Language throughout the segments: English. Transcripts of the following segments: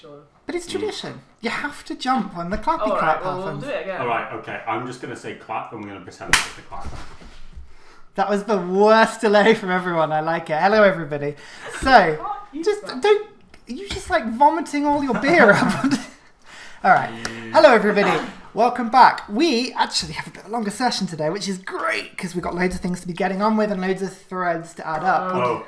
Sure. But it's tradition. You have to jump when the clappy All clap right, well, we'll happens. do it again. Alright, okay. I'm just going to say clap and we're going to pretend it's the clap. That was the worst delay from everyone. I like it. Hello, everybody. So, you just like vomiting all your beer up. All right. Hello, everybody. Welcome back. We actually have a bit longer session today, which is great because we've got loads of things to be getting on with and loads of threads to add up.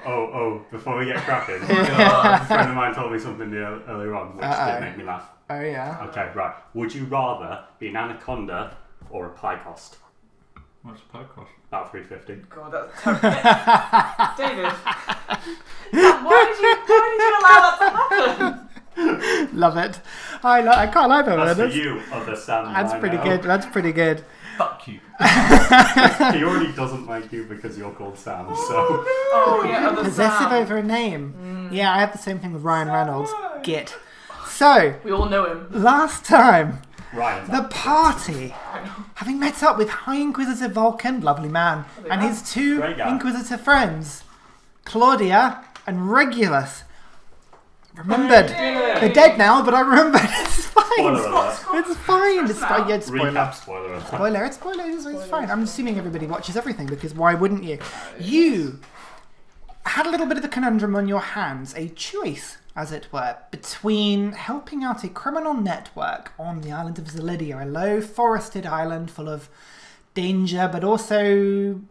Before we get cracking, a friend of mine told me something earlier on which did make me laugh. Oh, yeah? Okay, right. Would you rather be an anaconda or a pie cost? What's the pie cost? About $3.50. God, that's terrible. David, why did you allow that to happen? Love it. I can't lie about That's it. for you, other Sam. That's pretty good. That's pretty good. Fuck you. He already doesn't like you because you're called Sam, so... Oh, yeah, other Possessive Sam. over a name. Yeah, I have the same thing with Ryan Reynolds. Git. So, We all know him. last time, Ryan's the party, having met up with High Inquisitor Vulcan, lovely man, and his two Great guy. Inquisitor friends, Claudia and Regulus, remembered. They're dead now, but I remembered. It's fine. Spoiler alert. It's fine. It's fine. Yeah, it's spoiler. Recap spoiler alert. Spoiler. It's spoiler. It's fine. I'm assuming everybody watches everything because why wouldn't you? You had a little bit of the conundrum on your hands, a choice, as it were, between helping out a criminal network on the island of Zeliddier, a low forested island full of danger, but also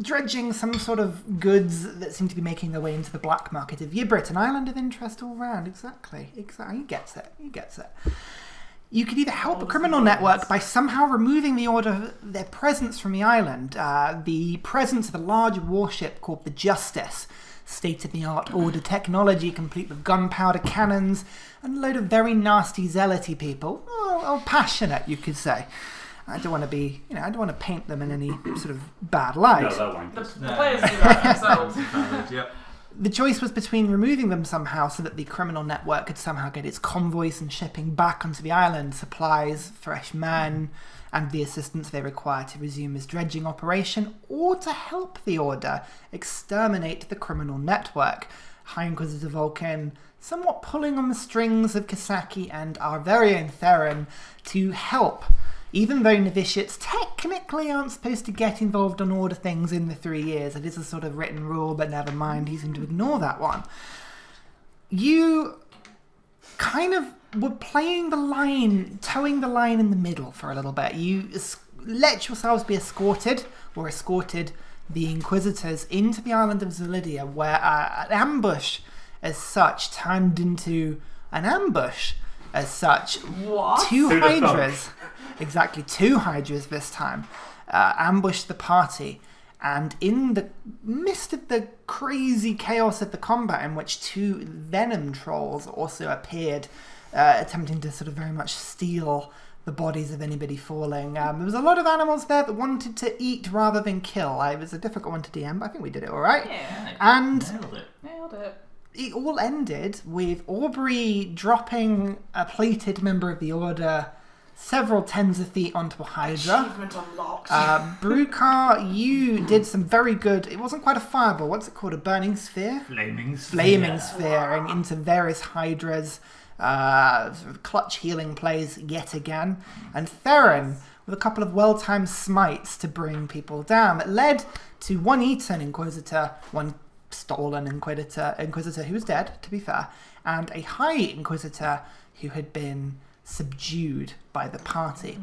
dredging some sort of goods that seem to be making their way into the black market of Ybrit, an island of interest all round. Exactly. He gets it. You could either help a criminal network by somehow removing their presence from the island, the presence of a large warship called the Justice, state-of-the-art order technology complete with gunpowder cannons, and a load of very nasty zealoty people, or passionate, you could say. I don't want to paint them in any sort of bad light. No, they're wankers. The players do that themselves. Yep. The choice was between removing them somehow so that the criminal network could somehow get its convoys and shipping back onto the island, supplies, fresh men, and the assistance they require to resume its dredging operation, or to help the Order exterminate the criminal network. High Inquisitor Vulcan somewhat pulling on the strings of Kasaki and our very own Theren to help. Even though novitiates technically aren't supposed to get involved on Order things in the 3 years, it is a sort of written rule, but never mind, he seemed to ignore that one. You kind of were playing the line, towing the line in the middle for a little bit. You let yourselves be escorted the Inquisitors into the island of Zeliddier, where an ambush as such turned into an ambush as such. What? Two Who'd have thought? Hydras. Exactly, 2 Hydras this time ambushed the party, and in the midst of the crazy chaos of the combat in which 2 venom trolls also appeared, attempting to sort of very much steal the bodies of anybody falling. There was a lot of animals there that wanted to eat rather than kill. It was a difficult one to DM, but I think we did it all right. Yeah. And Nailed it. it all ended with Aubrey dropping a plated member of the Order several tens of feet onto a Hydra. Achievement unlocked. Brukar, you did some very good... It wasn't quite a fireball. What's it called? A burning sphere? Flaming Sphere, and into various Hydras. Sort of clutch healing plays yet again. And Theren with a couple of well-timed smites to bring people down. That led to one eaten Inquisitor, one stolen Inquisitor who was dead, to be fair, and a High Inquisitor who had been subdued by the party.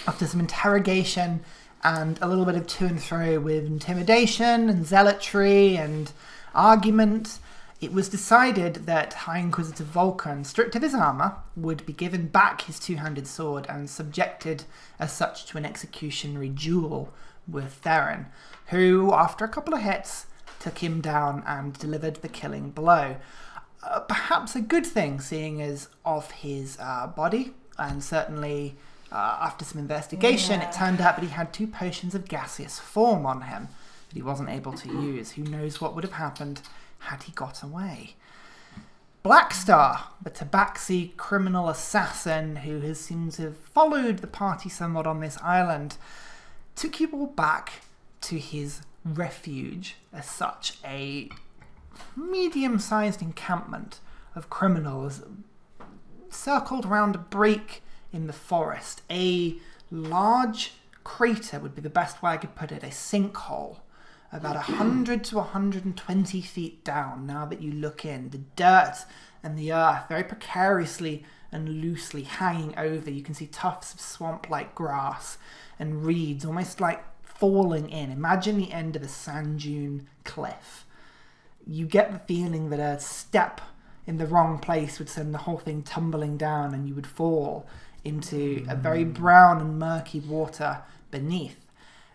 After some interrogation and a little bit of to and fro with intimidation and zealotry and argument, it was decided that High Inquisitor Vulcan, stripped of his armour, would be given back his 2-handed sword and subjected as such to an executionary duel with Theren, who, after a couple of hits, took him down and delivered the killing blow. Perhaps a good thing, seeing as of his body, and certainly after some investigation, it turned out that he had 2 potions of gaseous form on him that he wasn't able to use. Who knows what would have happened had he got away. Blackstar, the Tabaxi criminal assassin who has seemed to have followed the party somewhat on this island, took you all back to his refuge as such, a medium-sized encampment of criminals circled around a break in the forest. A large crater would be the best way I could put it. A sinkhole. About 100 to 120 feet down now that you look in. The dirt and the earth very precariously and loosely hanging over. You can see tufts of swamp-like grass and reeds almost like falling in. Imagine the end of a sand dune cliff. You get the feeling that a step in the wrong place would send the whole thing tumbling down and you would fall into a very brown and murky water beneath.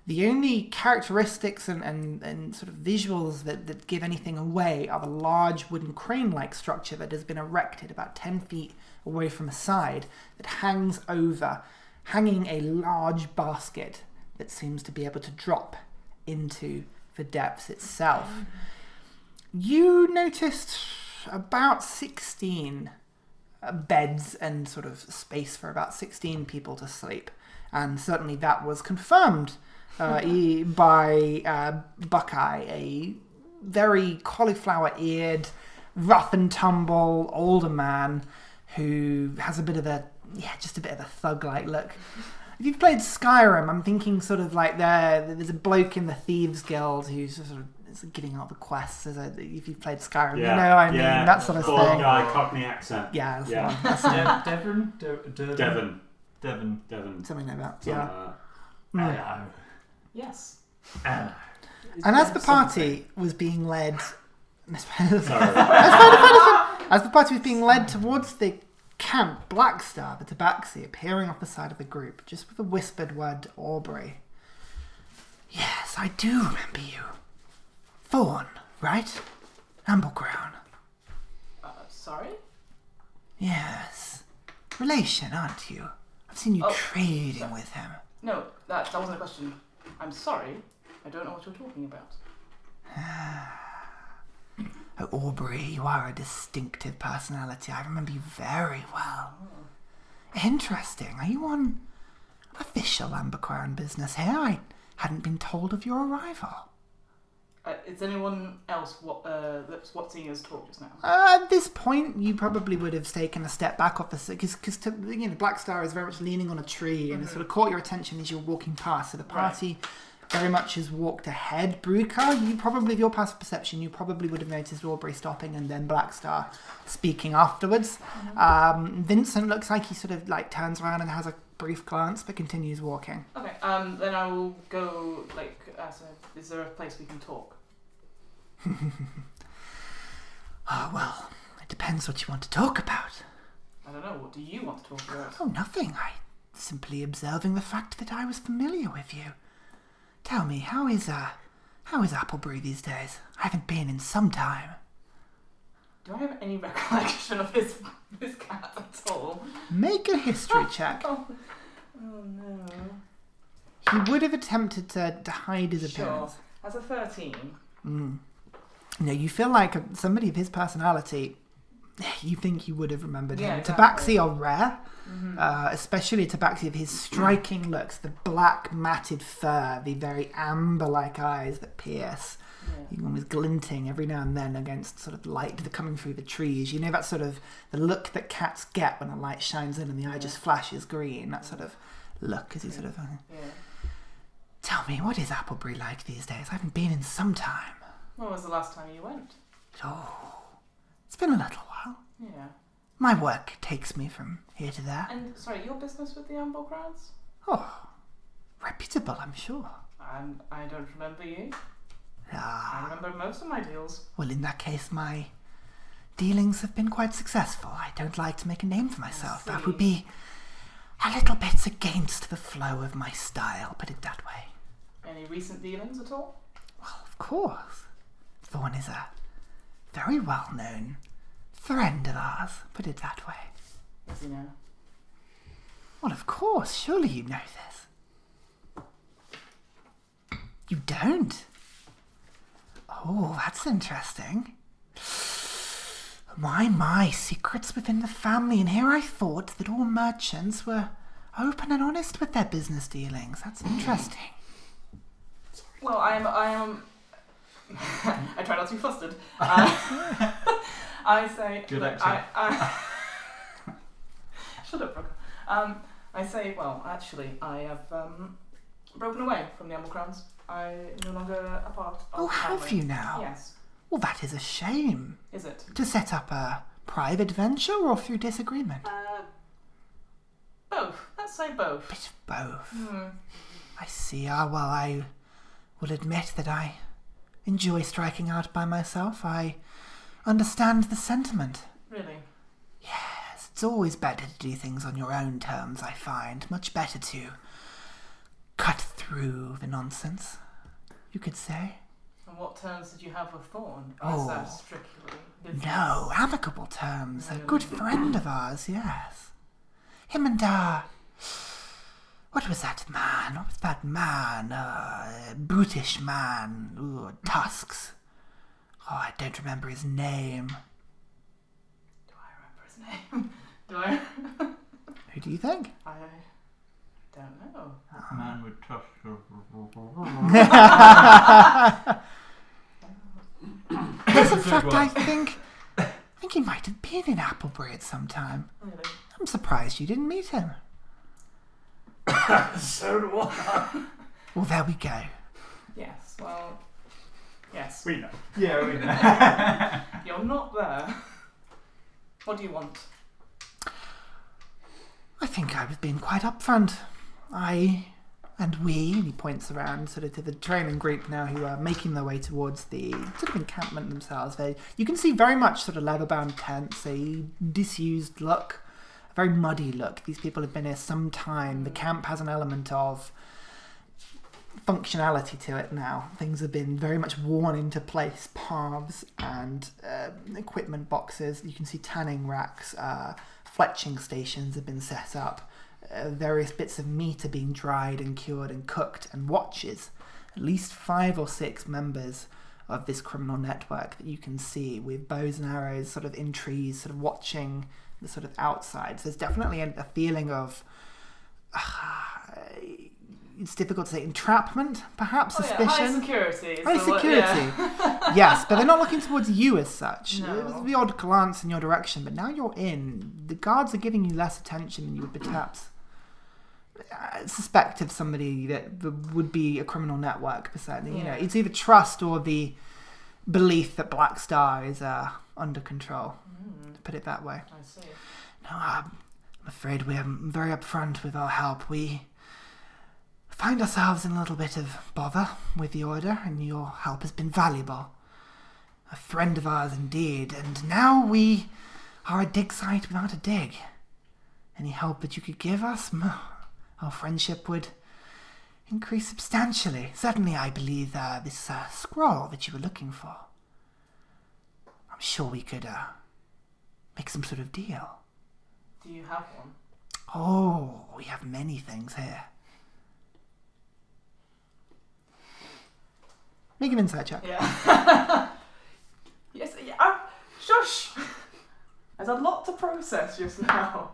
The only characteristics and sort of visuals that give anything away are the large wooden crane-like structure that has been erected about 10 feet away from the side that hangs over, hanging a large basket that seems to be able to drop into the depths itself. You noticed about 16 beds and sort of space for about 16 people to sleep, and certainly that was confirmed by Buckeye, a very cauliflower-eared, rough and tumble older man who has a bit of a thug-like look. If you've played Skyrim, I'm thinking sort of like there's a bloke in the Thieves Guild who's sort of getting out the quests. If you've played Skyrim, you know what I mean, that sort of thing. Bald guy, Cockney accent. Yeah, that's the one. Devon. Something like that. Hello. Yes. And as the party was being led, as the party was being led towards the camp, Blackstar, the tabaxi, appearing off the side of the group, just with a whispered word to Aubrey. Yes, I do remember you. Thorn, right? Amblecrown. Sorry? Yes. Relation, aren't you? I've seen you trading with him. No, that wasn't a question. I'm sorry. I don't know what you're talking about. Oh, Aubrey, you are a distinctive personality. I remember you very well. Interesting. Are you on official Ambercrown business here? I hadn't been told of your arrival. Is anyone else watching us talk just now? At this point, you probably would have taken a step back off the... Because Blackstar is very much leaning on a tree and it sort of caught your attention as you're walking past. So the party very much has walked ahead. Bruca, you probably, with your passive perception, you probably would have noticed Aubrey stopping and then Blackstar speaking afterwards. Vincent looks like he sort of like turns around and has a brief glance but continues walking. Okay, then I will go, is there a place we can talk? Well, it depends what you want to talk about. I don't know, what do you want to talk about? Oh, nothing. I simply observing the fact that I was familiar with you. Tell me, how is Applebrew these days? I haven't been in some time. Do I have any recollection of his cat at all? Make a history check. Oh no. He would have attempted to hide his appearance. Sure. As a 13. No, you feel like somebody of his personality, you think you would have remembered him. Exactly. Tabaxi are rare, especially a tabaxi of his striking looks, the black matted fur, the very amber-like eyes that pierce. You almost glinting every now and then against sort of light coming through the trees. You know that sort of the look that cats get when a light shines in and the eye just flashes green. That sort of look as he sort of... Tell me, what is Applebrew like these days? I haven't been in some time. When was the last time you went? Oh, it's been a little while. Yeah. My work takes me from here to there. And, sorry, your business with the Amble crowds? Oh, reputable, I'm sure. I don't remember you. I remember most of my deals. Well, in that case, my dealings have been quite successful. I don't like to make a name for myself. That would be a little bit against the flow of my style, put it that way. Any recent dealings at all? Well, of course. Thorn is a very well-known friend of ours, put it that way. Does he know? Well, of course. Surely you know this. You don't? Oh, that's interesting. My, secrets within the family, and here I thought that all merchants were open and honest with their business dealings. That's interesting. Well, I am... I try not to be flustered. I say... Good look, accent. Shut up, Brooke. I say, well, actually, I have broken away from the Amble Crowns. I no longer a part of Oh, the have family. you now? Yes. Well, that is a shame. Is it? To set up a private venture or through disagreement? Both. Let's say both. Bit of both. Hmm. I see. Well, I will admit that I enjoy striking out by myself. I understand the sentiment. Really? Yes, it's always better to do things on your own terms, I find. Much better to cut through the nonsense, you could say. And what terms did you have with Thorn? Oh. Is that strictly business? No, amicable terms. A Really? good friend of ours, yes. Him and, what was that man? What was that man? Brutish man. Ooh, tusks. Oh, I don't remember his name. Do I remember his name? Do I? Who do you think? I don't know. Man with trust. Yes, in fact, I think he might have been in Applebury at some time. Really? I'm surprised you didn't meet him. So do I. Well, there we go. Yes. Well. Yes. We know. Yeah, we know. You're not there. What do you want? I think I was being quite upfront. I and we, and he points around sort of to the training group now who are making their way towards the sort of encampment themselves. You can see very much sort of leather-bound tents, a disused look, a very muddy look. These people have been here some time. The camp has an element of functionality to it now. Things have been very much worn into place. Paths and equipment boxes. You can see tanning racks, fletching stations have been set up. Various bits of meat are being dried and cured and cooked, and watches. At least 5 or 6 members of this criminal network that you can see with bows and arrows sort of in trees, sort of watching the sort of outside. So there's definitely a feeling of it's difficult to say, entrapment, perhaps, suspicion. High security. High security. Yes, but they're not looking towards you as such. No. It was the odd glance in your direction, but now you're in. The guards are giving you less attention than you would perhaps suspect of somebody that would be a criminal network, per se. You know, it's either trust or the belief that Black Star is under control, to put it that way. I see. No, I'm afraid we're very upfront with our help. We find ourselves in a little bit of bother with the order, and your help has been valuable. A friend of ours indeed, and now we are a dig site without a dig. Any help that you could give us, our friendship would increase substantially. Certainly, I believe this scroll that you were looking for. I'm sure we could make some sort of deal. Do you have one? Oh, we have many things here. Make an insight check. Yeah. Yes. Yeah. Shush. There's a lot to process just now.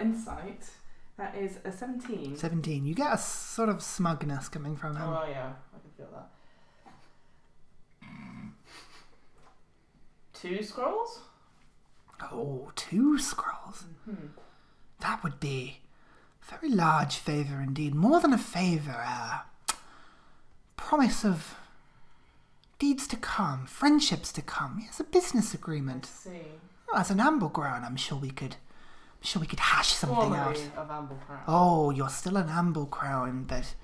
Insight. That is a 17. 17. You get a sort of smugness coming from him. Oh yeah, I can feel that. 2 scrolls? Oh, 2 scrolls. Mm-hmm. That would be a very large favour indeed. More than a favour, promise of deeds to come, friendships to come. Yes, a business agreement. Let's see. Well, as an amble ground, I'm sure we could hash something out. Formerly of Amble Crown. Oh, you're still an amble crown, but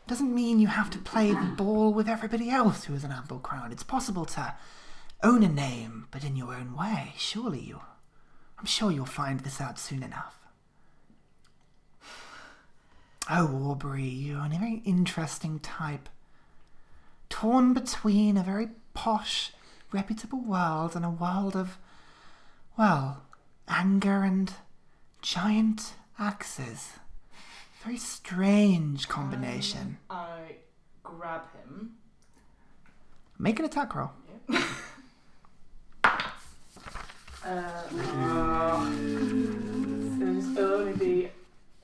doesn't mean you have to play the ball with everybody else who is an amble crown. It's possible to own a name, but in your own way. Surely I'm sure you'll find this out soon enough. Oh, Aubrey, you're a very interesting type. Torn between a very posh, reputable world and a world of, well, anger and giant axes. Very strange combination. I grab him. Make an attack roll. Yep. It'll only be...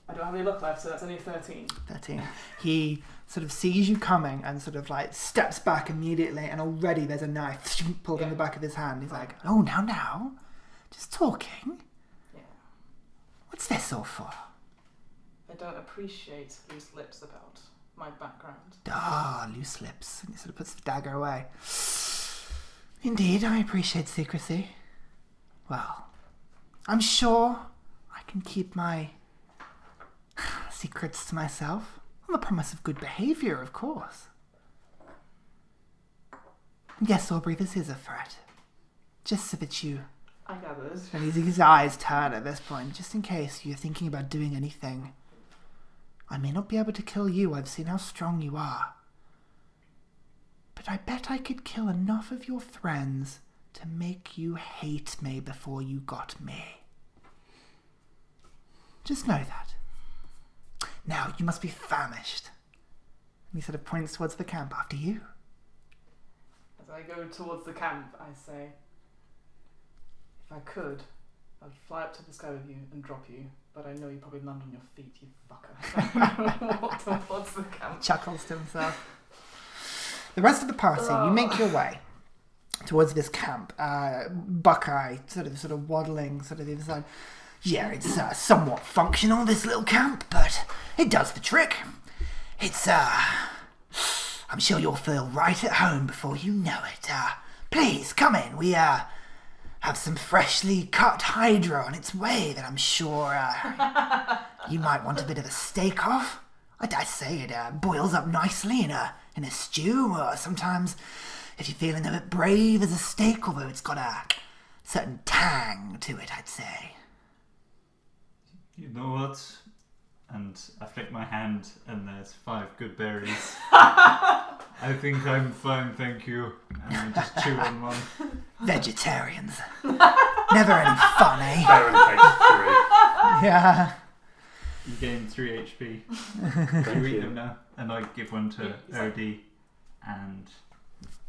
I don't have any luck left, so that's only a 13. 13. He sort of sees you coming and sort of like steps back immediately, and already there's a knife pulled in the back of his hand. He's like, oh, now, just talking. Yeah. all for? I don't appreciate loose lips about my background. Ah, loose lips. And he sort of puts the dagger away. Indeed, I appreciate secrecy. Well, I'm sure I can keep my secrets to myself. On the promise of good behaviour, of course. Yes, Aubrey, this is a threat. Just so that you... I gathered. And his eyes turn at this point, just in case you're thinking about doing anything. I may not be able to kill you, I've seen how strong you are. But I bet I could kill enough of your friends to make you hate me before you got me. Just know that. Now, you must be famished. And he sort of points towards the camp after you. As I go towards the camp, I say, if I could, I'd fly up to the sky with you and drop you, but I know you probably land on your feet, you fucker. Walk towards the camp. Chuckles to himself. The rest of the party, you make your way towards this camp. Buckeye sort of waddling sort of the other side. Yeah, it's somewhat functional, this little camp, but it does the trick. It's, I'm sure you'll feel right at home before you know it. Please, come in. We, have some freshly cut hydra on its way that I'm sure, you might want a bit of a steak off. I dare say it, boils up nicely in a stew, or sometimes, if you're feeling a bit brave as a steak, although it's got a certain tang to it, I'd say. You know what? And I flick my hand and there's 5 good berries. I think I'm fine, thank you. And I just chew on one. Vegetarians. Never any fun, eh? Theren takes Yeah. You gain 3 HP. 3. Thank You eat you. them now. And I give one to Yeah, Odie and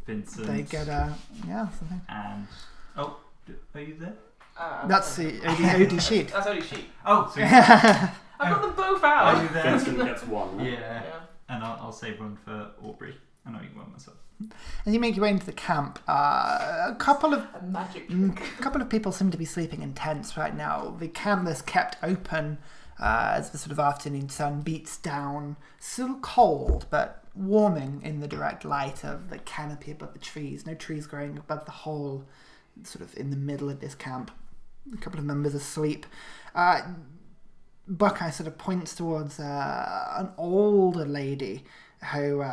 Vincent. They get something. And... Oh, are you there? That's the OD sheet. That's only sheep. Oh, so I've got them both are out. you there? Vincent gets 1. Yeah. Yeah. And I'll save one for Aubrey. And I'll eat one myself. As you make your way into the camp, a couple of A magic trick. people seem to be sleeping in tents right now. The camp is kept open as the sort of afternoon sun beats down. Still cold, but warming in the direct light of the canopy above the trees. No trees growing above the whole, sort of in the middle of this camp. A couple of members asleep. Buckeye sort of points towards an older lady who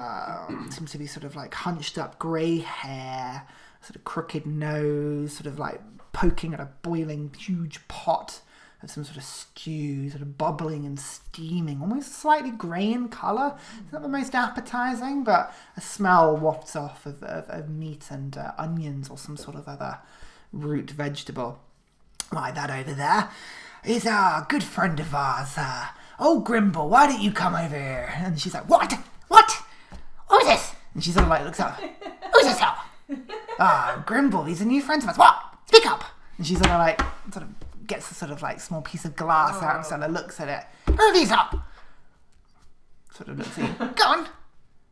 seems to be sort of like hunched up, grey hair, sort of crooked nose, sort of like poking at a boiling huge pot of some sort of stew, sort of bubbling and steaming, almost slightly grey in colour. It's not the most appetising, but a smell wafts off of meat and onions or some sort of other root vegetable. Why, that over there is a good friend of ours. Oh, Grimble, why don't you come over here? And she's like, What? Who's this? And she sort of like looks up. Who's this now? Grimble, he's a new friend of ours. What? Speak up! And she sort of gets a sort of like small piece of glass out and sort of looks at it. Who are these up? Sort of looks at you. Go on.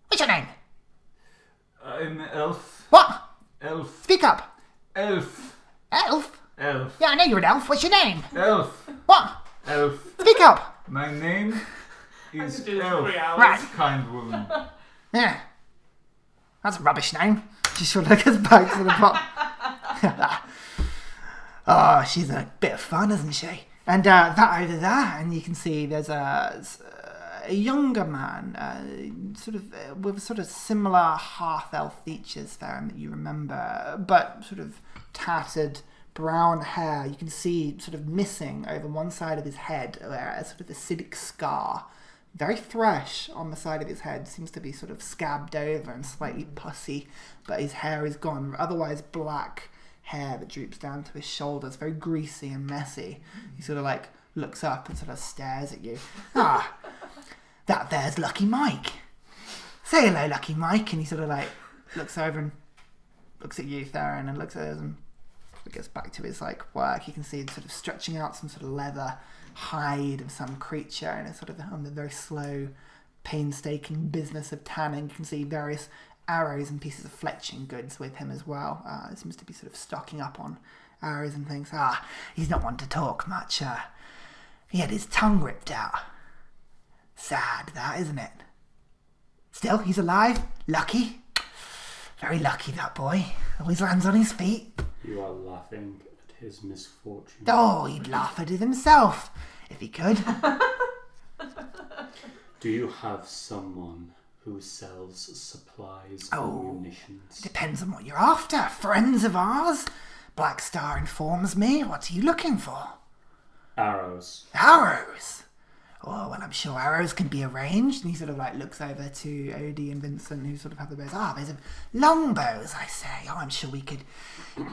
What's your name? I'm Elf. What? Elf. Speak up. Elf. Elf? Elf. Yeah, I know you're an elf. What's your name? Elf. What? Elf. Speak up. My name is I could do this for Elf. 3 hours. Right. Kind woman. Yeah. That's a rubbish name. She sort of goes back to the pot. Oh, she's a bit of fun, isn't she? And that over there, and you can see there's a younger man, sort of with sort of similar half-elf features there that you remember, but sort of tattered brown hair. You can see sort of missing over one side of his head, where a sort of acidic scar, very fresh on the side of his head, seems to be sort of scabbed over and slightly pussy, but his hair is gone. Otherwise black hair that droops down to his shoulders, very greasy and messy. He sort of like looks up and sort of stares at you. That there's Lucky Mike. Say hello, Lucky Mike. And he sort of like looks over and looks at you, Theren, and looks at us and gets back to his like work. You can see him sort of stretching out some sort of leather hide of some creature, and it's sort of on the very slow, painstaking business of tanning. You can see various arrows and pieces of fletching goods with him as well. It seems to be sort of stocking up on arrows and things. He's not one to talk much. He had his tongue ripped out. Sad, that, isn't it? Still, he's alive. Lucky. Very lucky, that boy. Always lands on his feet. You are laughing at his misfortune. Oh, he'd laugh at it himself, if he could. Do you have someone who sells supplies Oh, and munitions? Depends on what you're after. Friends of ours? Black Star informs me. What are you looking for? Arrows. Arrows? Oh, well, I'm sure arrows can be arranged. And he sort of like looks over to Odie and Vincent, who sort of have the bows. There's longbows, I say. Oh, I'm sure we could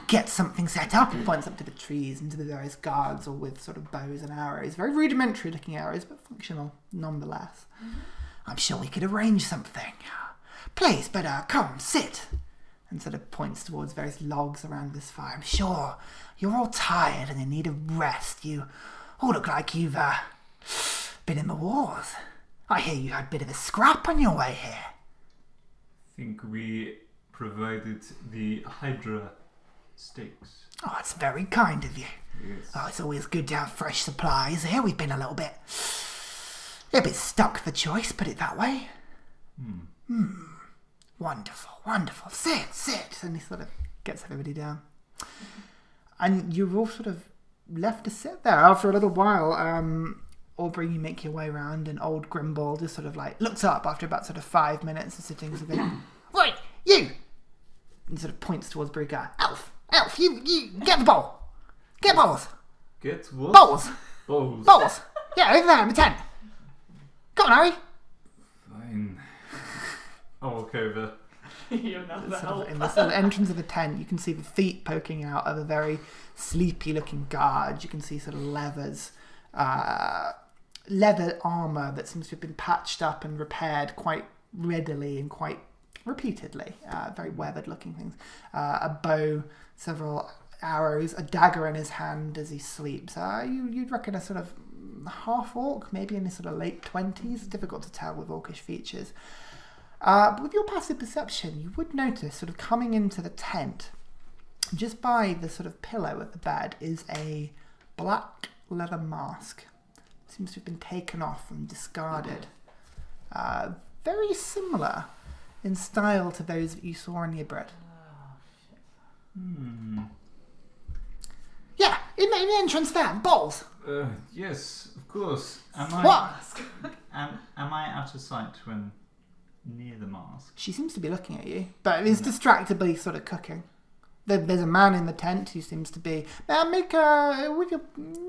get something set up. And points up to the trees and to the various guards, all with sort of bows and arrows. Very rudimentary looking arrows, but functional nonetheless. I'm sure we could arrange something. Please, but come, sit. And sort of points towards various logs around this fire. I'm sure you're all tired and in need of rest. You all look like you've been in the wars. I hear you had a bit of a scrap on your way here. I think we provided the Hydra steaks. Oh, it's very kind of you. Yes. Oh, it's always good to have fresh supplies here. We've been a little bit stuck for choice, put it that way. Wonderful, wonderful. Sit. And he sort of gets everybody down. And you're all sort of left to sit there. After a little while, Aubrey, you make your way around, and old Grimball just sort of like looks up after about sort of 5 minutes of sitting. So then, wait, you! And sort of points towards Brigga. Elf, you get the bowl. Get bowls. Get what? Bowls. Bowls. Yeah, over there in the tent. Go on, Harry. Fine. I'll walk over. You're not the Sort of help. in the sort of entrance of a tent, you can see the feet poking out of a very sleepy-looking guard. You can see sort of leather armour that seems to have been patched up and repaired quite readily and quite repeatedly. Very weathered-looking things. A bow, several arrows, a dagger in his hand as he sleeps. You'd reckon a sort of half-orc, maybe in his sort of late 20s. Difficult to tell with orcish features. But with your passive perception, you would notice sort of coming into the tent, just by the sort of pillow at the bed is a black leather mask. Seems to have been taken off and discarded. Very similar in style to those that you saw in your bread. Yeah, in the entrance there, balls. Yes, of course. Am I out of sight when near the mask? She seems to be looking at you, but is distractedly sort of cooking. There's a man in the tent who seems to be. Make with your.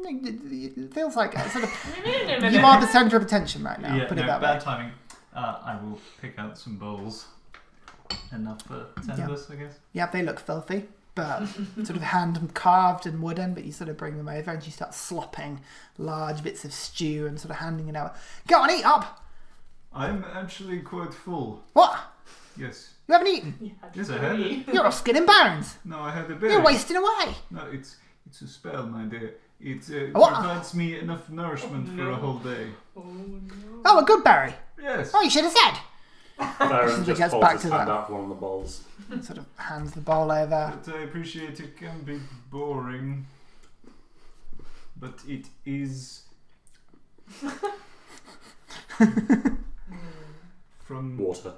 It feels like sort of. You are the centre of attention right now. Put it that bad way. timing. I will pick out some bowls. Enough for 10 of us, I guess. Yeah, they look filthy, but sort of hand carved and wooden. But you sort of bring them over, and she starts slopping large bits of stew and sort of handing it out. Go on, eat up. I'm actually quite full. What? Yes. You haven't eaten? Yes, I had it. You're all skin and bones. No, I had a berry. You're wasting away. No, it's a spell, my dear. It What? provides me enough nourishment for a whole day. Oh no. Oh, a good berry. Yes. Oh, you should have said. Theren just gets holds back his to hand that. out for one of the bowls. Sort of hands the bowl over. But I appreciate it can be boring. But it is from Water.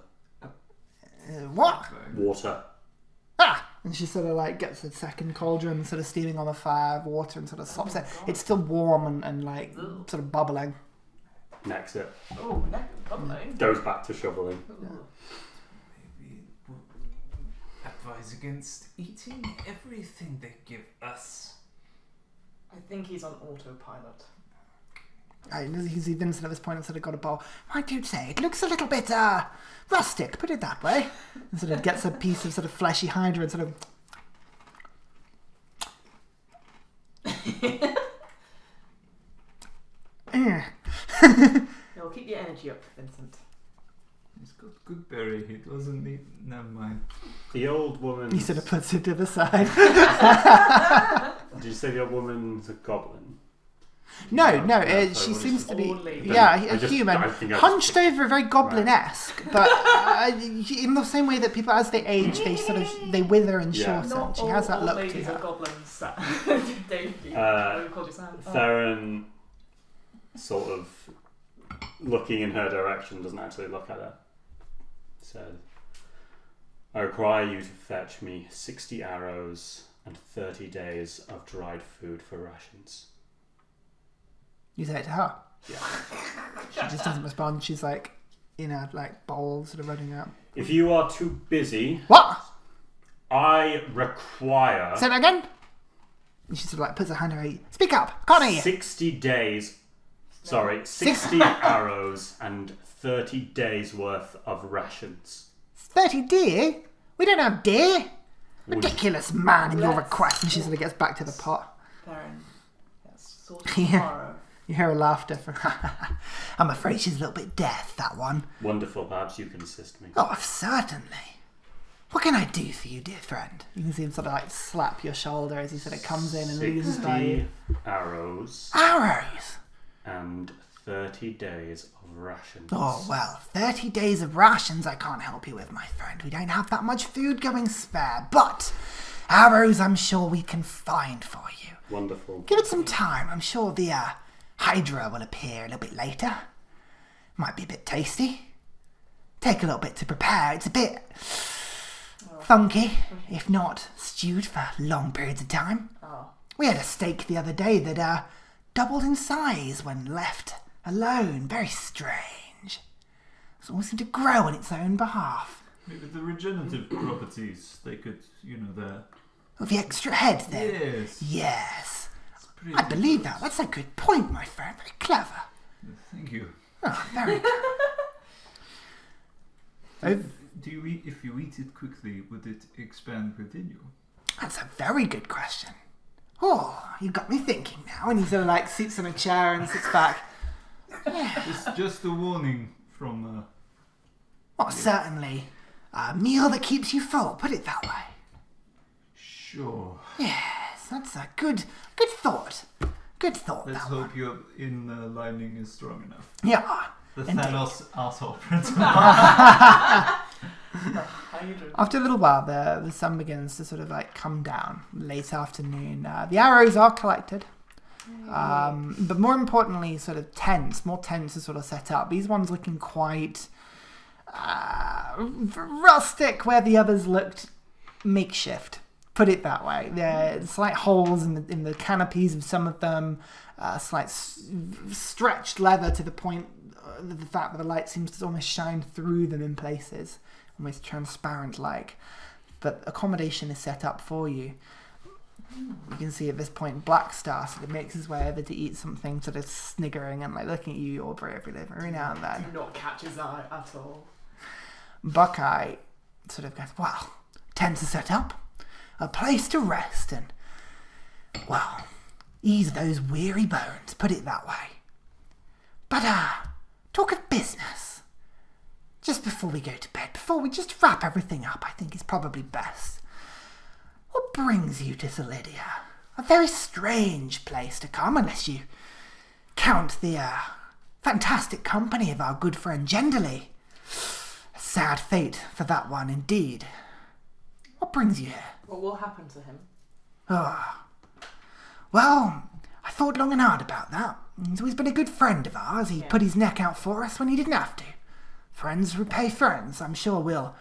What? Water. Ah! And she sort of like gets a second cauldron, sort of steaming on the fire, water, and sort of slops it. It's still warm and like sort of bubbling. Next it. Oh, no, bubbling. Goes back to shoveling. Maybe advise against eating everything they give us. I think he's on autopilot. He's Vincent at this point and sort of got a bowl. I do say, it looks a little bit rustic, put it that way. And sort of gets a piece of sort of fleshy hydra and sort of... It'll keep your energy up, Vincent. He's got good berry. He doesn't need. Never mind. The old woman. He sort of puts it to the side. Did you say the old woman's a goblin? No, so she seems to be, old lady. a human, I think I just hunched picked- over, very goblin-esque, but in the same way that people, as they age, they wither and Yeah. shorten. Not She all has that old look to ladies her. are goblins. Dave, you called your son. Theren sort of looking in her direction, doesn't actually look at her, said, I require you to fetch me 60 arrows and 30 days of dried food for rations. You say it to her. Yeah. She just doesn't respond. She's like in a bowl sort of running out. If you are too busy, What? I require Say that again. And she sort of puts her hand on her. Speak up. Can't hear you. 60 days. Sorry, 60 arrows and 30 days worth of rations. 30 deer? We don't have deer. Ridiculous man in your request. And she sort of gets back to the pot. Theren, that's sort of Yeah. tomorrow. You hear her laughter from I'm afraid she's a little bit deaf, that one. Wonderful, perhaps you can assist me. Oh, certainly. What can I do for you, dear friend? You can see him sort of slap your shoulder as he sort of comes in and leans by you. 60 arrows Arrows? and 30 days of rations. Oh, well, 30 days of rations I can't help you with, my friend. We don't have that much food going spare, but arrows I'm sure we can find for you. Wonderful. Give it some time. I'm sure the Hydra will appear a little bit later. Might be a bit tasty. Take a little bit to prepare. It's a bit funky, if not stewed for long periods of time. Oh. We had a steak the other day that doubled in size when left alone. Very strange. It always seemed to grow on its own behalf. Maybe the regenerative properties, they could, the... Oh, the extra head then? Yes. Yes. It's pretty I believe that. That's a good point, my friend. Very clever. Thank you. Oh, very good. Do you eat, if you eat it quickly, would it expand within you? That's a very good question. Oh, you got me thinking now. And he sort of sits in a chair and sits back. Just a warning from... Oh, certainly. A meal that keeps you full, put it that way. Sure. Yes, that's a good thought. Good thought, Let's that one. hope your inner lining is strong enough. Yeah. The Indeed. Thanos asshole principle. How you doing? After a little while, the sun begins to sort of come down. Late afternoon. The arrows are collected. But more importantly, sort of more tents are sort of set up. These ones looking quite rustic, where the others looked makeshift. Put it that way. There are slight holes in the canopies of some of them, slight stretched leather to the point of the fact that the light seems to almost shine through them in places, almost transparent-like. But accommodation is set up for you. You can see at this point Blackstar sort of makes his way over to eat something, sort of sniggering and looking at you, Aubrey, every now and then. Do not catch his eye at all. Buckeye sort of goes, well, tents are set up. A place to rest and, well, ease those weary bones, put it that way. But, talk of business. Just before we go to bed, before we just wrap everything up, I think is probably best. What brings you to Zeliddier? A very strange place to come, unless you count the, fantastic company of our good friend Genderly. A sad fate for that one, indeed. What brings you here? What will happen to him? Ah, well, I thought long and hard about that. He's always been a good friend of ours. He put his neck out for us when he didn't have to. Friends repay friends. I'm sure we'll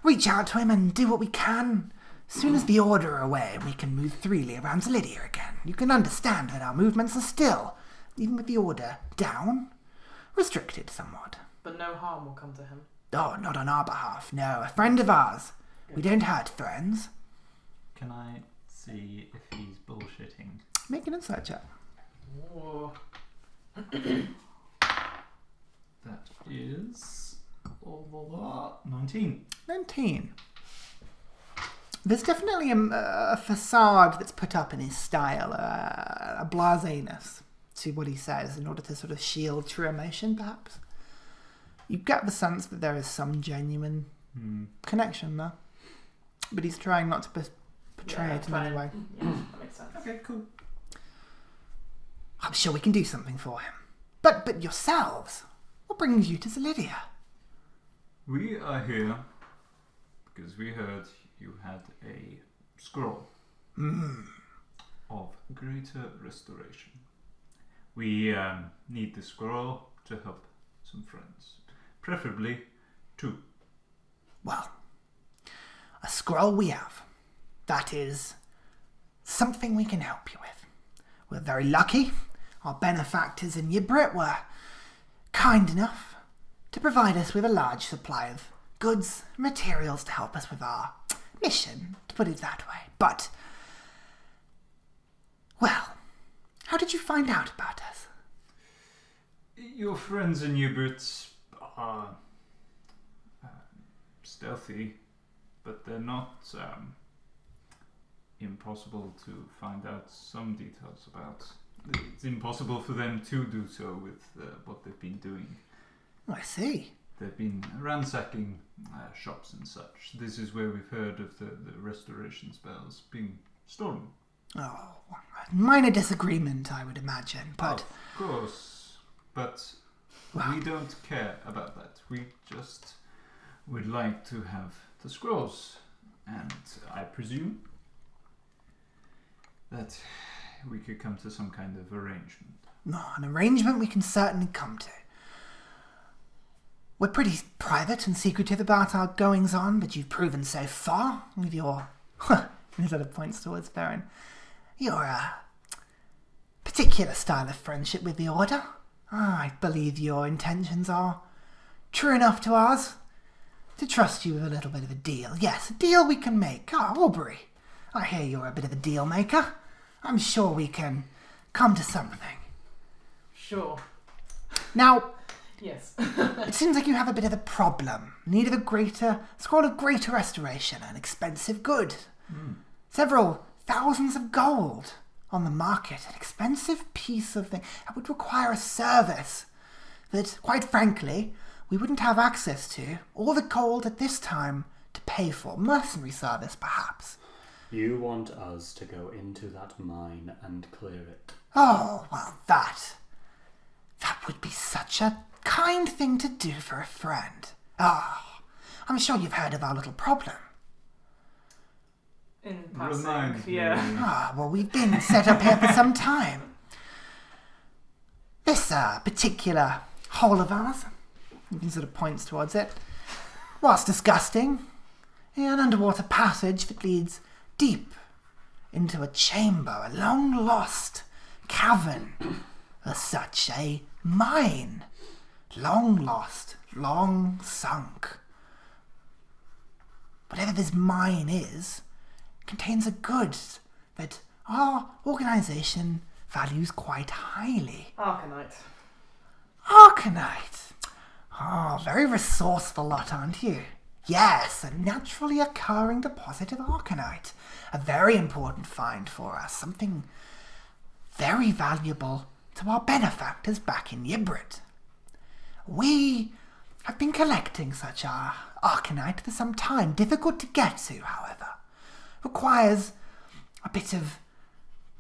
reach out to him and do what we can. As soon as the order are away, we can move freely around Zeliddier again. You can understand that our movements are still, even with the order down, restricted somewhat. But no harm will come to him. Oh, not on our behalf. No, a friend of ours. We don't hurt friends. Can I see if he's bullshitting? Make an insight check. Ooh. That is... 19. 19. There's definitely a facade that's put up in his style, a blaseness to what he says in order to sort of shield true emotion, perhaps. You get the sense that there is some genuine connection there. But he's trying not to portray it in any way. Yeah, that makes sense. Okay, cool. I'm sure we can do something for him. But yourselves, what brings you to Zeliddier? We are here because we heard you had a scroll of greater restoration. We need the scroll to help some friends. Preferably 2. Well, a scroll we have. That is something we can help you with. We're very lucky. Our benefactors in Ybrit were kind enough to provide us with a large supply of goods and materials to help us with our mission, to put it that way. But, well, how did you find out about us? Your friends in Ybrit are stealthy, but they're not impossible to find out some details about. It's impossible for them to do so with what they've been doing. Oh, I see. They've been ransacking shops and such. This is where we've heard of the restoration spells being stolen. Oh, a minor disagreement, I would imagine, but... Of course, but Well, we don't care about that. We just would like to have the scrolls, and I presume that we could come to some kind of arrangement. no, an arrangement we can certainly come to. We're pretty private and secretive about our goings-on, but you've proven so far with your... he sort of points towards Theren. Your particular style of friendship with the Order. I believe your intentions are true enough to ours to trust you with a little bit of a deal. Yes, a deal we can make. Aubrey, I hear you're a bit of a deal maker. I'm sure we can come to something. Sure. Now, Yes. it seems like you have a bit of a problem. Need of a scroll of greater restoration, an expensive good. Several thousands of gold on the market, an expensive piece of thing that would require a service that, quite frankly, we wouldn't have access to, or the gold at this time to pay for. Mercenary service, perhaps. You want us to go into that mine and clear it. Oh, well, that would be such a kind thing to do for a friend. I'm sure you've heard of our little problem. In passing, Remind me. yeah. Well, we've been set up here for some time. This particular hole of ours, he sort of points towards it, whilst disgusting, an underwater passage that leads deep into a chamber, a long-lost cavern, as such, a mine, long-lost, long-sunk. Whatever this mine is, contains a good that our organisation values quite highly. Arcanite. Arcanite! Very resourceful lot, aren't you? Yes, a naturally occurring deposit of arcanite. A very important find for us. Something very valuable to our benefactors back in Ybrit. We have been collecting such arcanite for some time. Difficult to get to, however. Requires a bit of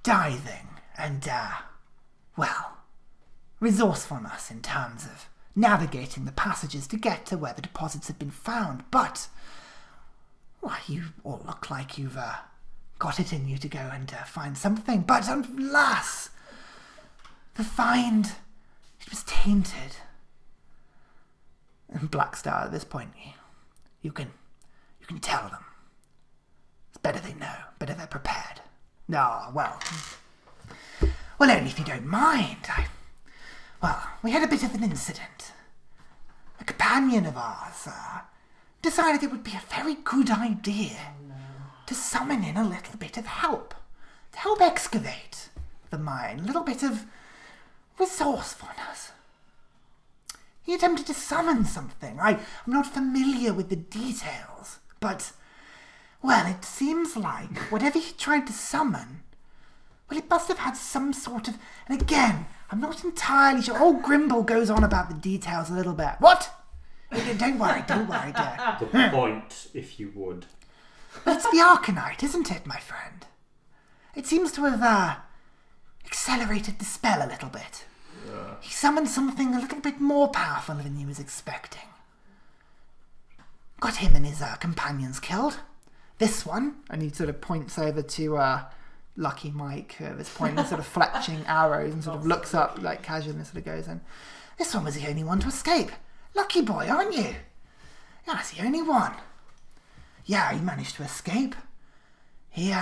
diving and, resourcefulness in terms of navigating the passages to get to where the deposits have been found. But, you all look like you've got it in you to go and find something. But alas, the find, it was tainted. And Blackstar, at this point, you can tell them. It's better they know, better they're prepared. Well, only if you don't mind. We had a bit of an incident. A companion of ours decided it would be a very good idea to summon in a little bit of help. To help excavate the mine. A little bit of resourcefulness. He attempted to summon something. I'm not familiar with the details, but, it seems like whatever he tried to summon, it must have had some sort of... And again, I'm not entirely sure. Old Grimble goes on about the details a little bit. What? Don't worry, dear. The point, if you would. It's the Arcanite, isn't it, my friend? It seems to have accelerated the spell a little bit. Yeah. He summoned something a little bit more powerful than he was expecting. Got him and his companions killed. This one, and he sort of points over to Lucky Mike at this point, and sort of fletching arrows, and sort of looks up like casually and sort of goes in. This one was the only one to escape. Lucky boy, aren't you? Yeah, that's the only one. Yeah, he managed to escape. He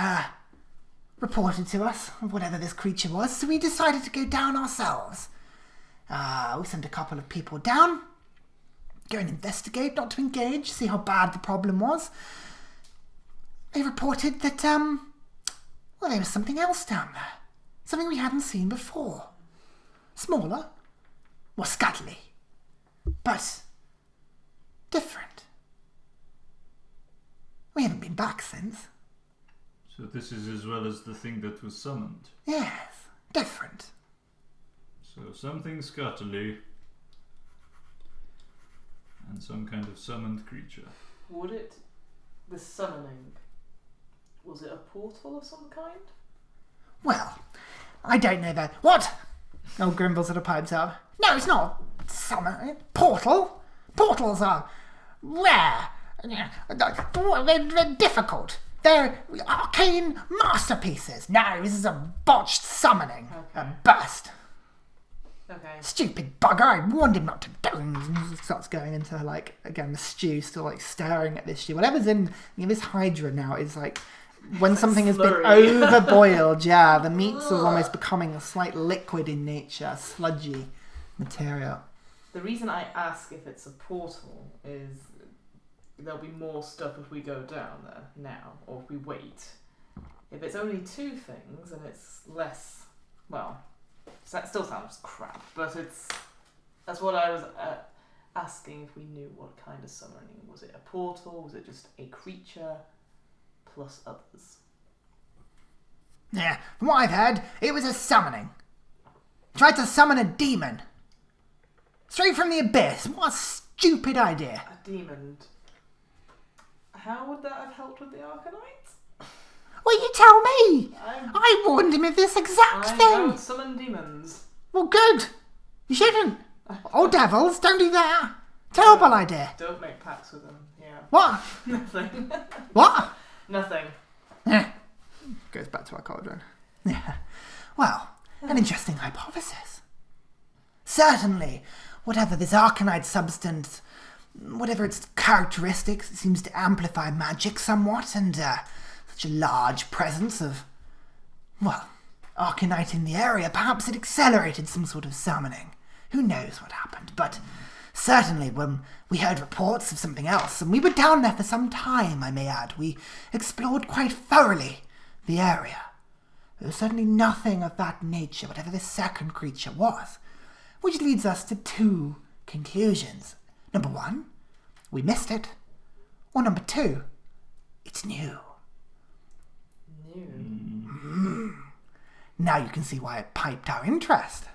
reported to us of whatever this creature was, so we decided to go down ourselves. We sent a couple of people down, go and investigate, not to engage, see how bad the problem was. They reported that, well, there was something else down there. Something we hadn't seen before. Smaller, more scuttly, but different. We haven't been back since. So this is as well as the thing that was summoned? Yes, different. So something scuttly and some kind of summoned creature. The summoning, was it a portal of some kind? Well, I don't know that. What? Old Grimble sort of pipes up. No, it's not summer. Portal? Portals are rare. They're difficult. They're arcane masterpieces. No, this is a botched summoning. Okay. A bust. Okay. Stupid bugger, I warned him not to do. And he starts going into, like, again, the stew, still, like, staring at this stew. Whatever's in this Hydra now is, like, when something has been slurry. overboiled, yeah, the meat's sort of almost becoming a slight liquid in nature, sludgy material. The reason I ask if it's a portal is there'll be more stuff if we go down there now, or if we wait. If it's only two things and it's less, well, that still sounds crap, but that's what I was asking, if we knew what kind of summoning. Was it a portal? Was it just a creature plus others? Yeah, from what I've heard, it was a summoning. Tried to summon a demon. Straight from the abyss. What a stupid idea. A demon. How would that have helped with the Arcanite? Well, you tell me. I warned him of this exact I thing. don't summon demons. Well, good. You shouldn't. Old devils, don't do that. Terrible idea. Don't make pacts with them, yeah. What? Nothing. What? Nothing. Goes back to our cauldron. Yeah. Well, an interesting hypothesis. Certainly, whatever this arcanite substance, whatever its characteristics, it seems to amplify magic somewhat, and such a large presence of, well, arcanite in the area, perhaps it accelerated some sort of summoning. Who knows what happened, but certainly when we heard reports of something else, and we were down there for some time, I may add, we explored quite thoroughly the area. There was certainly nothing of that nature, whatever this second creature was, which leads us to two conclusions. Number one, we missed it. Or number two, it's new. New. Now you can see why it piqued our interest.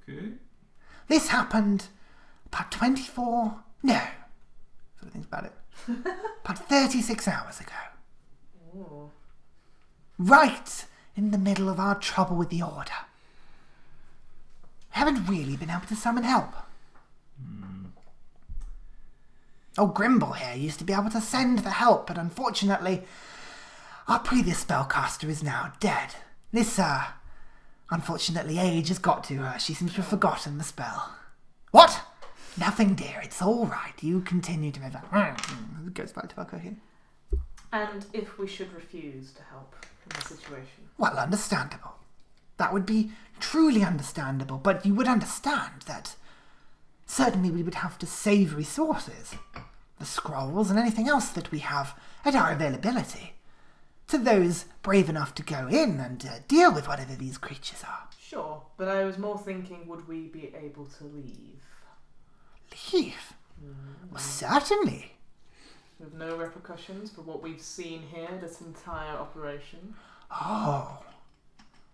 Okay. This happened about so I think about it, about 36 hours ago. Ooh. Right in the middle of our trouble with the Order. Haven't really been able to summon help. Old Grimble here used to be able to send the help, but unfortunately, our previous spellcaster is now dead. This, unfortunately, age has got to her. She seems to have forgotten the spell. What? Nothing, dear. It's all right. You continue to move on. It goes back to our cooking. And if we should refuse to help in the situation? Well, understandable. That would be truly understandable, but you would understand that certainly we would have to save resources, the scrolls and anything else that we have at our availability, to those brave enough to go in and deal with whatever these creatures are. Sure, but I was more thinking, would we be able to leave? Leave? Well, certainly. With no repercussions for what we've seen here, this entire operation? Oh.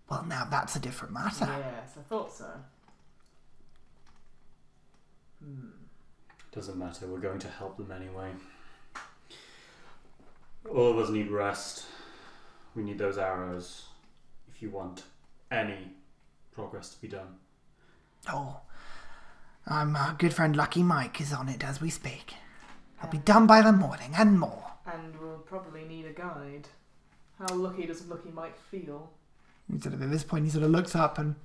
Well, now that's a different matter. Yes, I thought so. Doesn't matter, we're going to help them anyway. All of us need rest. We need those arrows if you want any progress to be done. Oh, our good friend Lucky Mike is on it as we speak. It'll be done by the morning and more. And we'll probably need a guide. How lucky does lucky Mike feel? At this point, he sort of looks up and...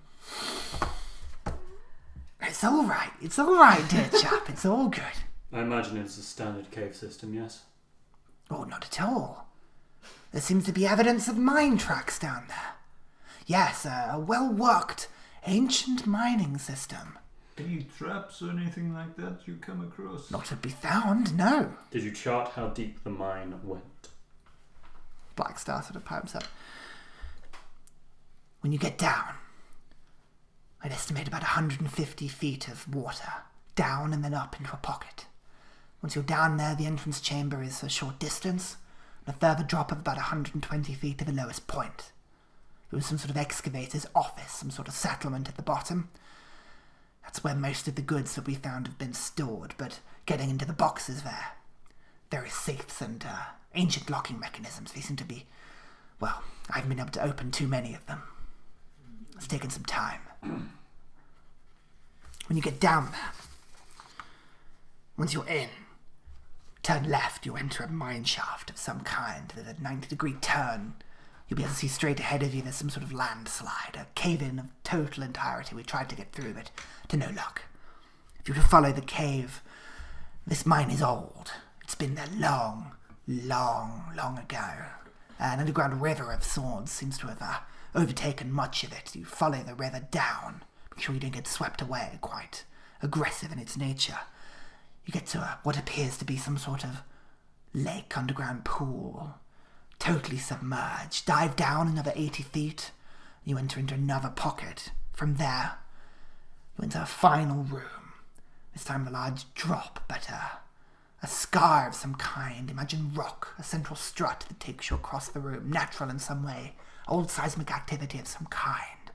It's all right, dear chap. It's all good. I imagine it's a standard cave system, yes? Oh, not at all. There seems to be evidence of mine tracks down there. Yes, a well-worked, ancient mining system. Any traps or anything like that you come across? Not to be found, no. Did you chart how deep the mine went? Blackstar sort of pipes up. When you get down, I'd estimate about 150 feet of water, down and then up into a pocket. Once you're down there, the entrance chamber is a short distance, and a further drop of about 120 feet to the lowest point. It was some sort of excavator's office, some sort of settlement at the bottom. That's where most of the goods that we found have been stored, but getting into the boxes there, various safes and ancient locking mechanisms, they seem to be, well, I haven't been able to open too many of them. It's taken some time. When you get down there, once you're in, turn left, you'll enter a mine shaft of some kind. With a 90-degree turn, you'll be able to see straight ahead of you there's some sort of landslide, a cave-in of total entirety. We tried to get through, but to no luck. If you were to follow the cave, this mine is old. It's been there long, long, long ago. An underground river of swords seems to have overtaken much of it. You follow the river down, make sure you don't get swept away, quite aggressive in its nature. You get to what appears to be some sort of lake, underground pool, totally submerged. Dive down another 80 feet, you enter into another pocket. From there, you enter a final room. This time a large drop, but a scar of some kind. Imagine rock, a central strut that takes you across the room, natural in some way, old seismic activity of some kind.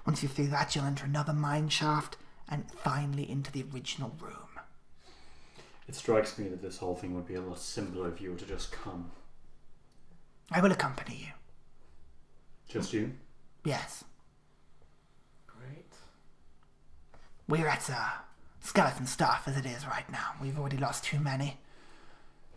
Once you're through that, you'll enter another mine shaft, and finally into the original room. It strikes me that this whole thing would be a lot simpler if you were to just come. I will accompany you. Just you? Yes. Great. We're at skeleton staff as it is right now. We've already lost too many.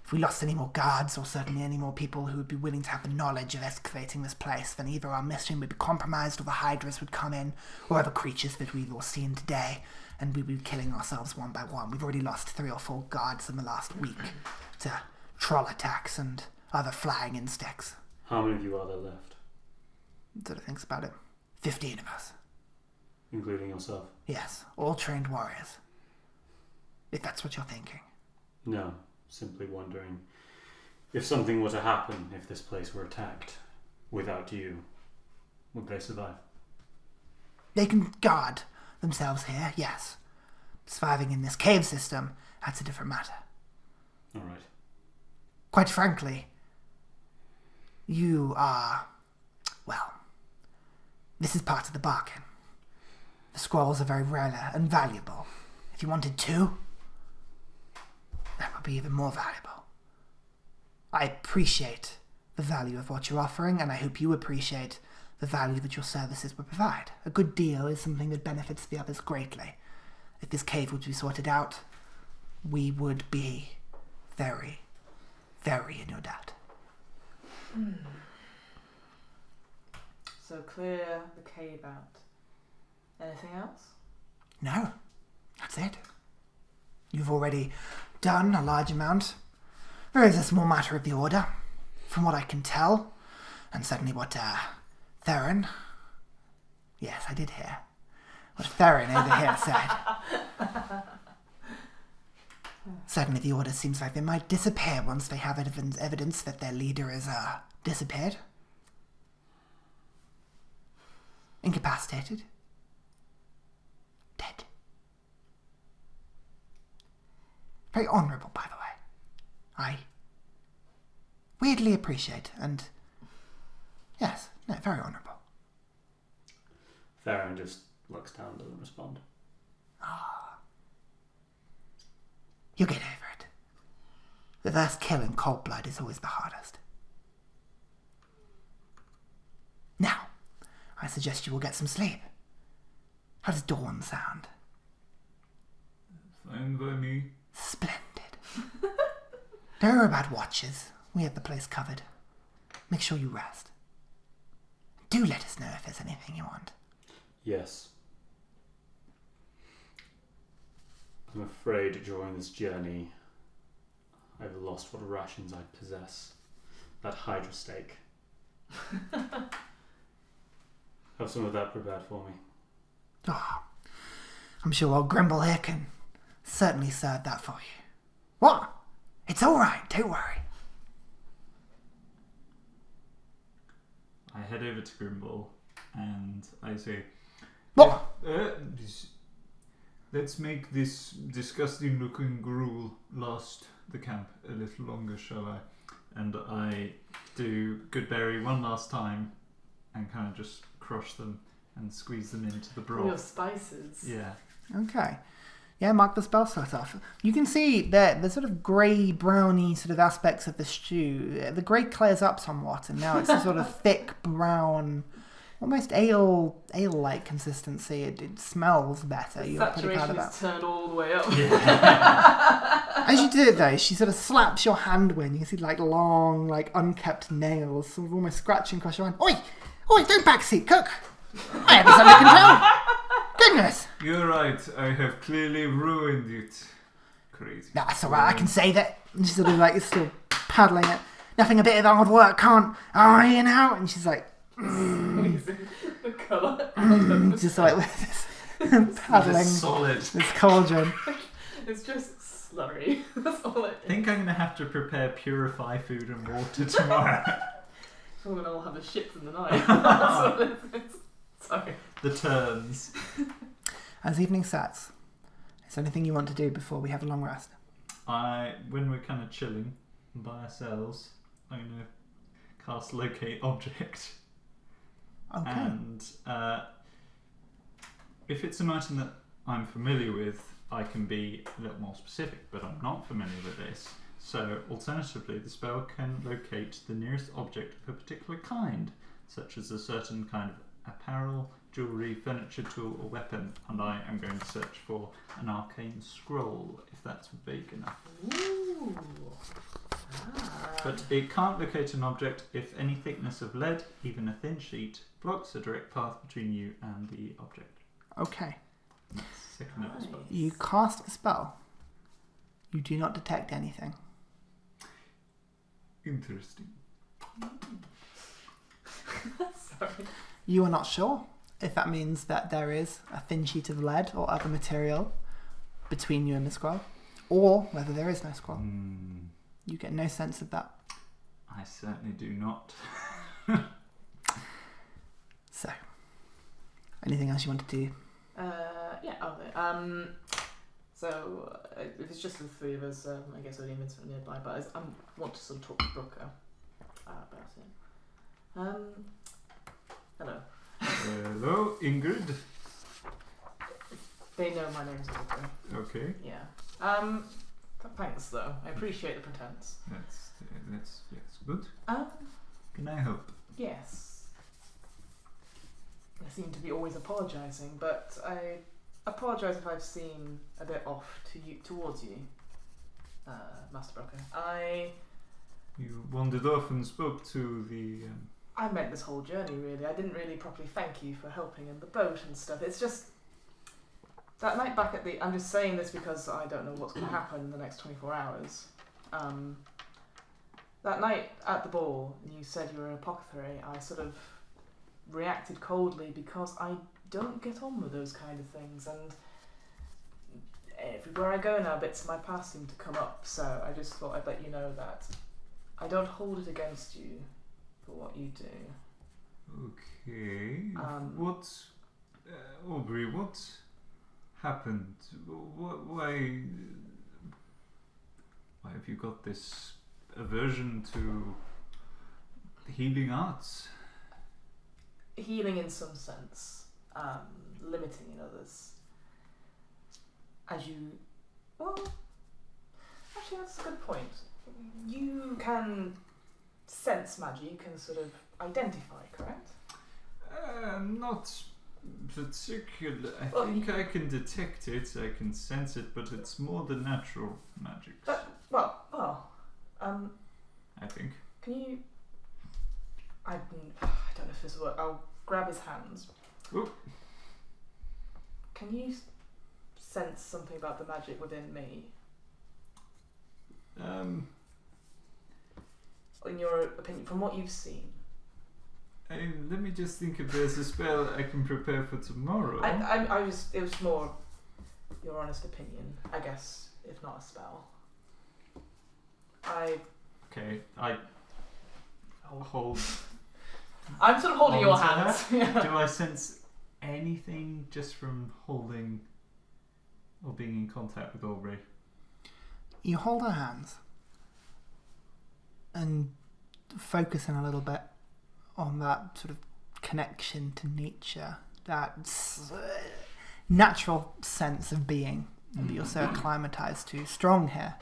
If we lost any more guards, or certainly any more people who would be willing to have the knowledge of excavating this place, then either our mission would be compromised, or the hydras would come in, or other creatures that we've all seen today, and we'd be killing ourselves one by one. We've already lost 3 or 4 guards in the last week to troll attacks and other flying insects. How many of you are there left? Sort of thinks about it. 15 of us. Including yourself? Yes, all trained warriors. If that's what you're thinking. No, simply wondering if something were to happen, if this place were attacked without you, would they survive? They can guard themselves here, yes. Surviving in this cave system, that's a different matter. All right. Quite frankly, you are, well, this is part of the bargain. The scrolls are very rare and valuable. If you wanted 2, that would be even more valuable. I appreciate the value of what you're offering, and I hope you appreciate the value that your services will provide. A good deal is something that benefits the others greatly. If this cave were to be sorted out, we would be very, very in your debt. So clear the cave out. Anything else? No, that's it. You've already done a large amount. There is a small matter of the order, from what I can tell, and certainly what Theren... Yes, I did hear. What Theren over here said. Certainly the order seems like they might disappear once they have evidence that their leader is disappeared. Incapacitated. Dead. Very honourable, by the way. I weirdly appreciate, and yes, no, very honourable. Theren just looks down, doesn't respond. You'll get over it. The first kill in cold blood is always the hardest. Now, I suggest you will get some sleep. How does dawn sound? Fine by me. Splendid. Don't worry about watches. We have the place covered. make sure you rest. Do let us know if there's anything you want. Yes. I'm afraid during this journey, I've lost what rations I possess. That Hydra steak. Have some of that prepared for me. Oh, I'm sure old Grimble here can certainly serve that for you. What? It's all right, don't worry. I head over to Grimble and I say, What? Let's make this disgusting looking gruel last the camp a little longer, shall I? And I do Goodberry one last time and kind of just crush them and squeeze them into the broth. All your spices. Yeah. Okay. Yeah, mark the spell slot off. You can see that the sort of grey, browny sort of aspects of the stew, the grey clears up somewhat, and now it's a sort of thick, brown, almost ale-like consistency. It smells better. You're pretty proud of Saturation that. is turned all the way up. As you do it though, she sort of slaps your hand when you can see like long, like unkept nails, sort of almost scratching across your hand. Oi! Oi, don't backseat, cook! I have this under control! Goodness! You're right, I have clearly ruined it. Crazy. That's alright, I can say that. And she's sort of like, still paddling it. Nothing a bit of hard work can't iron out. And she's like, Amazing. The colour. just like with this paddling It's solid. this cauldron. It's just slurry. That's all it I is. think I'm going to have to prepare purify food and water tomorrow. We're going to all have a shit in the night. That's what it is. Sorry. The turns. As evening sets, is there anything you want to do before we have a long rest? When we're kind of chilling by ourselves, I'm going to cast locate object. Okay. And if it's an item that I'm familiar with, I can be a little more specific, but I'm not familiar with this. So, alternatively, the spell can locate the nearest object of a particular kind, such as a certain kind of apparel, jewellery, furniture, tool, or weapon, and I am going to search for an arcane scroll, if that's vague enough. Ooh. But it can't locate an object if any thickness of lead, even a thin sheet, blocks a direct path between you and the object. Okay. That's the second level spell. You cast the spell. You do not detect anything. Interesting. Sorry. You are not sure if that means that there is a thin sheet of lead or other material between you and the scroll, or whether there is no scroll. You get no sense of that. I certainly do not. So, anything else you want to do? Yeah, so if it's just the three of us, I guess only Vincent nearby, but I want to sort of talk to Brooker about it. Hello. Hello, Ingrid. They know my name's Aubrey. Okay. Yeah. Thanks though. I appreciate the pretense. That's good. Can I help? Yes. I seem to be always apologising, but I apologise if I've seemed a bit off towards you, Master Brooker. You wandered off and spoke to the... I meant this whole journey, really. I didn't really properly thank you for helping in the boat and stuff. It's just... That night back at the... I'm just saying this because I don't know what's going to happen in the next 24 hours. That night at the ball, and you said you were an apothecary, I sort of reacted coldly because I don't get on with those kind of things, and everywhere I go now, bits of my past seem to come up, so I just thought I'd let you know that I don't hold it against you for what you do. Okay. What... Aubrey, what happened? Why have you got this aversion to healing arts? Healing in some sense, limiting in others. As you... Well, actually that's a good point. You can sense magic, you can sort of identify, correct? Not particular. I think I can detect it, I can sense it, but it's more the natural magic. I think. Can I don't know if this will work. I'll grab his hands. Ooh. Can you sense something about the magic within me? In your opinion, from what you've seen? Let me just think if there's a spell I can prepare for tomorrow. It was more your honest opinion, I guess, if not a spell. Okay, I'll hold. I'm sort of holding your onto hands. her. Do I sense anything just from holding or being in contact with Aubrey? You hold her hands and focusing a little bit on that sort of connection to nature, that natural sense of being that you're so acclimatized to. Strong here,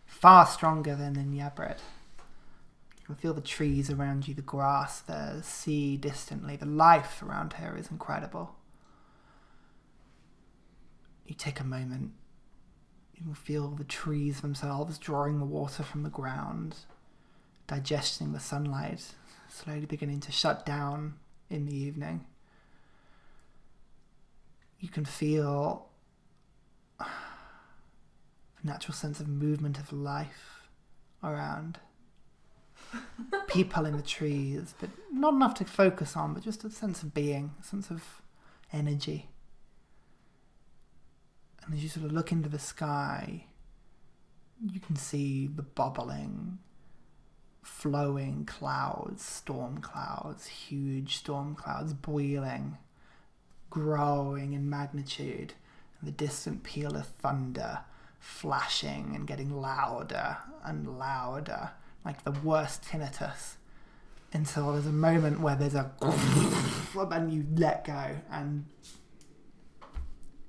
far stronger than in Yabred. You can feel the trees around you, the grass, the sea distantly. The life around here is incredible. You take a moment. You can feel the trees themselves drawing the water from the ground, digesting the sunlight, slowly beginning to shut down in the evening. You can feel a natural sense of movement of life around. People in the trees, but not enough to focus on, but just a sense of being, a sense of energy. And as you sort of look into the sky, you can see the bubbling, flowing clouds, storm clouds, huge storm clouds boiling, growing in magnitude, and the distant peal of thunder flashing and getting louder and louder, like the worst tinnitus, until there's a moment where there's a and you let go, and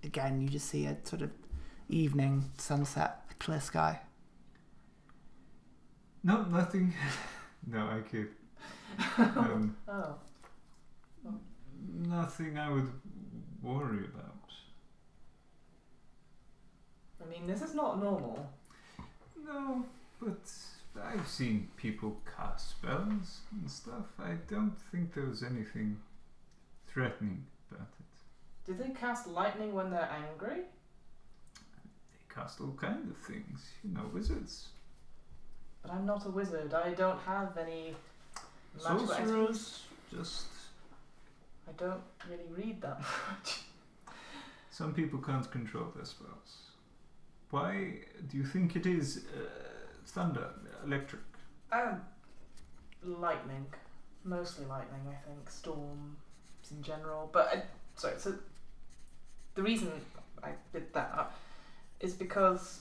again you just see a sort of evening sunset, clear sky. No, nothing. No, I kid. Nothing I would worry about. I mean, this is not normal. No, but I've seen people cast spells and stuff. I don't think there was anything threatening about it. Do they cast lightning when they're angry? They cast all kinds of things. You know, wizards. But I'm not a wizard. I don't have any magical Sorcerers, expertise. just... I don't really read that much. Some people can't control their spells. Why do you think it is thunder, electric? Lightning. Mostly lightning, I think. Storms in general. But, so the reason I did that is because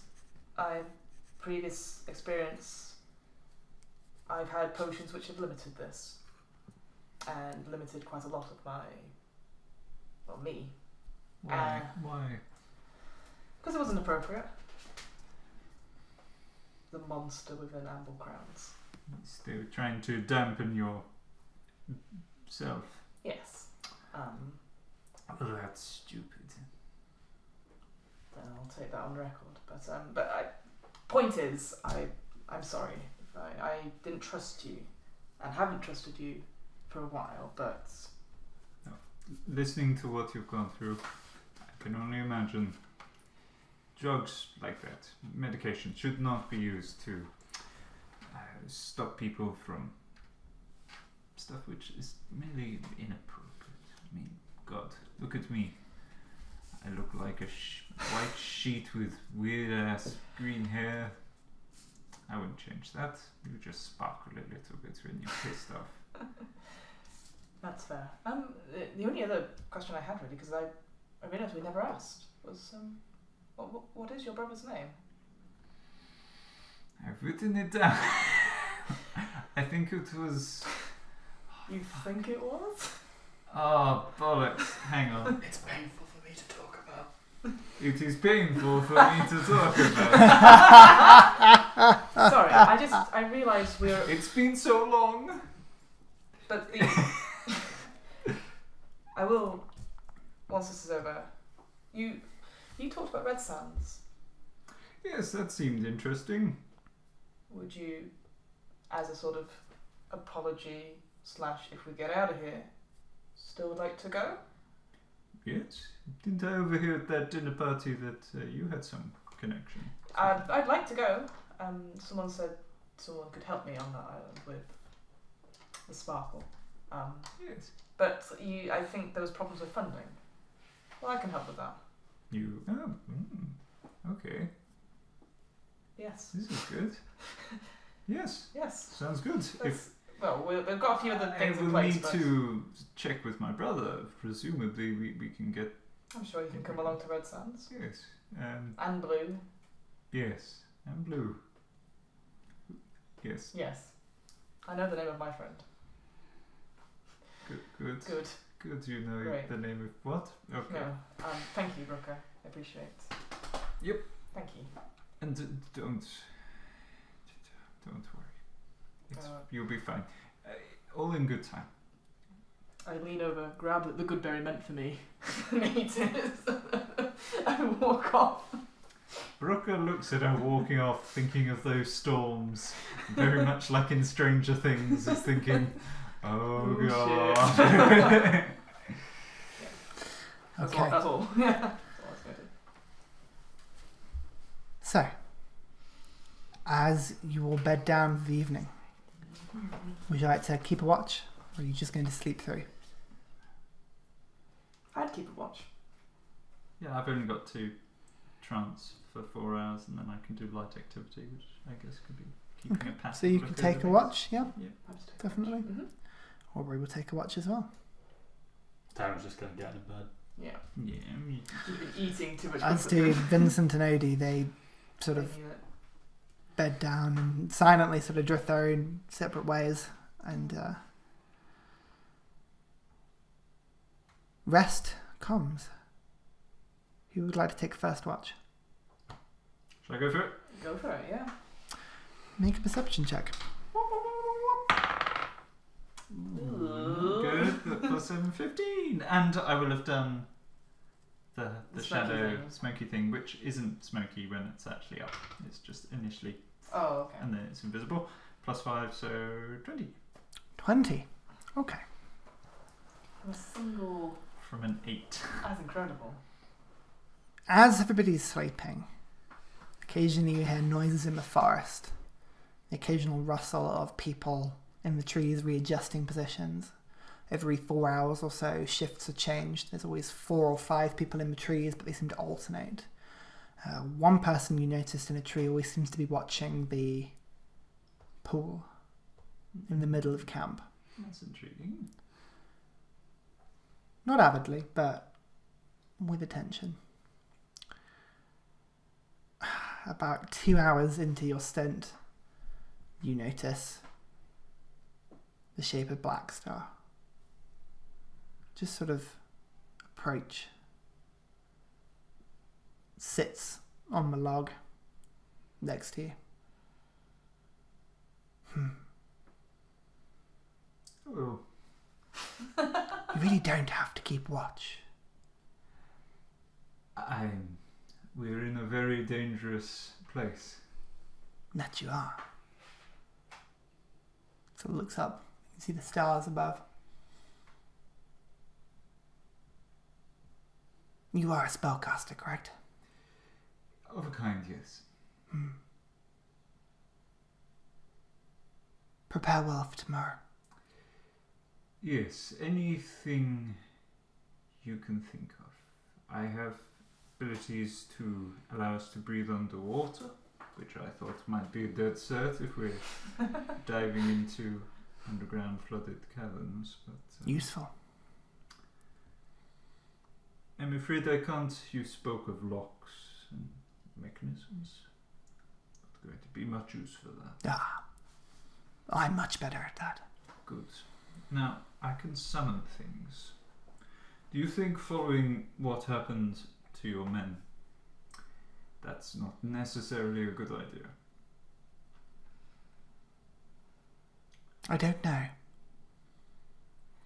previous experience, I've had potions which have limited this. And limited quite a lot of me. Why? Why? Because it wasn't appropriate. The monster within Amble Crowns. They were trying to dampen your self. Yes. Oh, that's stupid. Then I'll take that on record. But point is, I'm sorry. I didn't trust you, and haven't trusted you for a while. But no. Listening to what you've gone through, I can only imagine. Drugs like that, medication, should not be used to stop people from stuff which is merely inappropriate. I mean, God, look at me. I look like a white sheet with weird-ass green hair. I wouldn't change that. You just sparkle a little bit when you're pissed off. That's fair. The only other question I had, really, because I realised we never asked, was what is your brother's name? I've written it down. I think it was... You think it was? Oh, bollocks. Hang on. It's painful for me to talk about. It is painful for me to talk about. Sorry, I realised we're... It's been so long. But I will, once this is over, you talked about Red Sands. Yes, that seemed interesting. Would you, as a sort of apology, / if we get out of here, still would like to go? Yes. Didn't I overhear at that dinner party that you had some connection? I'd like to go. Someone said someone could help me on that island with the sparkle. Yes. But I think there was problems with funding. Well, I can help with that. Okay. Yes. This is good. Yes. Yes. Sounds good. Well, we've got a few other things in I will place, need but to check with my brother. Presumably, we can get. I'm sure you can come along to Red Sands. Yes. And Blue. Yes. And blue. Yes. Yes. I know the name of my friend. Good. Good. You know Great. the name of what? Okay. No. Thank you, Brooker. I appreciate it. Yep. Thank you. And don't worry. You'll be fine. All in good time. I lean over, grab the good berry meant for me, and eat it, and walk off. Brooker looks at her walking off, thinking of those storms, very much like in Stranger Things, is thinking, oh god. Shit. Okay. That's all. Yeah. That's all I was going to do. So, as you all bed down for the evening, would you like to keep a watch, or are you just going to sleep through? I'd keep a watch. Yeah, I've only got 2 trance for 4 hours, and then I can do light activity, which I guess could be keeping a passive. So you can take a watch, yeah, I'd just take definitely. A watch. Mm-hmm. Aubrey will take a watch as well. Theren's just going to get in bed. Yeah. Yeah. You've been eating too much. As comfort do food. Vincent and Odie, they sort of Thinking that- bed down and silently sort of drift their own separate ways, and rest comes. Who would like to take first watch? Shall I go for it? Go for it, yeah. Make a perception check. Good. Plus 7, 15. And I will have done the The smoky shadow thing. smoky thing, which isn't smoky when it's actually up. It's just initially, Oh, okay. and then it's invisible. Plus 5, so 20. 20. Okay. From a single. From an 8. That's incredible. As everybody's sleeping, occasionally you hear noises in the forest. The occasional rustle of people in the trees readjusting positions. Every 4 hours or so, shifts are changed. There's always 4 or 5 people in the trees, but they seem to alternate. One person you noticed in a tree always seems to be watching the pool in the middle of camp. That's intriguing. Not avidly, but with attention. About 2 hours into your stint, you notice the shape of Black Star. Just sort of approach. Sits on the log next to you. Oh, You really don't have to keep watch. we're in a very dangerous place. That you are. So it looks up. You can see the stars above. You are a spellcaster, correct? Of a kind, yes. Prepare well for tomorrow. Yes, anything you can think of. I have abilities to allow us to breathe underwater, which I thought might be a dead cert if we're diving into underground flooded caverns. But Useful. I'm afraid I can't. You spoke of locks and mechanisms. Not going to be much use for that. Ah, I'm much better at that. Good. Now, I can summon things. Do you think following what happened to your men, that's not necessarily a good idea? I don't know.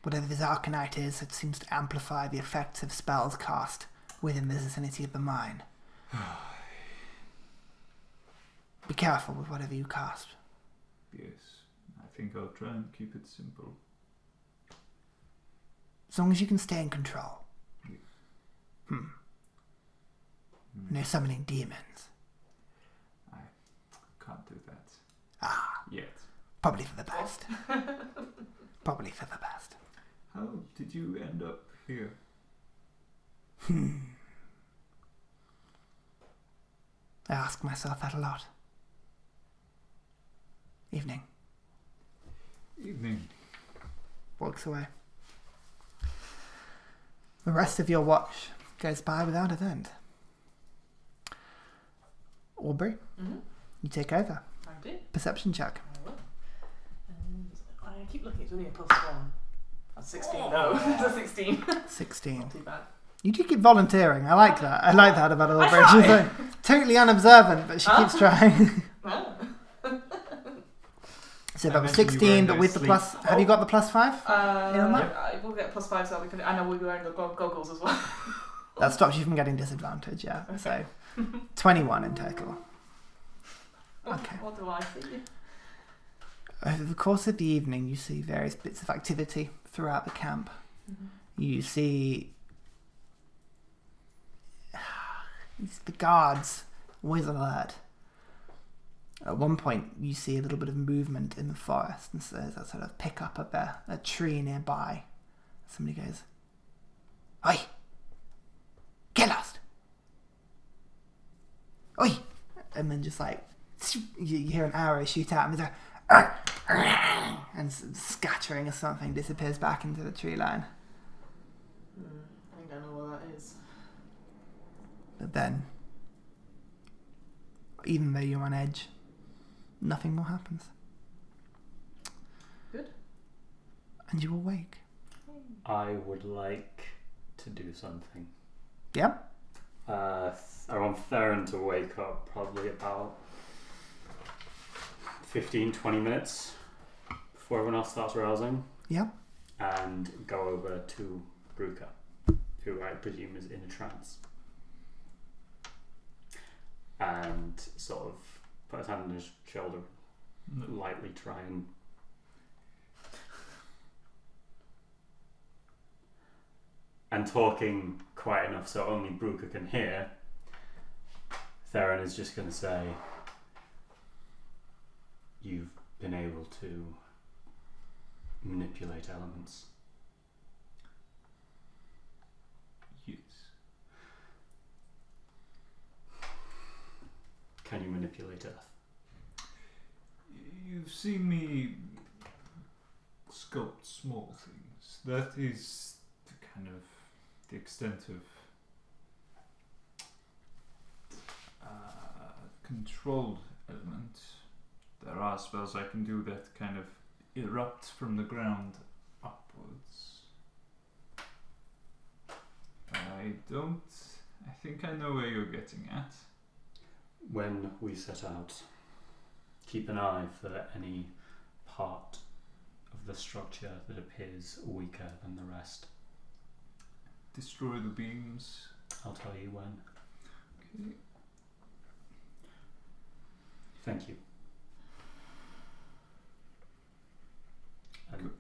Whatever this Arcanite is, it seems to amplify the effects of spells cast within the vicinity of the mine. Be careful with whatever you cast. Yes, I think I'll try and keep it simple. As long as you can stay in control. No summoning demons. I can't do that. Yet. Probably for the best. Probably for the best. How did you end up here? I ask myself that a lot. Evening. Walks away. The rest of your watch goes by without event. Aubrey, you take over. I do. Perception check. I will. And I keep looking, it's only a +1. That's 16. No, it's a 16. 16. Not too bad. You do keep volunteering. I like that. I like that about Aubrey. I She's try. like totally unobservant, but she keeps trying. Well, So I that was mentioned you were 16, in but no with the sleep. plus... Have you got the +5? I will get +5 so we can. And I will be wearing the goggles as well. That stops you from getting disadvantage, yeah. So 21 in total. Okay. What do I see? Over the course of the evening, you see various bits of activity throughout the camp. You see the guards always on alert. At one point, you see a little bit of movement in the forest, and so there's a sort of pickup of a tree nearby. Somebody goes, "Oi! Get lost! Oi!" And then just like you hear an arrow shoot out, and there's and scattering or something disappears back into the tree line. I think I know what that is. But then, even though you're on edge, nothing more happens. Good. And you awake. I would like to do something. Yeah? I want Theren to wake up probably about 15-20 minutes before everyone else starts rousing. Yeah? And go over to Bruca, who I presume is in a trance. And sort of put his hand on his shoulder, lightly try and talking quiet enough so only Bruca can hear. Theren is just going to say, "You've been able to manipulate elements." Yes. Can you manipulate Earth? You've seen me sculpt small things. That is the kind of the extent of controlled element. There are spells I can do that kind of erupt from the ground upwards. I think I know where you're getting at. When we set out, keep an eye for any part of the structure that appears weaker than the rest. Destroy the beams. I'll tell you when. Okay. Thank you. And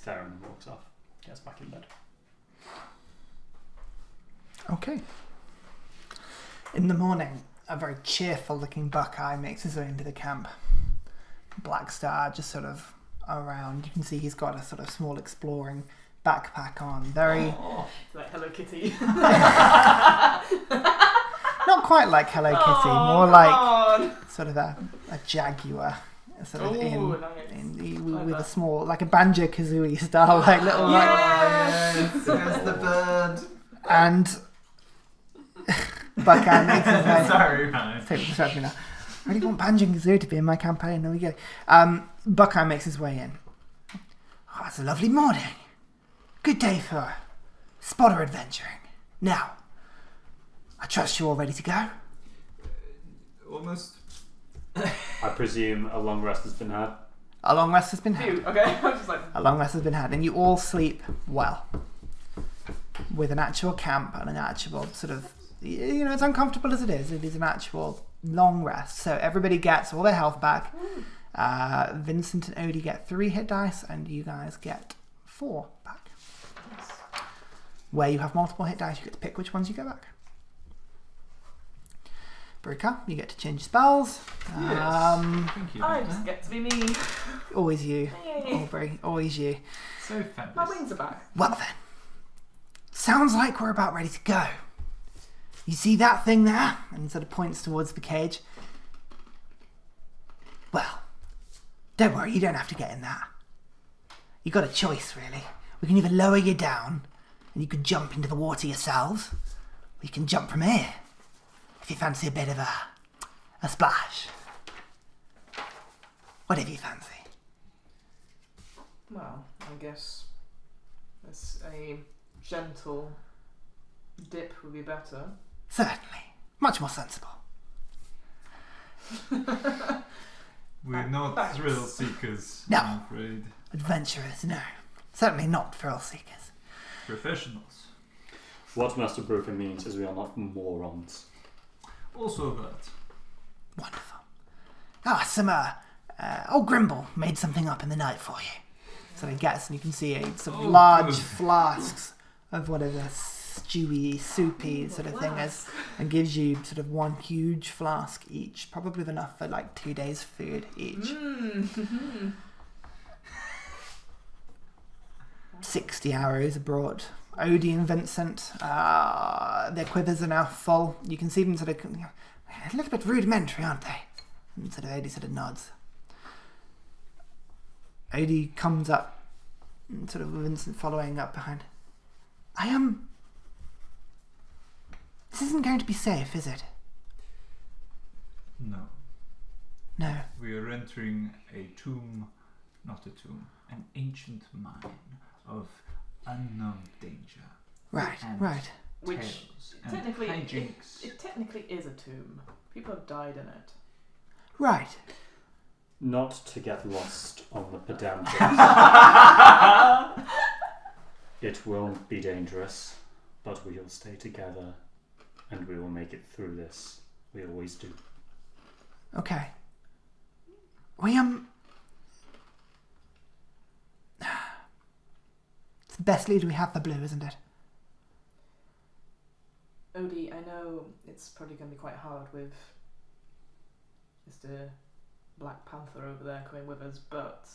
Theren walks off, gets back in bed. Okay. In the morning, a very cheerful looking Buckeye makes his way into the camp. Black Star just sort of around. You can see he's got a sort of small exploring backpack on. Very... It's like Hello Kitty. Not quite like Hello Kitty, more like sort of a jaguar. Sort of with a small, like a Banjo-Kazooie style, like little... Yes! There's the bird. And Buckeye makes his way... Sorry, man. Take the me now. I really want Banjo-Kazooie to be in my campaign. There we go. Buckeye makes his way in. Oh, it's a lovely morning. Good day for spotter adventuring. Now, I trust you're all ready to go. Almost. I presume a long rest has been had. A long rest has been had. Phew, okay. I'm just like... A long rest has been had, and you all sleep well. With an actual camp and an actual sort of, you know, as uncomfortable as it is an actual long rest. So everybody gets all their health back. Vincent and Odie get 3 hit dice, and you guys get 4 back. where you have multiple hit dice, you get to pick which ones you go back. Brika, you get to change spells. Thank you. I just get to be me. Always you. Yay. Aubrey, always you. So fabulous. My wings are back. Well then, sounds like we're about ready to go. You see that thing there? And he sort of points towards the cage. Well, don't worry, you don't have to get in that. You've got a choice, really. We can either lower you down, and you can jump into the water yourselves, or you can jump from here, if you fancy a bit of a splash. Whatever you fancy. Well, I guess it's a gentle dip would be better. Certainly. Much more sensible. We're not Thanks. thrill seekers, No. I'm afraid. Adventurers, no. Certainly not thrill seekers. Professionals. What Master Broken means is we are not morons. Also that. Wonderful. Some, old Grimble made something up in the night for you. So he gets, and you can see a sort of large good. flasks of whatever stewy, soupy sort of thing is, and gives you sort of one huge flask each, probably enough for like 2 days' food each. 60 arrows are brought. Odie and Vincent, their quivers are now full. You can see them sort of a little bit rudimentary, aren't they? And sort of Odie sort of nods. Odie comes up, and sort of Vincent following up behind. This isn't going to be safe, is it? No. No. We are entering a tomb, not a tomb, an ancient mine of unknown danger. Right, And right. Which tales and technically, hijinks. it technically is a tomb. People have died in it. Right. Not to get lost on the pedantic. It will be dangerous, but we will stay together and we will make it through this. We always do. Okay. It's the best leader we have for Blue, isn't it? Odie, I know it's probably going to be quite hard with Mr. Black Panther over there coming with us, but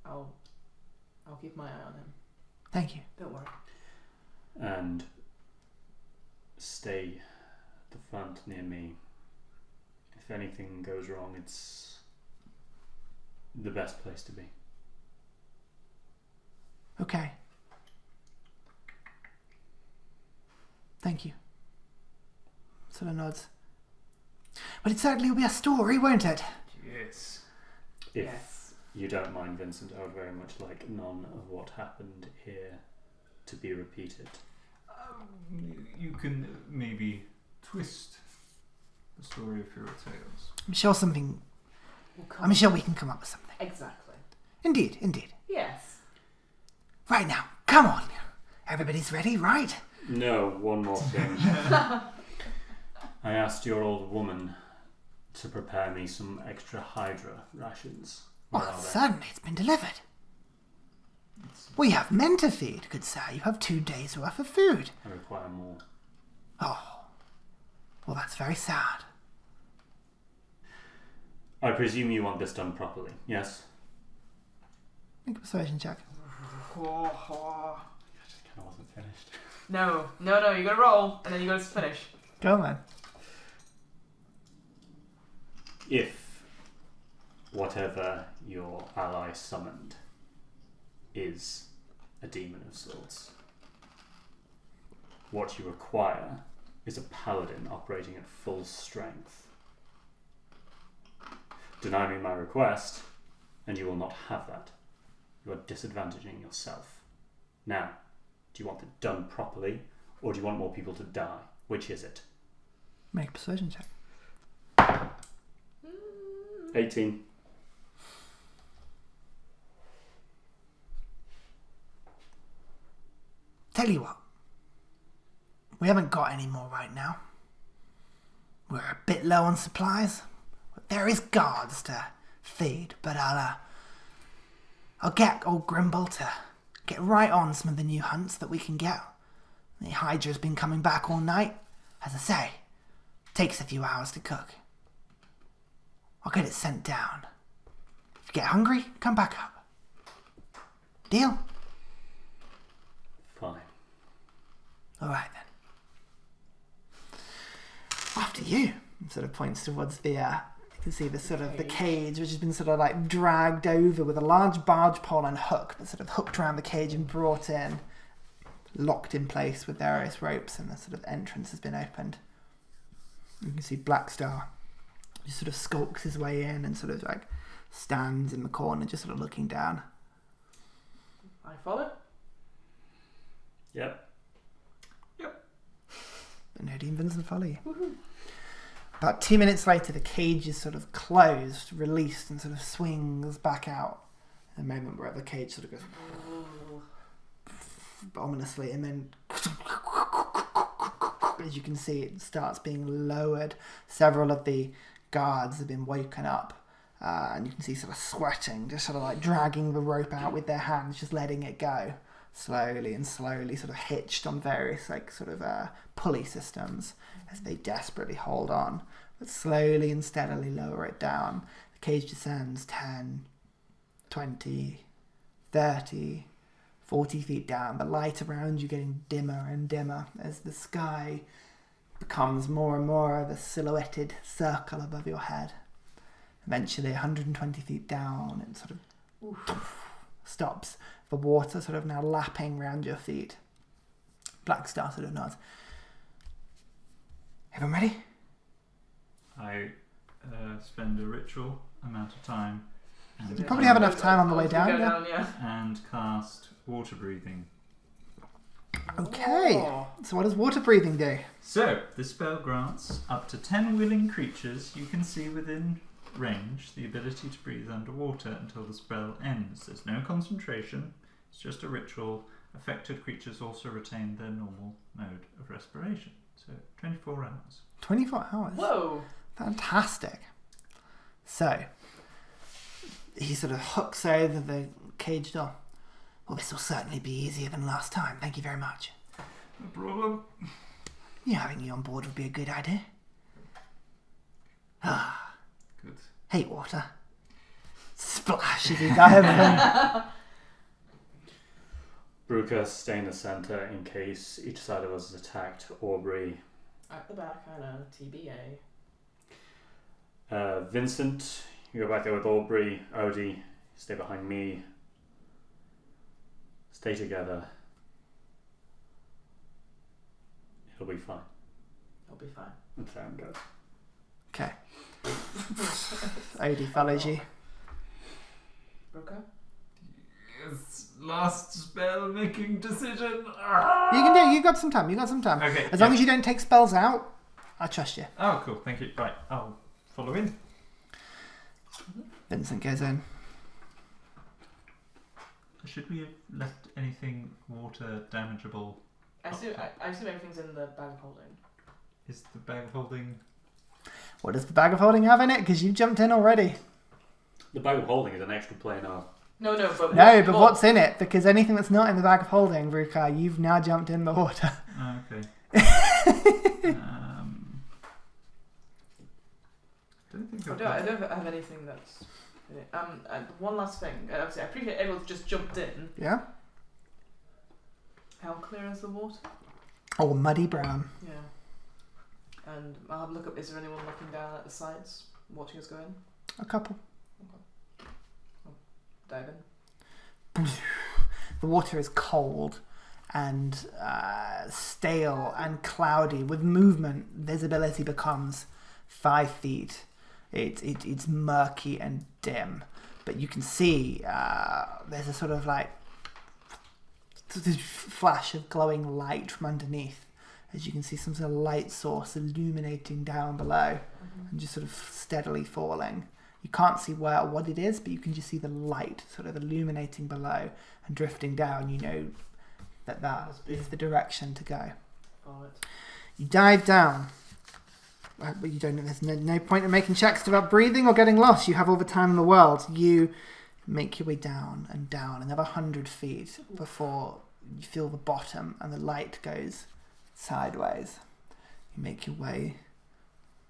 I'll keep my eye on him. Thank you. Don't worry. And stay at the front near me. If anything goes wrong, it's the best place to be. Okay. Thank you. Sort of nods. But it certainly will be a story, won't it? Yes. If Yes. you don't mind, Vincent, I would very much like none of what happened here to be repeated. You can maybe twist the story of your tales. I'm sure something. We'll come. I'm sure we can come up with something. Exactly. Indeed, indeed. Yes. Right now, come on. Everybody's ready, right? No, one more thing. I asked your old woman to prepare me some extra Hydra rations. Where Well, are they? certainly it's been delivered. We have men to feed, good sir. You have 2 days' worth of food. I require more. Oh. Well, that's very sad. I presume you want this done properly, yes? Make a persuasion check. I just kind of wasn't finished. No, you gotta roll, and then you gotta finish. Go on, then. If whatever your ally summoned is a demon of sorts, what you require is a paladin operating at full strength. Deny me my request, and you will not have that. You are disadvantaging yourself. Now, do you want it done properly, or do you want more people to die? Which is it? Make a persuasion check. 18. Tell you what. We haven't got any more right now. We're a bit low on supplies. There is guards to feed, but I'll get old Grimble to get right on some of the new hunts that we can get. The Hydra's been coming back all night. As I say, takes a few hours to cook. I'll get it sent down. If you get hungry, come back up. Deal? Fine. All right then. After you. And sort of points towards the. You can see the sort of the cage, which has been sort of like dragged over with a large barge pole and hook, but sort of hooked around the cage and brought in, locked in place with various ropes, and the sort of entrance has been opened. You can see Blackstar just sort of skulks his way in and sort of like stands in the corner, just sort of looking down. I follow. Yep. But Nadine and Vincent follow you. Woohoo. About 2 minutes later, the cage is sort of closed, released, and sort of swings back out. A moment where the cage sort of goes ominously, and then as you can see, it starts being lowered. Several of the guards have been woken up, and you can see sort of sweating, just sort of like dragging the rope out with their hands, just letting it go slowly and slowly, sort of hitched on various like sort of pulley systems as they desperately hold on, but slowly and steadily lower it down. The cage descends 10, 20, 30, 40 feet down, the light around you getting dimmer and dimmer as the sky becomes more and more of a silhouetted circle above your head. Eventually 120 feet down, it sort of stops. The water sort of now lapping around your feet. Blackstar sort of nods. Everyone ready? I spend a ritual amount of time and You probably have enough time on the way down, yeah. and cast water breathing. Okay. Oh. So what does water breathing do? So, the spell grants up to 10 willing creatures you can see within range the ability to breathe underwater until the spell ends. There's no concentration, it's just a ritual. Affected creatures also retain their normal mode of respiration. So, 24 hours. 24 hours. Whoa. Fantastic. So, he sort of hooks over the cage door. Well, this will certainly be easier than last time. Thank you very much. No problem. Yeah, having you on board would be a good idea. Ah, Good. hate water. Splash if you dive in. Bruca, stay in the centre in case each side of us is attacked. Aubrey. At the back, I know. TBA. Vincent, you go back there with Aubrey. Odie, stay behind me. Stay together. It'll be fine. It'll be fine. And Theren goes. Okay. Odie follows you. Broker? Yes, last spell making decision. You can do it. You got some time. Okay. As long as you don't take spells out, I trust you. Oh, cool. Thank you. Right, I'll follow in. Vincent goes in. Should we have left anything water damageable? I assume everything's in the bag of holding. Is the bag of holding... What does the bag of holding have in it? Because you jumped in already. The bag of holding is an extra plane of. No, but what's in it? Because anything that's not in the bag of holding, Ruka, you've now jumped in the water. Oh, okay. I don't have anything that's. And one last thing. Obviously, I appreciate everyone's just jumped in. Yeah? How clear is the water? Oh, muddy brown. Yeah. And I'll have a look up. Is there anyone looking down at the sides, watching us go in? A couple. Dive in. The water is cold and stale and cloudy. With movement, visibility becomes 5 feet. It's murky and dim, but you can see there's a sort of like flash of glowing light from underneath, as you can see some sort of light source illuminating down below and just sort of steadily falling. You can't see what it is, but you can just see the light sort of illuminating below and drifting down. You know that is the direction to go. Follow it. You dive down. But you don't. There's no point in making checks about breathing or getting lost. You have all the time in the world. You make your way down and down another 100 feet before you feel the bottom and the light goes sideways. You make your way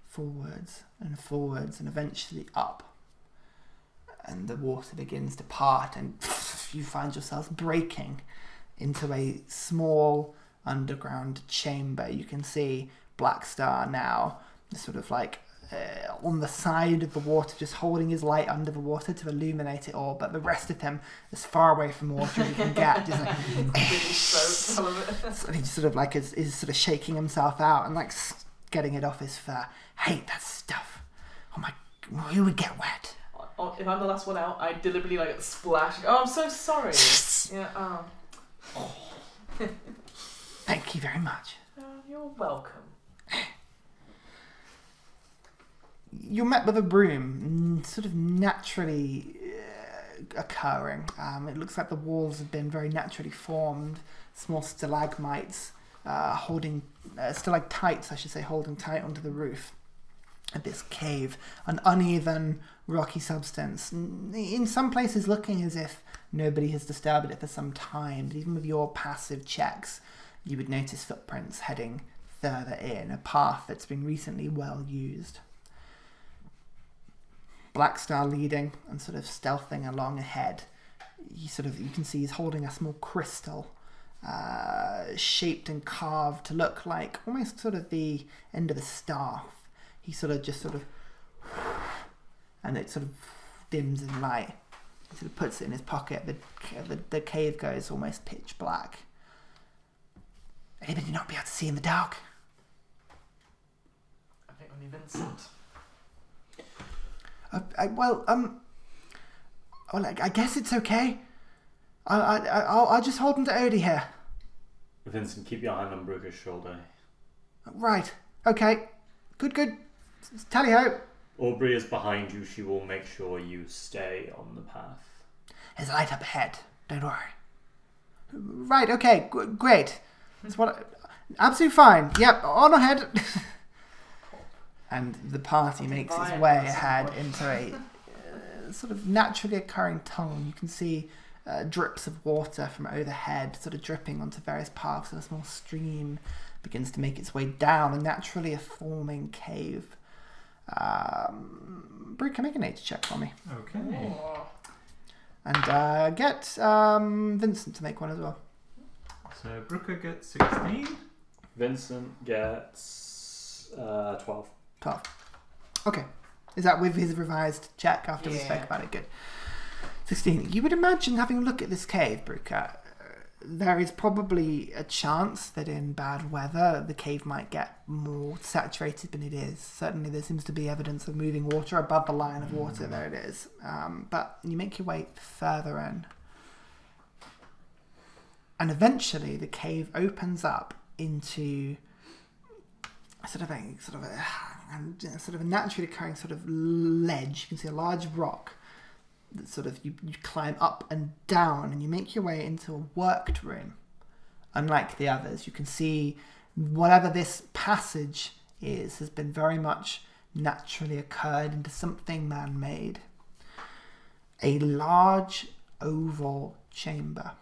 forwards and eventually up. And the water begins to part and you find yourselves breaking into a small underground chamber. You can see Black Star now sort of like on the side of the water, just holding his light under the water to illuminate it all, but the rest of him as far away from water as you can get, just like so he sort of like is sort of shaking himself out and like getting it off his fur. Hate that stuff. Oh my, who would get wet? If I'm the last one out, I deliberately like splash. Oh, I'm so sorry. Yeah. Thank you very much. You're welcome. You're met with a broom, sort of naturally occurring. It looks like the walls have been very naturally formed. Small stalagmites holding, stalactites, I should say, holding tight onto the roof of this cave. An uneven, rocky substance. In some places looking as if nobody has disturbed it for some time. But even with your passive checks, you would notice footprints heading further in, a path that's been recently well used. Black Star leading and sort of stealthing along ahead. You can see he's holding a small crystal, shaped and carved to look like almost sort of the end of a staff. He and it sort of dims in light. He sort of puts it in his pocket. The cave goes almost pitch black. Anybody not be able to see in the dark? I think only Vincent. I guess it's okay. I'll just hold him to Odie here. Vincent, keep your hand on Brooker's shoulder. Right. Okay. Good. Tally-ho. Aubrey is behind you. She will make sure you stay on the path. There's a light up ahead. Don't worry. Right. Okay. Great. That's what. Absolutely fine. Yep. On ahead. And the party makes its way ahead into a sort of naturally occurring tunnel. You can see drips of water from overhead sort of dripping onto various paths, and a small stream begins to make its way down a naturally forming cave. Bree, can make a nature check for me. Okay. And get Vincent to make one as well. So Brooker gets 16. Vincent gets 12. 12. Okay. Is that with his revised check after we spoke about it? Good. 16. You would imagine, having a look at this cave, Brooker, there is probably a chance that in bad weather the cave might get more saturated than it is. Certainly there seems to be evidence of moving water above the line of water. There it is. But you make your way further in. And eventually the cave opens up into sort of a naturally occurring sort of ledge. You can see a large rock that sort of you climb up and down, and you make your way into a worked room. Unlike the others, you can see whatever this passage is has been very much naturally occurred into something man-made. A large oval chamber,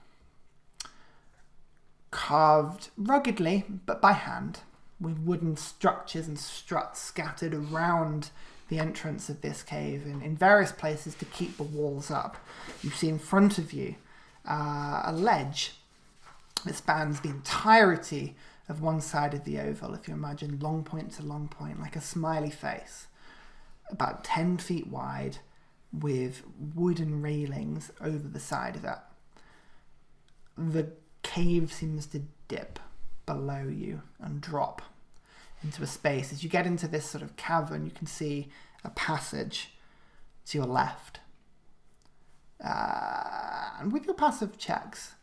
carved ruggedly but by hand, with wooden structures and struts scattered around the entrance of this cave and in various places to keep the walls up. You see in front of you a ledge that spans the entirety of one side of the oval, if you imagine long point to long point, like a smiley face, about 10 feet wide, with wooden railings over the side of that. The cave seems to dip below you and drop into a space. As you get into this sort of cavern, you can see a passage to your left. And with your passive checks,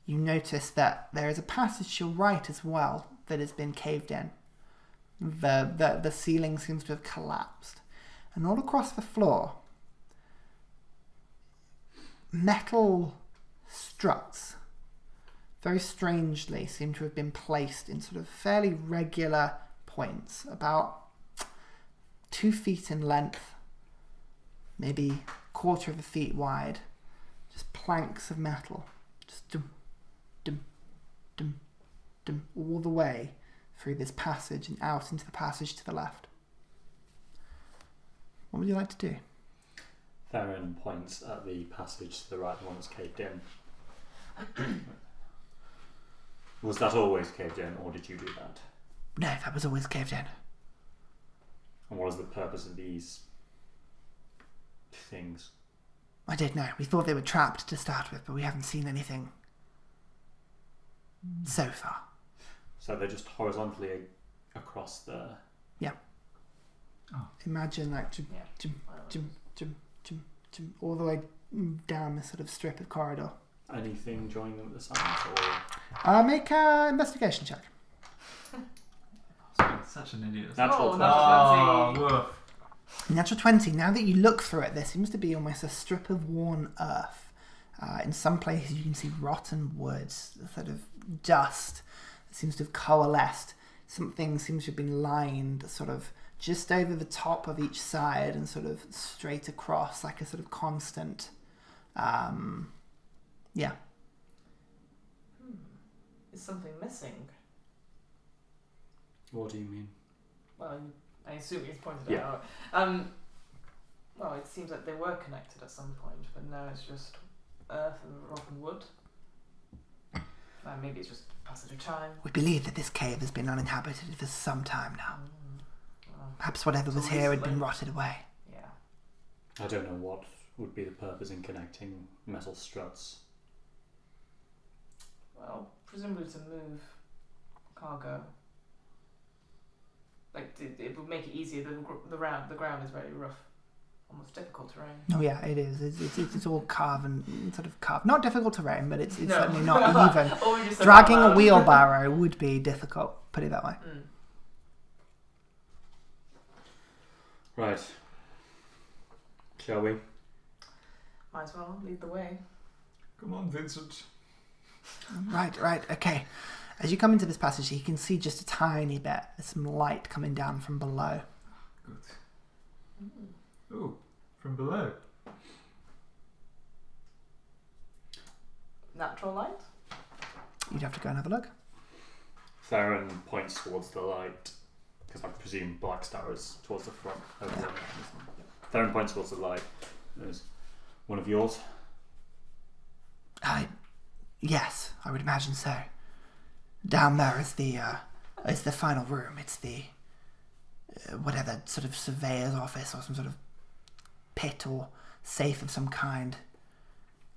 you notice that there is a passage to your right as well that has been caved in. The ceiling seems to have collapsed. And all across the floor, metal struts, very strangely, seem to have been placed in sort of fairly regular points, about 2 feet in length, maybe quarter of a feet wide, just planks of metal, just dum, dum, dum, dum, all the way through this passage and out into the passage to the left. What would you like to do? Theren points at the passage to the right, the one that's caved in. Was that always caved in, or did you do that? No, that was always caved in. And what is the purpose of these things? I don't know. We thought they were trapped to start with, but we haven't seen anything so far. So they're just horizontally across the... Yeah. Oh. Imagine like all the way down this sort of strip of corridor. Anything joining them at the sides, or... Make an investigation check. Such an idiot. Natural 20. Oh, woof. Natural 20. Now that you look through it, there seems to be almost a strip of worn earth. In some places you can see rotten wood, sort of dust that seems to have coalesced. Something seems to have been lined sort of just over the top of each side and sort of straight across, like a sort of constant... yeah. Is something missing? What do you mean? Well, I assume he's pointed it Yeah. out. Well, it seems like they were connected at some point, but now it's just earth and rotten wood. Maybe it's just passage of time. We believe that this cave has been uninhabited for some time now. Well, Perhaps whatever So was here had been recently. rotted away. yeah. I don't know what would be the purpose in connecting metal struts. Well, presumably to move cargo. Like, it would make it easier. The ground is very rough. Almost difficult terrain. Oh yeah, it is. It's all carved. Not difficult terrain, but it's No. certainly not even. Or we just said Dragging that a loud. wheelbarrow would be difficult, put it that way. Mm. Right. Shall we? Might as well lead the way. Come on, Vincent. Right, okay. As you come into this passage, you can see just a tiny bit. There's some light coming down from below. Good. Oh, from below. Natural light? You'd have to go and have a look. Theren points towards the light, because I presume Black Star is towards the front. Over there. Theren points towards the light. There's one of yours. Yes, I would imagine so. Down there is the final room. It's the whatever sort of surveyor's office or some sort of pit or safe of some kind.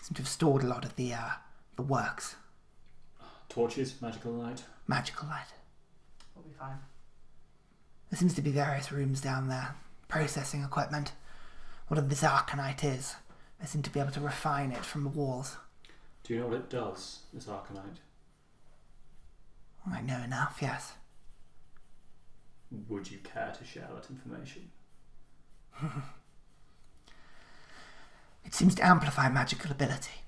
Seem to have stored a lot of the works. Torches, magical light. Magical light. We'll be fine. There seems to be various rooms down there. Processing equipment. Whatever this arcanite is, they seem to be able to refine it from the walls. Do you know what it does, this arcanite? I know enough, yes. Would you care to share that information? It seems to amplify magical ability.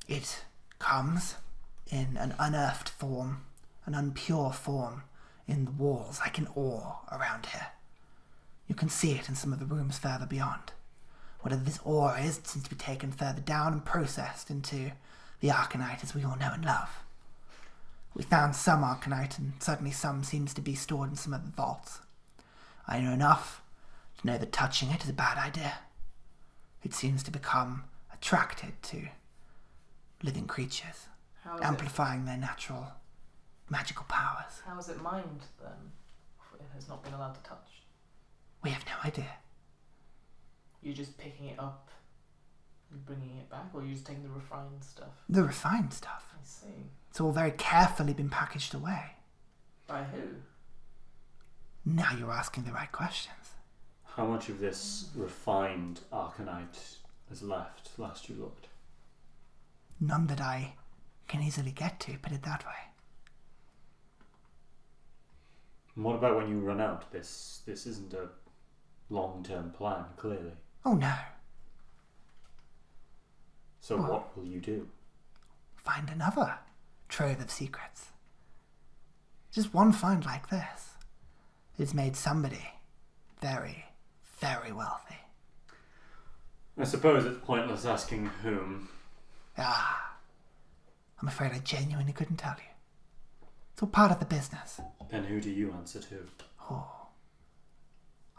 It comes in an unearthed form, an unpure form in the walls, like an ore around here. You can see it in some of the rooms further beyond. Whatever this ore is, it seems to be taken further down and processed into the arcanite as we all know and love. We found some arcanite, and certainly some seems to be stored in some of the vaults. I know enough to know that touching it is a bad idea. It seems to become attracted to living creatures, How is amplifying their natural magical powers. How is it mined then? If it has not been allowed to touch. We have no idea. You're just picking it up and bringing it back, or you're just taking the refined stuff? The refined stuff. I see. It's all very carefully been packaged away. By who? Now you're asking the right questions. How much of this refined arcanite is left last you looked? None that I can easily get to, put it that way. And what about when you run out? This isn't a long-term plan, clearly. Oh no. So Well- what will you do? Find another trove of secrets. Just one find like this has made somebody very, very wealthy. I suppose it's pointless asking whom. I'm afraid I genuinely couldn't tell you. It's all part of the business. Then who do you answer to? Oh,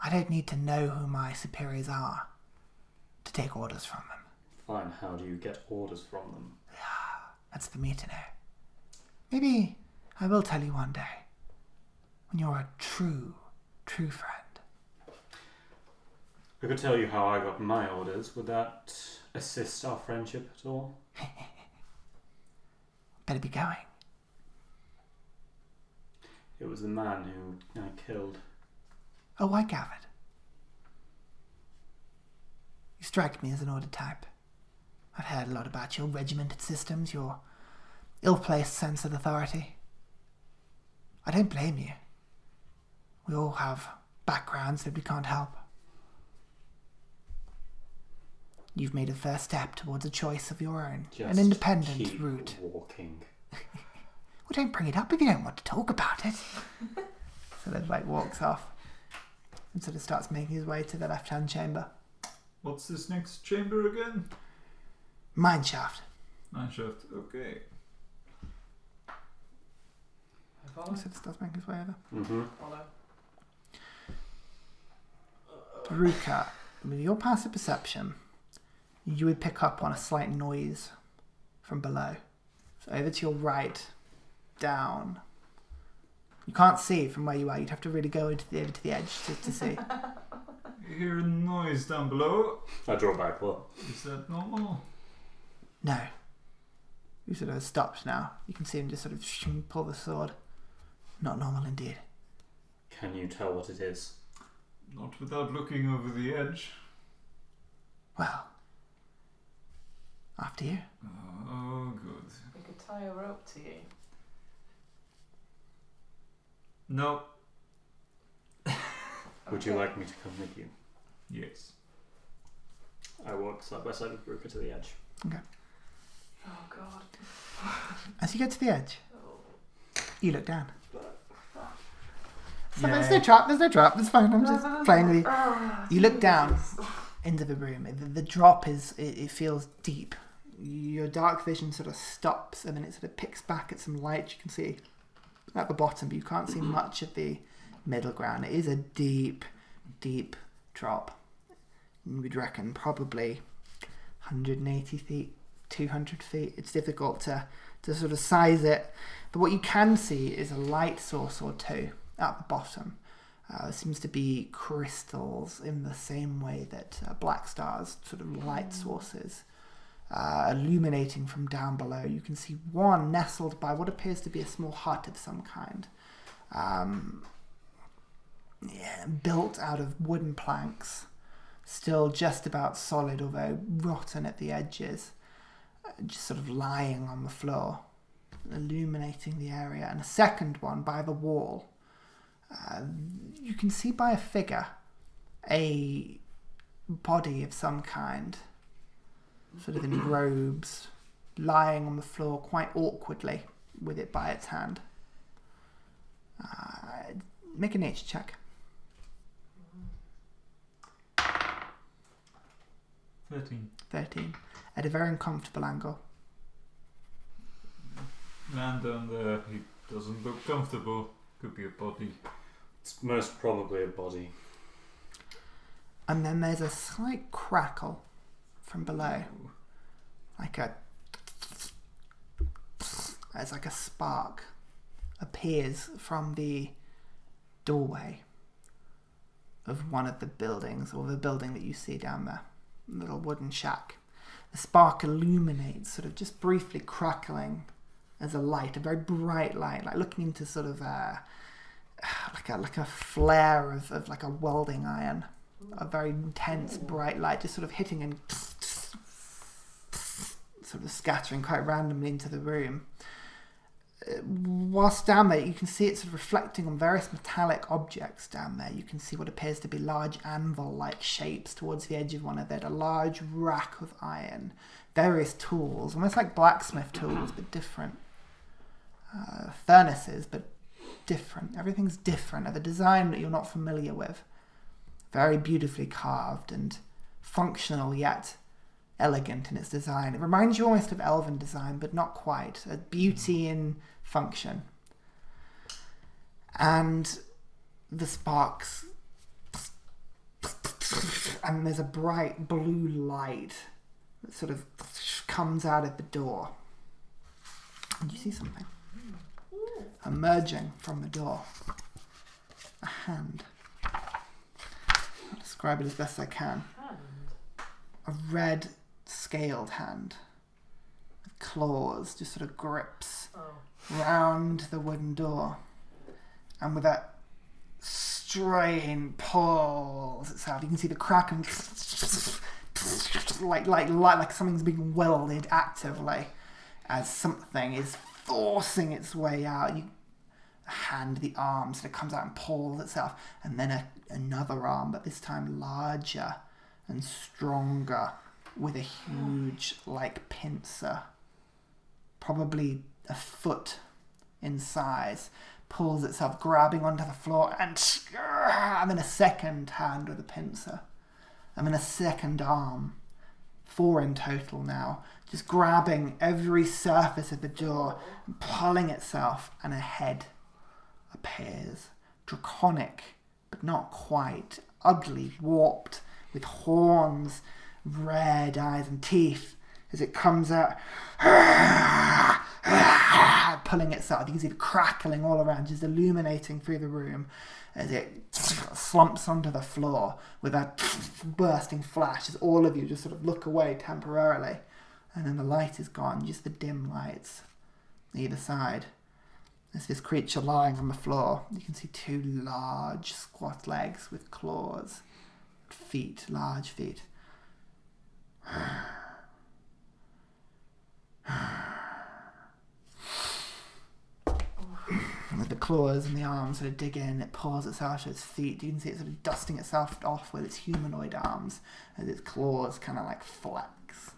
I don't need to know who my superiors are to take orders from them. Fine, how do you get orders from them? That's for me to know. Maybe I will tell you one day, when you're a true friend. I could tell you how I got my orders. Would that assist our friendship at all? Better be going. It was the man who I killed. Oh, I gathered. You strike me as an order type. I've heard a lot about your regimented systems, your ill-placed sense of authority. I don't blame you. We all have backgrounds that we can't help. You've made a first step towards a choice of your own, an independent keep route. Walking. Well, don't bring it up if you don't want to talk about it. So then, walks off and sort of starts making his way to the left-hand chamber. What's this next chamber again? Mineshaft. Mineshaft, okay. I follow. He sort of starts making his way over. Mm-hmm. Follow. Ruka, with your passive perception, you would pick up on a slight noise from below. So over to your right, down. You can't see from where you are. You'd have to really go over to the edge to see. You hear a noise down below. I draw back. What? Is that normal? No. You sort of stopped now. You can see him just sort of pull the sword. Not normal indeed. Can you tell what it is? Not without looking over the edge. Well, after you. Oh, good. We could tie a rope to you. No. Would you like me to come with you? Yes. I walk side by side with Ruka to the edge. Okay. Oh God. As you get to the edge, Oh. you look down. So Yay. there's no trap, it's fine, I'm just playing with you. You look down into the room. The drop it feels deep. Your dark vision sort of stops and then it sort of picks back at some light you can see at the bottom, but you can't see much of the middle ground. It is a deep, deep drop. We'd reckon probably 180 feet, 200 feet. It's difficult to sort of size it, but what you can see is a light source or two at the bottom. There seems to be crystals in the same way that Black Star's sort of light sources illuminating from down below. You can see one nestled by what appears to be a small hut of some kind, built out of wooden planks, still just about solid although rotten at the edges, just sort of lying on the floor, illuminating the area. And a second one by the wall. You can see by a figure a body of some kind, sort of in robes, lying on the floor quite awkwardly with it by its hand. Make a nature check. 13. At a very uncomfortable angle. Man down there, he doesn't look comfortable. Could be a body. It's most probably a body. And then there's a slight crackle from below. It's like a spark appears from the doorway of one of the buildings, or the building that you see down there, a little wooden shack. The spark illuminates, sort of just briefly crackling as a light, a very bright light, like looking into sort of like a flare of like a welding iron, a very intense bright light just sort of hitting and sort of scattering quite randomly into the room. Whilst down there, you can see it sort of reflecting on various metallic objects down there. You can see what appears to be large anvil-like shapes towards the edge of one of them, a large rack of iron, various tools, almost like blacksmith tools, but different. Furnaces, but different. Everything's different, of a design that you're not familiar with. Very beautifully carved and functional, yet elegant in its design. It reminds you almost of elven design, but not quite. A beauty in function. And the sparks, and there's a bright blue light that sort of comes out of the door. And you see something emerging from the door. A hand. I'll describe it as best I can. A red scaled hand with claws just sort of grips round the wooden door, and with that strain pulls itself. You can see the crack and like something's being welded actively as something is forcing its way out. The arm sort of comes out and pulls itself, and then another arm, but this time larger and stronger, with a huge pincer, probably a foot in size, pulls itself, grabbing onto the floor, and then a second hand with a pincer, and then a second arm, 4 in total now, just grabbing every surface of the door, pulling itself, and a head appears, draconic, but not quite, ugly, warped, with horns, red eyes and teeth, as it comes out, pulling itself. You can see the crackling all around, just illuminating through the room as it slumps onto the floor with that bursting flash as all of you just sort of look away temporarily. And then the light is gone, just the dim lights either side. There's this creature lying on the floor. You can see 2 large squat legs with claws, feet, large feet. With the claws and the arms sort of dig in, it pulls itself to its feet. You can see it sort of dusting itself off with its humanoid arms as its claws kind of flex.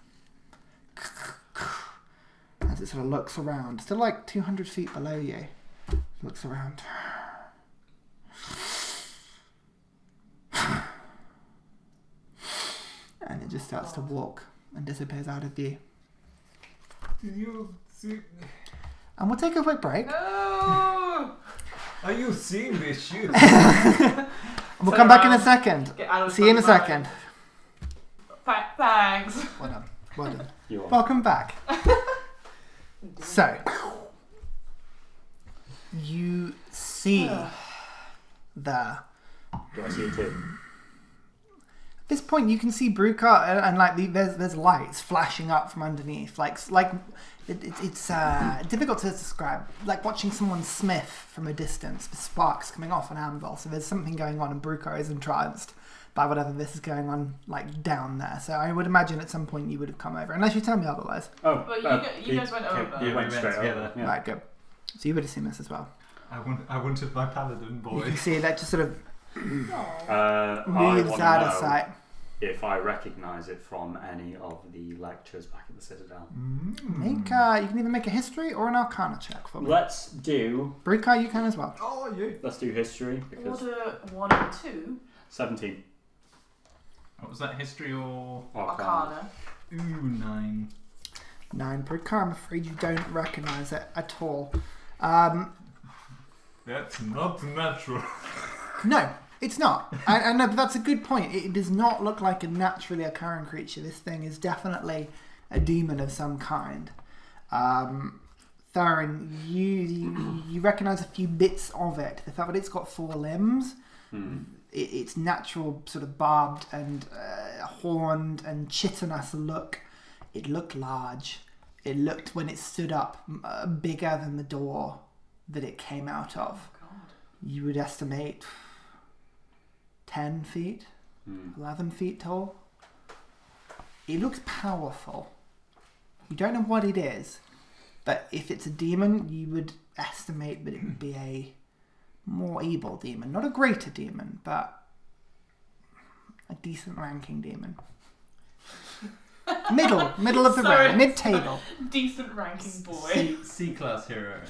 As it sort of looks around, still 200 feet below you. Looks around. And it just starts to walk and disappears out of view. And we'll take a quick break. No! Are you seeing this shit? We'll come back in a second. See you in a second. Thanks. Well done. Well done. You are. Welcome back. So, you see the... Do I see it too? At this point, you can see Brukar, and there's lights flashing up from underneath. It's difficult to describe. Like watching someone smith from a distance, with sparks coming off an anvil. So there's something going on, and Brukar is entranced by whatever this is going on, down there. So I would imagine at some point you would have come over, unless you tell me otherwise. Oh, but you guys went over. You went straight over. Yeah. Right, good. So you would have seen this as well. I wanted my paladin boy. You can see that just sort of I moves want out to of know sight. if I recognise it from any of the lectures back at the Citadel. You can either make a history or an Arcana check for me. Let's do Brukar, you can as well. Oh, yeah. Let's do history because Order 1 and 2. 17. What was that, history or... Arcana. Ooh, 9. 9. Brukar, I'm afraid you don't recognise it at all. That's not natural. No, it's not. I know, but that's a good point. It does not look like a naturally occurring creature. This thing is definitely a demon of some kind. Theren, you recognise a few bits of it. The fact that it's got 4 limbs, its natural sort of barbed and horned and chitinous look, it looked large. It looked, when it stood up, bigger than the door that it came out of. Oh, God. You would estimate 10 feet, 11 feet tall. It looks powerful. You don't know what it is, but if it's a demon, you would estimate that it would be a more evil demon. Not a greater demon, but a decent ranking demon. Middle of the Sorry. road, mid-table. Decent ranking boy. C-class hero.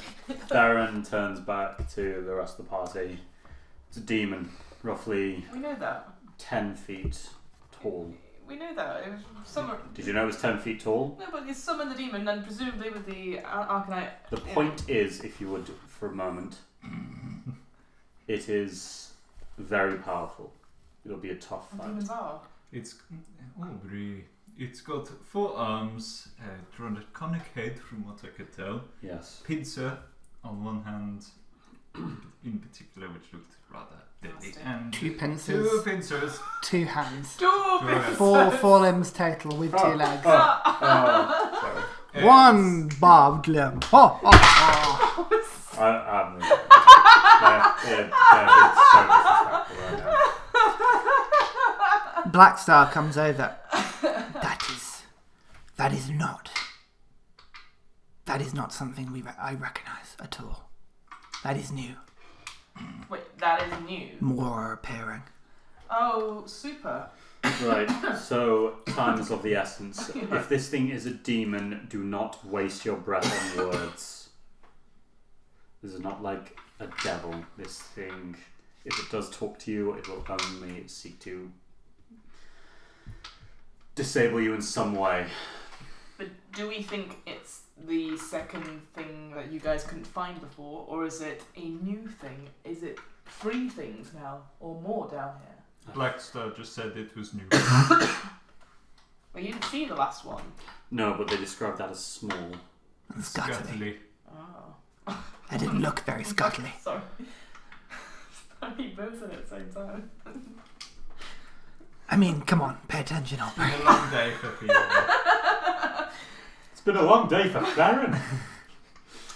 Theren turns back to the rest of the party. It's a demon, roughly We know that. 10 feet tall. We knew that. It was summer. Did you know it was 10 feet tall? No, but you summoned the demon, and presumably with the Arcanite. The point is, if you would, for a moment, it is very powerful. It'll be a tough What fight. demons are. It's Aubrey. It's got 4 arms, a rather conic head from what I could tell. Yes. Pincer on one hand, in particular, which looked rather deadly. Nasty. And 2 pincers. 2 pincers. 2 hands. Stupid! 4 limbs total with 2 legs. Sorry. Yes. 1 barbed limb. Oh, oh, oh. They're so disrespectful right now. Blackstar comes over. That is not something I recognise at all. That is new. Wait, that is new. More appearing. Oh, super. Right, so time is of the essence. If this thing is a demon, do not waste your breath on words. This is not like a devil. This thing, if it does talk to you, it will only seek to disable you in some way. But do we think it's the second thing that you guys couldn't find before, or is it a new thing? Is it 3 things now, or more down here? Blackstar just said it was new. Well, you didn't see the last one. No, but they described that as small. Scuttly. Scuttly. Oh. That didn't look very scuttly. Sorry. Sorry, both said it at the same time. I mean, come on, pay attention, It's Aubrey. been a long day for Fiona. It's been a long day for Theren.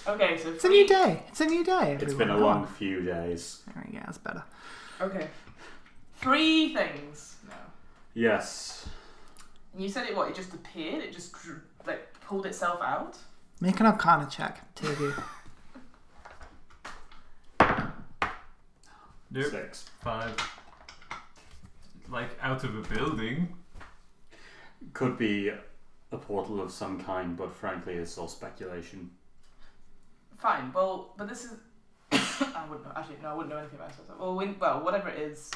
Okay, so It's a new day. It's a new day. It's everyone. been a Come long on. few days. There we go, that's better. Okay. 3 things now. Yes. And you said it, what, it just appeared? It just, like, pulled itself out? Make an Arcana check, 2 of you. Nope. 6. 5. Like out of a building. Could be a portal of some kind, but frankly, it's all speculation. Fine, well, but this is... I wouldn't know. Actually, no, I wouldn't know anything about it. Well, whatever it is,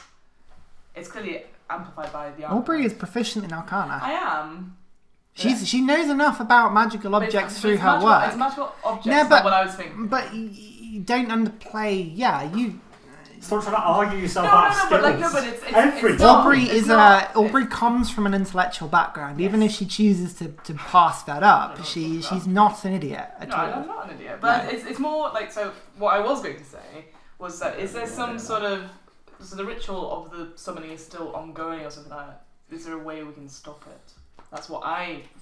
it's clearly amplified by the Aubrey is proficient in Arcana. I am. She knows enough about magical But it's- objects but through it's her magical, work. It's magical objects, No, not but- what I was thinking. But you don't underplay. Yeah, you. Stop trying to argue yourself No, out no, of but like, skills. no, but it's Every it's not- Aubrey it's is not- Aubrey comes from an intellectual background. Even if she chooses to pass that up, No, she's not an idiot at No, all. I'm not an idiot. But No. it's more like, so what I was going to say was that is there some sort of, so the ritual of the summoning is still ongoing or something like that? Is there a way we can stop it? That's what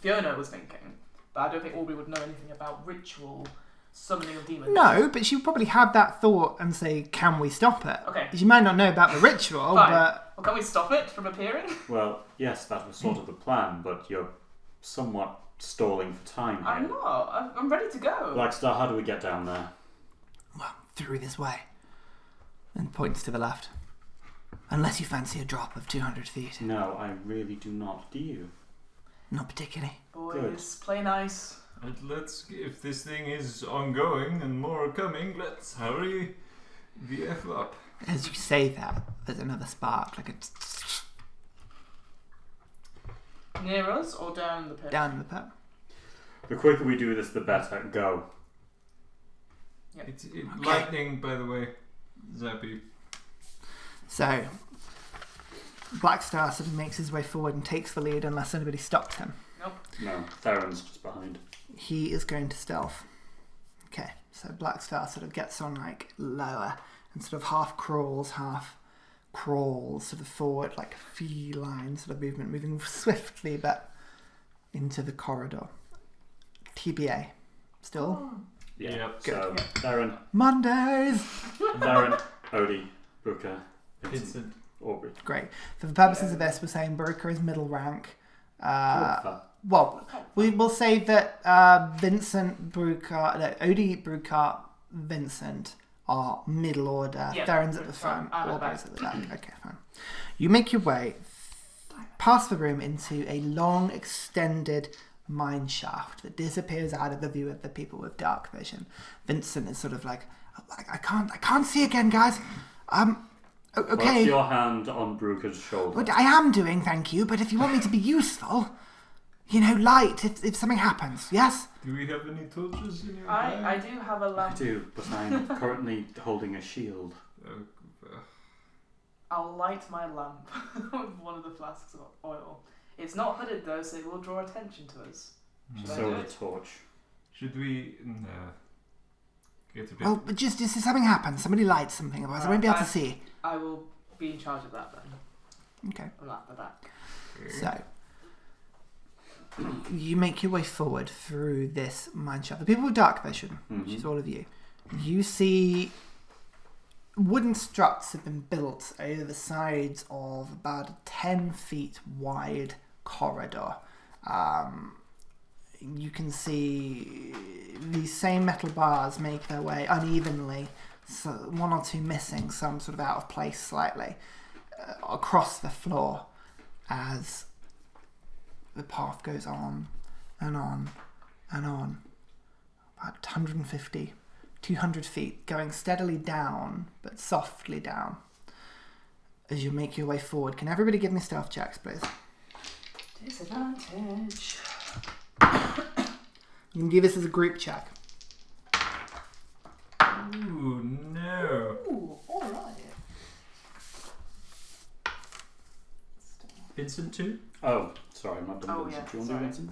Fiona was thinking. But I don't think Aubrey would know anything about ritual summoning of demons. No, but she would probably have that thought and say, "Can we stop it?" Okay. She might not know about the ritual, Fine. but Well, can we stop it from appearing? Well, yes, that was sort of the plan, but you're somewhat stalling for time here. I'm not. I'm ready to go. Blackstar, how do we get down there? well, through this way. And points to the left. Unless you fancy a drop of 200 feet. No, I really do not. Do you? Not particularly. Boys, play nice. And if this thing is ongoing and more are coming, let's hurry the F up. As you say that, there's another spark, like a Near us or down the pit? down in the pit. The quicker we do this, the better. Go. Yep. It's Okay. lightning, by the way. Zappy. So, Blackstar sort of makes his way forward and takes the lead unless anybody stops him. No, Theron's just behind. He is going to stealth. Okay, so Blackstar sort of gets on like lower and sort of half crawls, sort of forward, like a feline sort of movement, moving swiftly but into the corridor. TBA. Still? Yeah. Yep. So, Good. Theren, Mondays! Theren, Odie, Brooker, Vincent, Vincent. Aubrey. Great. For the purposes of this, we're saying Baruka is middle rank. Brooker. Well, we will say that Vincent, Odie, Brukart, Vincent are middle order. Yeah, Theron's at the that's fine. front. I'm at the Aubrey's back. at the back. Okay, fine. You make your way past the room into a long, extended mine shaft that disappears out of the view of the people with dark vision. Vincent is sort of like, I can't see again, guys. Okay. Put your hand on Brooker's shoulder. But I am doing, thank you. But if you want me to be useful, light if something happens. Yes. Do we have any torches in your I bag? do have a lamp. I do, but I'm currently holding a shield. I'll light my lamp with one of the flasks of oil. It's not hooded though, so it will draw attention to us. Should I So do the it? torch. Should we get a bit? Well, but just if something happens, somebody lights something, otherwise I won't be able to see. I will be in charge of that then. Okay. I'm at the back. So, you make your way forward through this mineshaft. The people with dark vision, which is all of you, you see wooden struts have been built over the sides of about a 10 feet wide corridor. You can see these same metal bars make their way unevenly, so one or two missing, some sort of out of place slightly, across the floor as the path goes on and on and on. About 150, 200 feet, going steadily down, but softly down. As you make your way forward, can everybody give me stealth checks, please? Disadvantage. You can do this as a group check. Ooh, no. Ooh, alright. Vincent too? Oh, sorry, I'm not done Oh, Vincent. yeah, Do you want to do Vincent?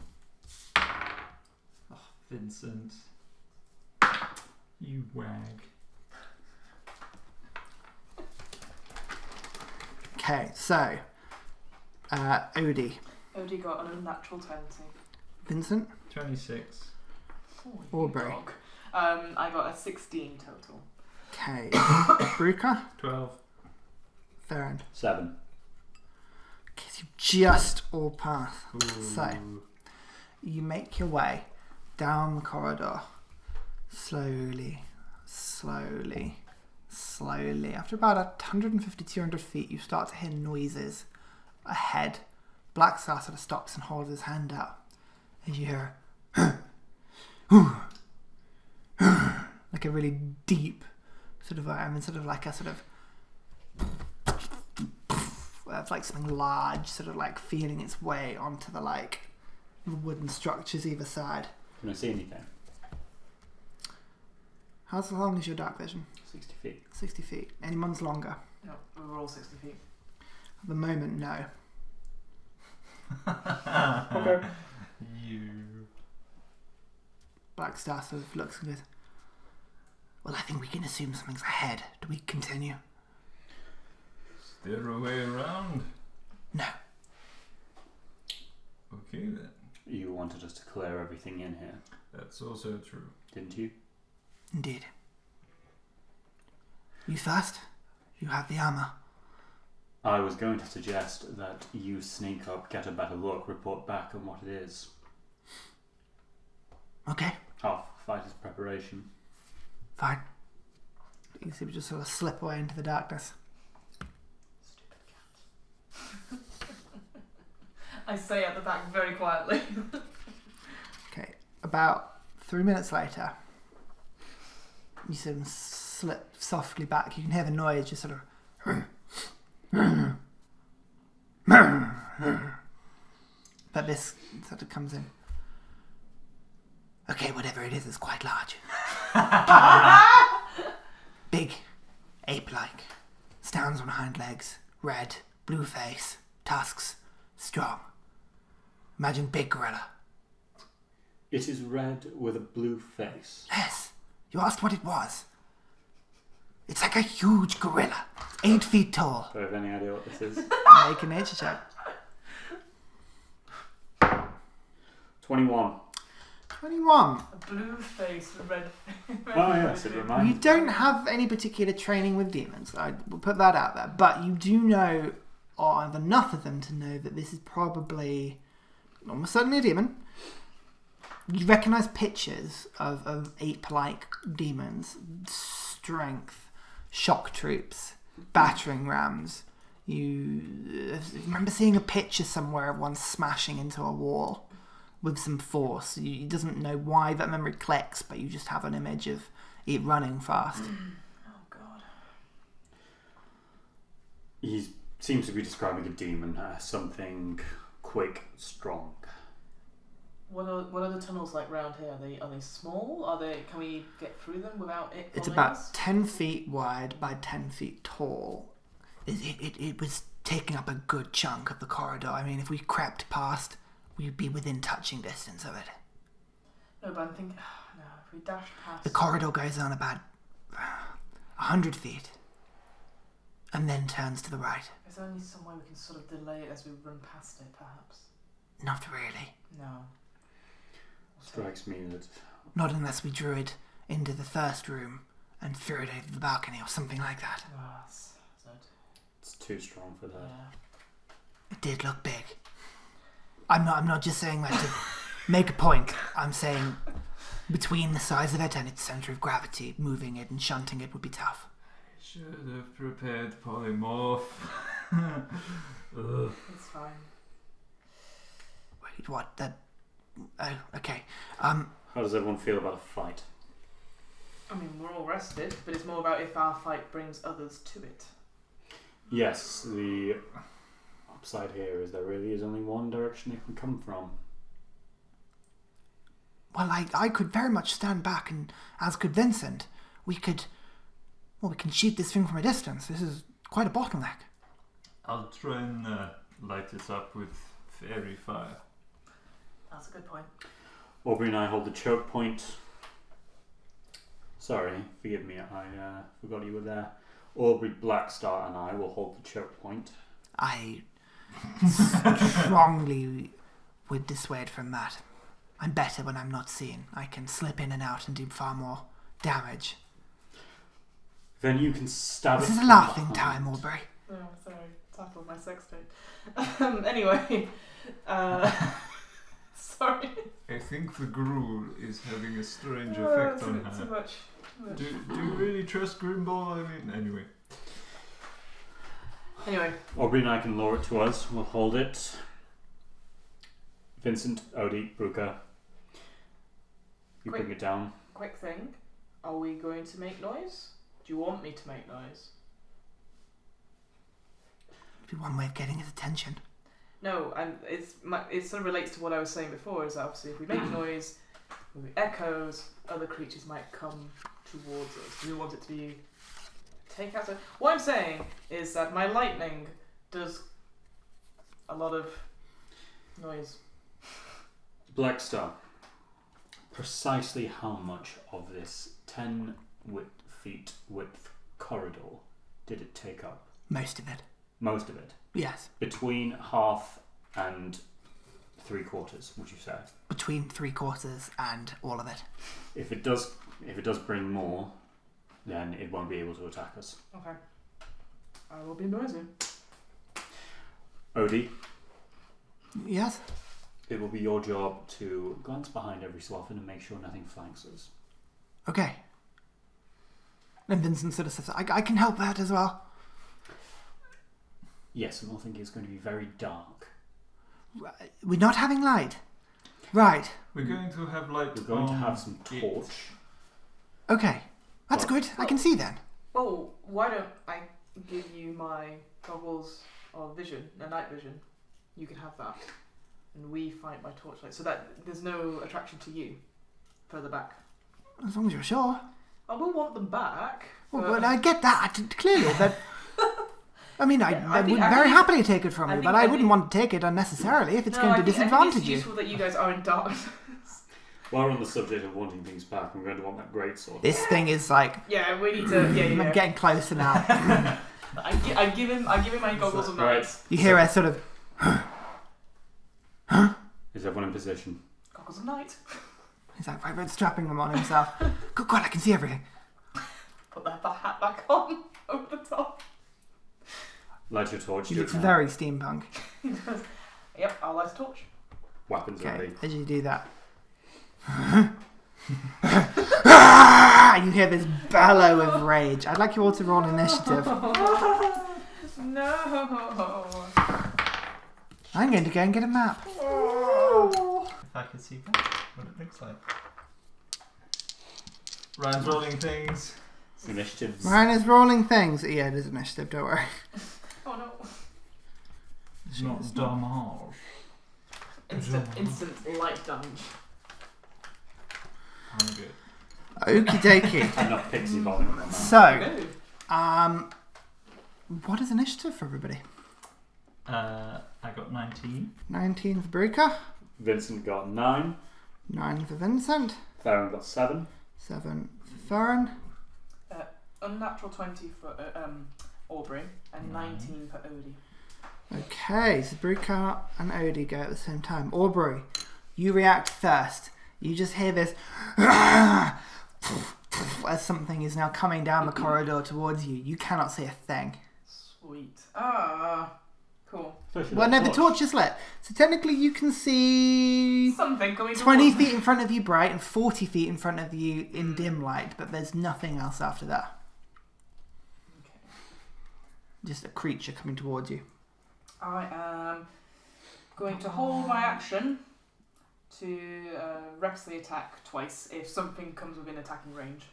Oh, Vincent. You wag. Okay, so Odie, Odie got an unnatural 20. Vincent, 26. Oh, you Aubrey. dog. I got a 16 total. Okay, Bruca, 12. Theren. 7. Okay, so you just all pass. Ooh. So, you make your way down the corridor, slowly, slowly, slowly. After about 150, 200 feet, you start to hear noises ahead. Black Star sort of stops and holds his hand out. And you hear like a really deep sort of, like a sort of like something large sort of like feeling its way onto the like wooden structures either side. Can I see anything? How long is your dark vision? 60 feet. 60 feet. Anyone's longer? No, we were all 60 feet. At the moment, no. Okay. You. Black Star sort of looks and goes, well, I think we can assume something's ahead. Do we continue? Is there a way around? No. Okay then. You wanted us to clear everything in here, That's also true. didn't you? Indeed. You first? You have the armor. I was going to suggest that you sneak up, get a better look, report back on what it is. Okay, Half fight is preparation. fine. You can see we just sort of slip away into the darkness. Stupid cat. I say at the back very quietly. Okay, about 3 minutes later, you see them slip softly back. You can hear the noise just sort of... But this sort of comes in. Okay, whatever it is, it's quite large. Big, ape-like, stands on hind legs, red, blue face, tusks, strong. Imagine big gorilla. It is red with a blue face. Yes, you asked what it was. It's like a huge gorilla, 8 feet tall. Do I have any idea what this is? Make a nature check. 21. 21. A blue face, red. Oh yes, it You reminds me. don't have any particular training with demons. I will put that out there. But you do know, or have enough of them to know that this is probably almost certainly a demon. You recognise pictures of ape-like demons, strength, shock troops, battering rams. You remember seeing a picture somewhere of one smashing into a wall with some force. You doesn't know why that memory clicks, but you just have an image of it running fast. Oh god. He seems to be describing a demon, something quick, strong. What are the tunnels like round here? Are they small? Can we get through them without it? It's following about us? 10 feet wide by 10 feet tall. It was taking up a good chunk of the corridor. I mean, if we crept past, we'd be within touching distance of it. No, but I'm thinking, no, if we dashed past... The corridor goes on about 100 feet and then turns to the right. Is there only some way we can sort of delay it as we run past it, perhaps? Not really. No. Strikes me that... Not unless we drew it into the first room and threw it over the balcony or something like that. Oh, It's too strong for that. yeah. It did look big. I'm not just saying that to make a point. I'm saying between the size of it and its center of gravity, moving it and shunting it would be tough. Should have prepared polymorph. Ugh. It's fine. Wait, what? Oh, okay. How does everyone feel about a fight? I mean, we're all rested, but it's more about if our fight brings others to it. Yes, the upside here is there really is only one direction it can come from. Well, I could very much stand back, and as could Vincent. We can shoot this thing from a distance. This is quite a bottleneck. I'll try and light it up with fairy fire. That's a good point. Aubrey and I hold the choke point. Sorry, forgive me, I forgot you were there. Aubrey, Blackstar and I will hold the choke point. I strongly would dissuade from that. I'm better when I'm not seen. I can slip in and out and do far more damage. Then you can stab it. This is a from laughing behind. time, Aubrey. Oh, sorry. Tackled my sex tape. Anyway. Sorry. I think the gruel is having a strange effect on Too her. much. Do you really trust Grimball? I mean, anyway. Anyway. Aubrey and I can lure it to us. We'll hold it. Vincent, Odie, Bruca. You Quick. bring it down. Quick thing. Are we going to make noise? Do you want me to make noise? It'd be one way of getting his attention. No, and it sort of relates to what I was saying before, is that obviously if we make noise, with echoes, other creatures might come towards us. Do we want it to be take out? What I'm saying is that my lightning does a lot of noise. Blackstar, precisely how much of this 10 feet width corridor did it take up? Most of it. Most of it. Yes. Between half and 3/4, would you say? Between 3/4 and all of it. If it does bring more, then it won't be able to attack us. Okay. I will be noisy. Odie, Yes? it will be your job to glance behind every so often and make sure nothing flanks us. Okay. And Vincent sort of says, I can help that as well. Yes, and I think it's going to be very dark. We're not having light. Right. We're going to have light. We're going to on have some it. torch. Okay. That's good. I can see then. Oh, why don't I give you my goggles of vision, night vision? You can have that. And we fight by torchlight. So that there's no attraction to you further back. As long as you're sure. I will want them back. Well, but- but I get that, clearly. But I mean, I I would think- very happily take it from you, but I wouldn't think- want to take it unnecessarily if it's No, going I to think disadvantage it's you. useful that you guys are in darkness. While we're on the subject of wanting things back, I'm going to want that greatsword. This thing is like, Yeah, we need to. Yeah. I'm getting closer now. I give him my goggles of Right. night. You hear a sort of, Is everyone in position? Goggles of night. he's like right, strapping them on himself. Good God, I can see everything. Put the hat back on over the top. Light your torch. He do it looks now. very steampunk. He does. Yep, I'll light a torch. Weapons Okay, ready. as you do that. You hear this bellow of rage. I'd like you all to roll initiative. No. I'm going to go and get a map. If I could see that, what it looks like. Ryan's rolling things. Initiatives. Ryan is rolling things. Yeah, it is initiative, don't worry. Oh not damage. Instant light damage. I'm good. Okie dokie. Enough pixie vomit in my mouth. So, No. what is initiative for everybody? I got 19. 19 for Bruca, Vincent got 9. 9 for Vincent, Theren got 7. 7 for Theren, Unnatural 20 for Aubrey and 19 for Odie. Okay, so Bruca and Odie go at the same time. Aubrey, you react first. You just hear this as something is now coming down the corridor towards you. You cannot see a thing. Sweet. Cool. Well, no, the torch is lit. So technically you can see Something coming 20 towards me. feet in front of you bright and 40 feet in front of you in dim light, but there's nothing else after that. Okay. Just a creature coming towards you. I am going to hold my action to recklessly attack twice if something comes within attacking range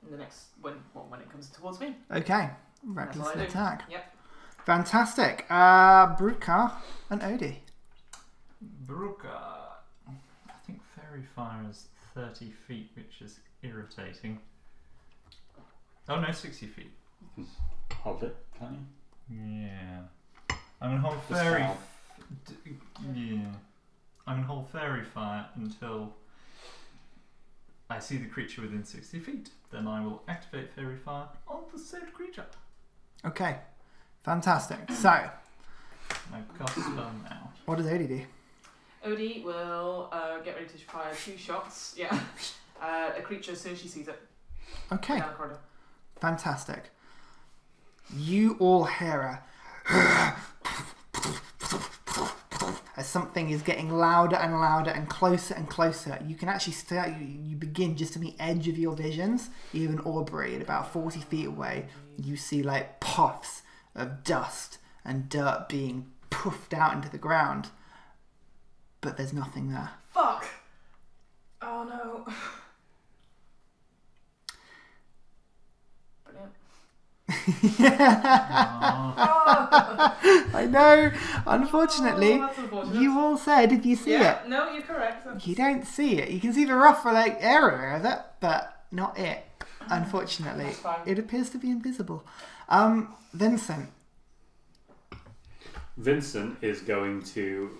in the next when it comes towards me. Okay, That's reckless what I do. attack. Yep. Fantastic. Bruca and Odie. Bruca. I think fairy fire is 30 feet, which is irritating. Oh no, 60 feet. Hold it, can't you? Yeah. I'm gonna hold Just fairy. now. Yeah. I'm gonna hold fairy fire until I see the creature within 60 feet. Then I will activate fairy fire on the said creature. Okay, fantastic. So, I cast a spell now. what does Odie do? Odie will get ready to fire 2 shots. Yeah. A creature as soon as she sees it. Okay, Down the corridor. fantastic. You all hear a as something is getting louder and louder and closer. You can actually start. You begin just on the edge of your visions. Even Aubrey, at about 40 feet away, you see like puffs of dust and dirt being puffed out into the ground, but there's nothing there. Fuck! Oh no. Brilliant. I know. Unfortunately, Oh, that's unfortunate. you all said if you see Yeah, it. no, you're correct. You don't see it. You can see the rough like area of it, but not it. Unfortunately, That's fine. it appears to be invisible. Vincent. Vincent is going to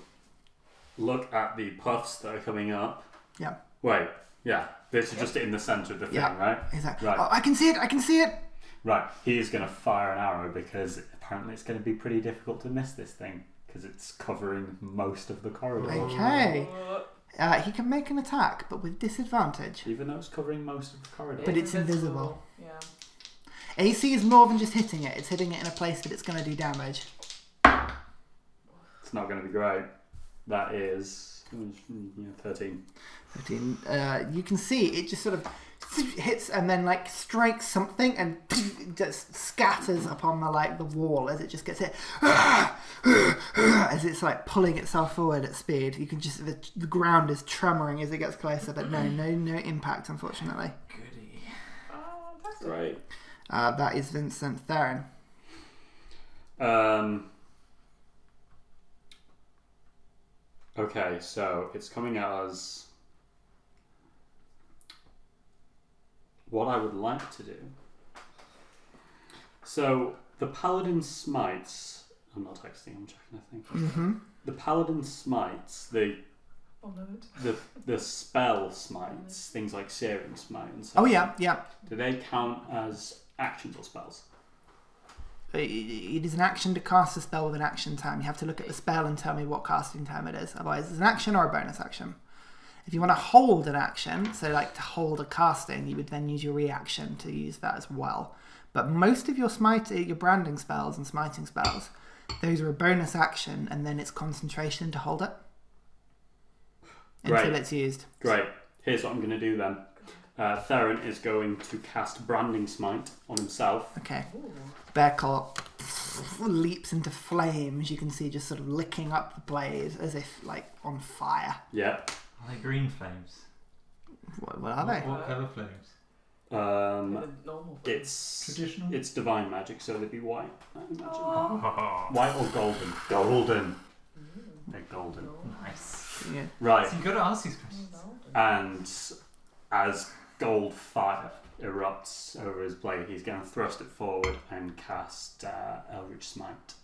look at the puffs that are coming up. Yeah. Wait, yeah. This is just in the centre of the thing, Yeah. right? Exactly. Right. Oh, I can see it. Right. He is going to fire an arrow because apparently it's going to be pretty difficult to miss this thing because it's covering most of the corridor. Okay. He can make an attack, but with disadvantage. Even though it's covering most of the corridor. But it's invisible. Yeah. AC is more than just hitting it. It's hitting it in a place that it's going to do damage. It's not going to be great. That is 13. 13. You can see it just sort of hits and then like strikes something and just scatters upon the wall as it just gets hit. As it's like pulling itself forward at speed. You can just the ground is tremoring as it gets closer, but no impact, unfortunately. Goody. Oh, fantastic. Right. That is Vincent. Theren. Okay, so it's coming at us. What I would like to do. So the paladin smites. I'm not texting. I'm checking. I think. Mm-hmm. The paladin smites. The Oh, no. the spell smites. Things like searing smite and so. Oh yeah. Do they count as actions or spells? It is an action to cast a spell with an action time. You have to look at the spell and tell me what casting time it is. Otherwise, it's an action or a bonus action. If you want to hold an action, so like to hold a casting, you would then use your reaction to use that as well. But most of your your branding spells and smiting spells, those are a bonus action, and then it's concentration to hold it until it's used. Great. Here's what I'm going to do then. Theren is going to cast Branding Smite on himself. Okay. Ooh. Bearclaw leaps into flames. You can see just sort of licking up the blaze as if like on fire. Yep. Are they green flames? What are they? What colour flames? The normal. It's Traditional? It's divine magic, so they'd be white. I imagine. Oh. White or golden? Golden. golden. Nice. Yeah. Right. So you got to ask these questions. And as gold fire erupts over his blade, he's going to thrust it forward and cast Eldritch Smite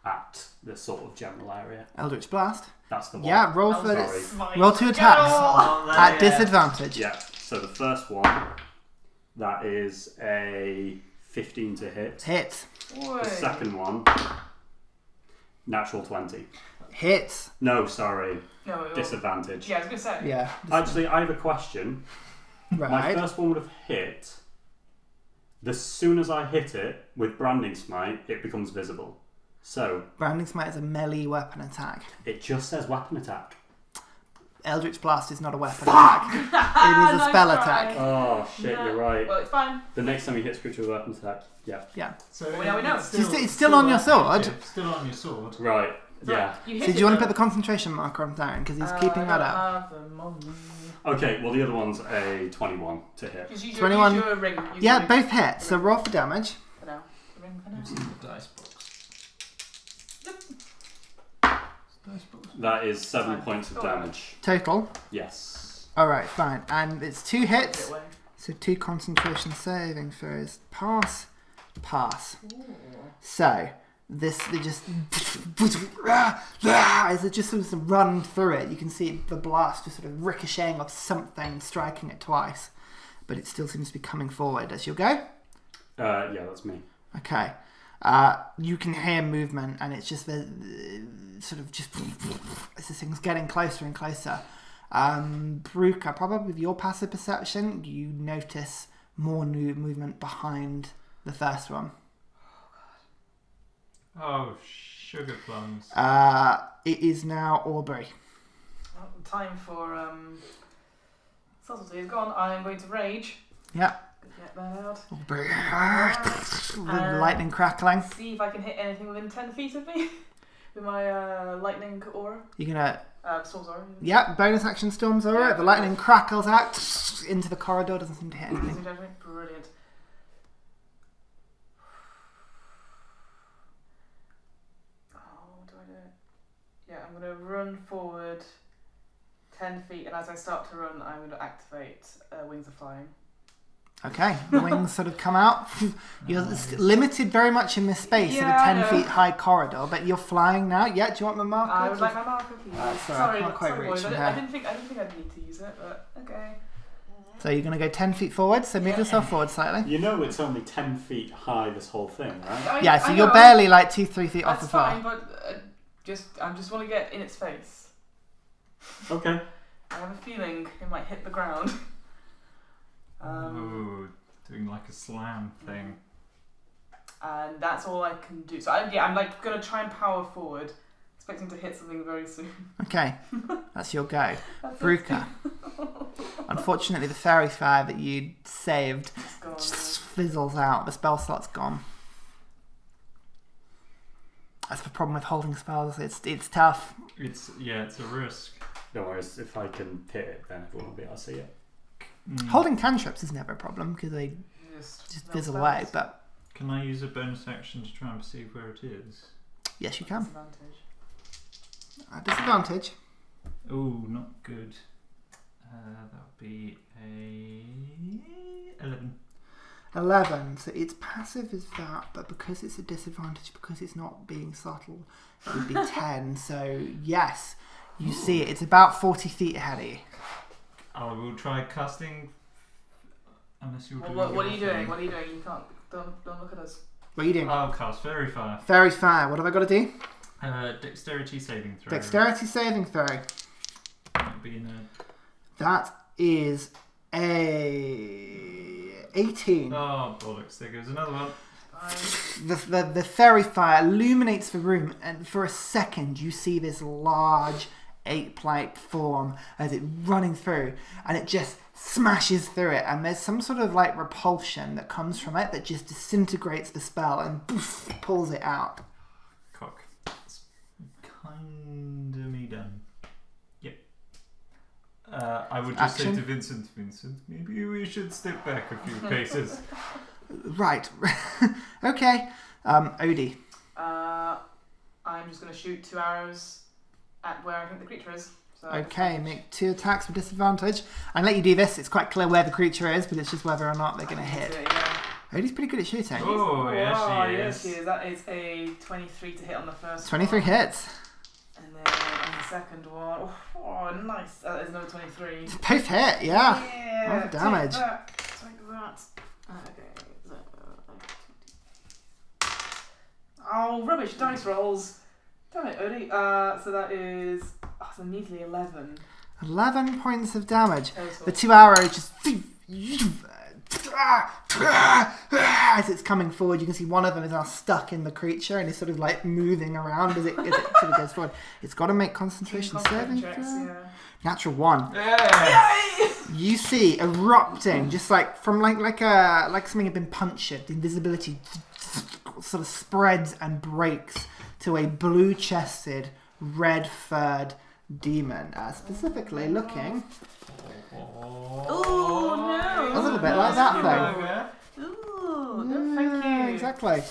at the sort of general area. Eldritch Blast. That's the one. Yeah, roll for Sorry. this. Roll 2 attacks at disadvantage. Yeah, so the first one, that is a 15 to hit. Hits. Oi. The second one, natural 20. Hits. No, sorry, No, it will. disadvantage. Yeah, I was going to say. Yeah. Actually, I have a question. My Right. first one would have hit. As soon as I hit it with Branding Smite, it becomes visible. So, Branding Smite is a melee weapon attack. it just says weapon attack. Eldritch Blast is not a weapon attack. It is a Nice spell try. attack. Oh, shit, No. you're right. Well, it's fine. The next time you hit creature with weapon attack, yeah. Yeah. So Well, now we know. It's still on your sword. Still on your sword. Right, yeah. You So hit do you want to it, put the concentration marker on Theren? Because he's keeping I that don't up. have them on me. Okay, well, the other one's a 21 to hit. Just use 21. Use your ring. Use Yeah, your ring both hit. So roll for damage. for now. The ring for now. Who's in the dice box? Dice box. That is 7 Fine. points of Go on. damage. Total. Yes. Alright, fine. And it's 2 Get hits. away. So 2 concentration saving throws. Pass. Pass. Ooh. So this they just as it just sort of run through it, you can see the blast just sort of ricocheting off something and striking it twice, but it still seems to be coming forward. As you go, Yeah, that's me. okay. You can hear movement, and it's just the sort of just as this thing's getting closer and closer. Bruca, probably with your passive perception, you notice more new movement behind the first one. Oh, sugar plums. It is now Aubrey. Well, time for subtlety is gone. I'm going to rage. Yep. Get that out. Aubrey. With lightning crackling. See if I can hit anything within 10 feet of me with my lightning aura. You're gonna. Storm's aura. Yep, bonus action storms alright. Yeah. The lightning crackles out into the corridor, doesn't seem to hit anything. Brilliant. Oh, do I do it? Yeah, I'm going to run forward 10 feet, and as I start to run, I'm going to activate Wings of Flying. Okay, the wings sort of come out. You're limited very much in this space of a Yeah, I 10 know. feet high corridor, but you're flying now. Yeah, do you want my marker? I would like my marker, please. Sorry, I can't quite boys. reach from I here. didn't think I'd need to use it, but okay. So you're going to go 10 feet forward, so move Yeah. yourself forward slightly. You know it's only 10 feet high, this whole thing, right? Yeah, so I you're know. barely like 2-3 feet off That's the floor. fine, but I just want to get in its face. Okay. I have a feeling it might hit the ground. Ooh, doing like a slam thing. And that's all I can do. So I'm like gonna try and power forward, expecting to hit something very soon. Okay, that's your go. That's Bruca. Unfortunately, the fairy fire that you saved It's gone. just fizzles out. The spell slot's gone. That's the problem with holding spells. It's tough. It's a risk. Don't worry, if I can hit it, then everyone will be able to see it. Holding cantrips is never a problem because they just no fizzle spells. away. But Can I use a bonus action to try and perceive where it is? yes, you can. Disadvantage. At disadvantage. Oh, not good. That would be a 11. 11. So its passive is that, but because it's a disadvantage, because it's not being subtle, it would be 10. So yes, you see it. It's about 40 feet ahead of you. I will try casting. Unless you're Well, doing. what are you your doing? thing. What are you doing? You can't. Don't look at us. What are you doing? I'll cast Fairy Fire. Fairy fire. What have I got to do? Dexterity saving throw. Dexterity saving throw. Might be in a. That is a 18. Oh bollocks! There goes another one. The fairy fire illuminates the room, and for a second you see this large ape-like form as it running through, and it just smashes through it, and there's some sort of like repulsion that comes from it that just disintegrates the spell and poof, pulls it out. Cock. It's kinda me done. Yep. I would just Action. say to Vincent, maybe we should step back a few paces. Right. Okay. Odie. I'm just gonna shoot 2 arrows at where I think the creature is. So Okay, make 2 attacks with disadvantage. I let you do this. It's quite clear where the creature is, but it's just whether or not they're going to hit. Yeah. Odie's pretty good at shooting. Oh, Yes, she is. That is a 23 to hit on the first 23 one. hits. And then on the second one, oh, nice. That is another 23. Both hit, yeah. Yeah. Roll for damage. Take that. Okay. Oh, rubbish dice rolls. Damn it, Odie. So that is so measly 11 11 points of damage. total. The 2 arrows just... As it's coming forward, you can see one of them is now stuck in the creature and is sort of like moving around as it sort of goes forward. It's got to make concentration saving checks, throw. yeah. Natural 1. Yeah. You see erupting, just like from like something had been punctured. The invisibility sort of spreads and breaks to a blue-chested, red-furred demon, specifically looking Oh no! a little bit like that thing. Ooh, no, thank you. Exactly.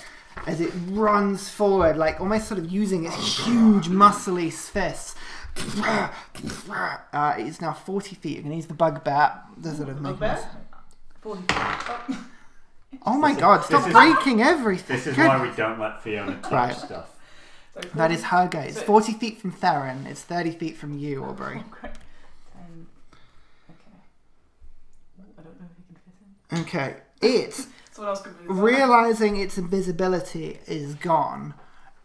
As it runs forward, like almost sort of using its huge, muscly fists. It is now 40 feet. You're going to use the bugbear to sort of make this. 40. Oh my god, stop breaking everything. This is why we don't let Fiona touch Right. stuff. That is her gate. It's 40 feet from Theren. It's 30 feet from you, Aubrey. Oh, great. Okay. I don't know if he can fit in. Okay. It, So what else could we do? realizing its invisibility is gone,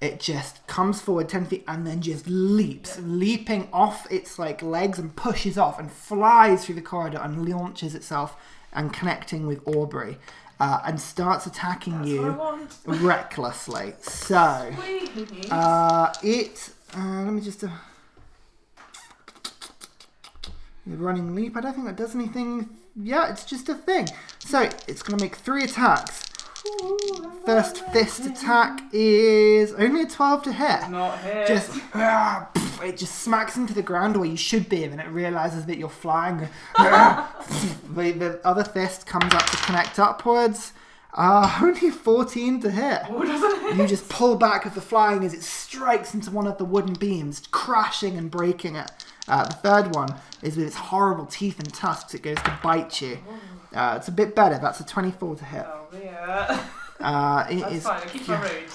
it just comes forward 10 feet and then just leaps, leaping off its like legs and pushes off and flies through the corridor and launches itself and connecting with Aubrey and starts attacking That's what I you want. recklessly. So, Please. let me just... the running leap, I don't think that does anything. Yeah, it's just a thing. So, it's going to make 3 attacks. First fist attack is only a 12 to hit. Not hit. Just it just smacks into the ground where you should be, and it realizes that you're flying. The other fist comes up to connect upwards. Only 14 to hit. Oh, doesn't hit. You just pull back with the flying as it strikes into one of the wooden beams, crashing and breaking it. The third one is with its horrible teeth and tusks. It goes to bite you. It's a bit better. That's a 24 to hit. Oh, yeah. It That's is. fine. I keep my rage.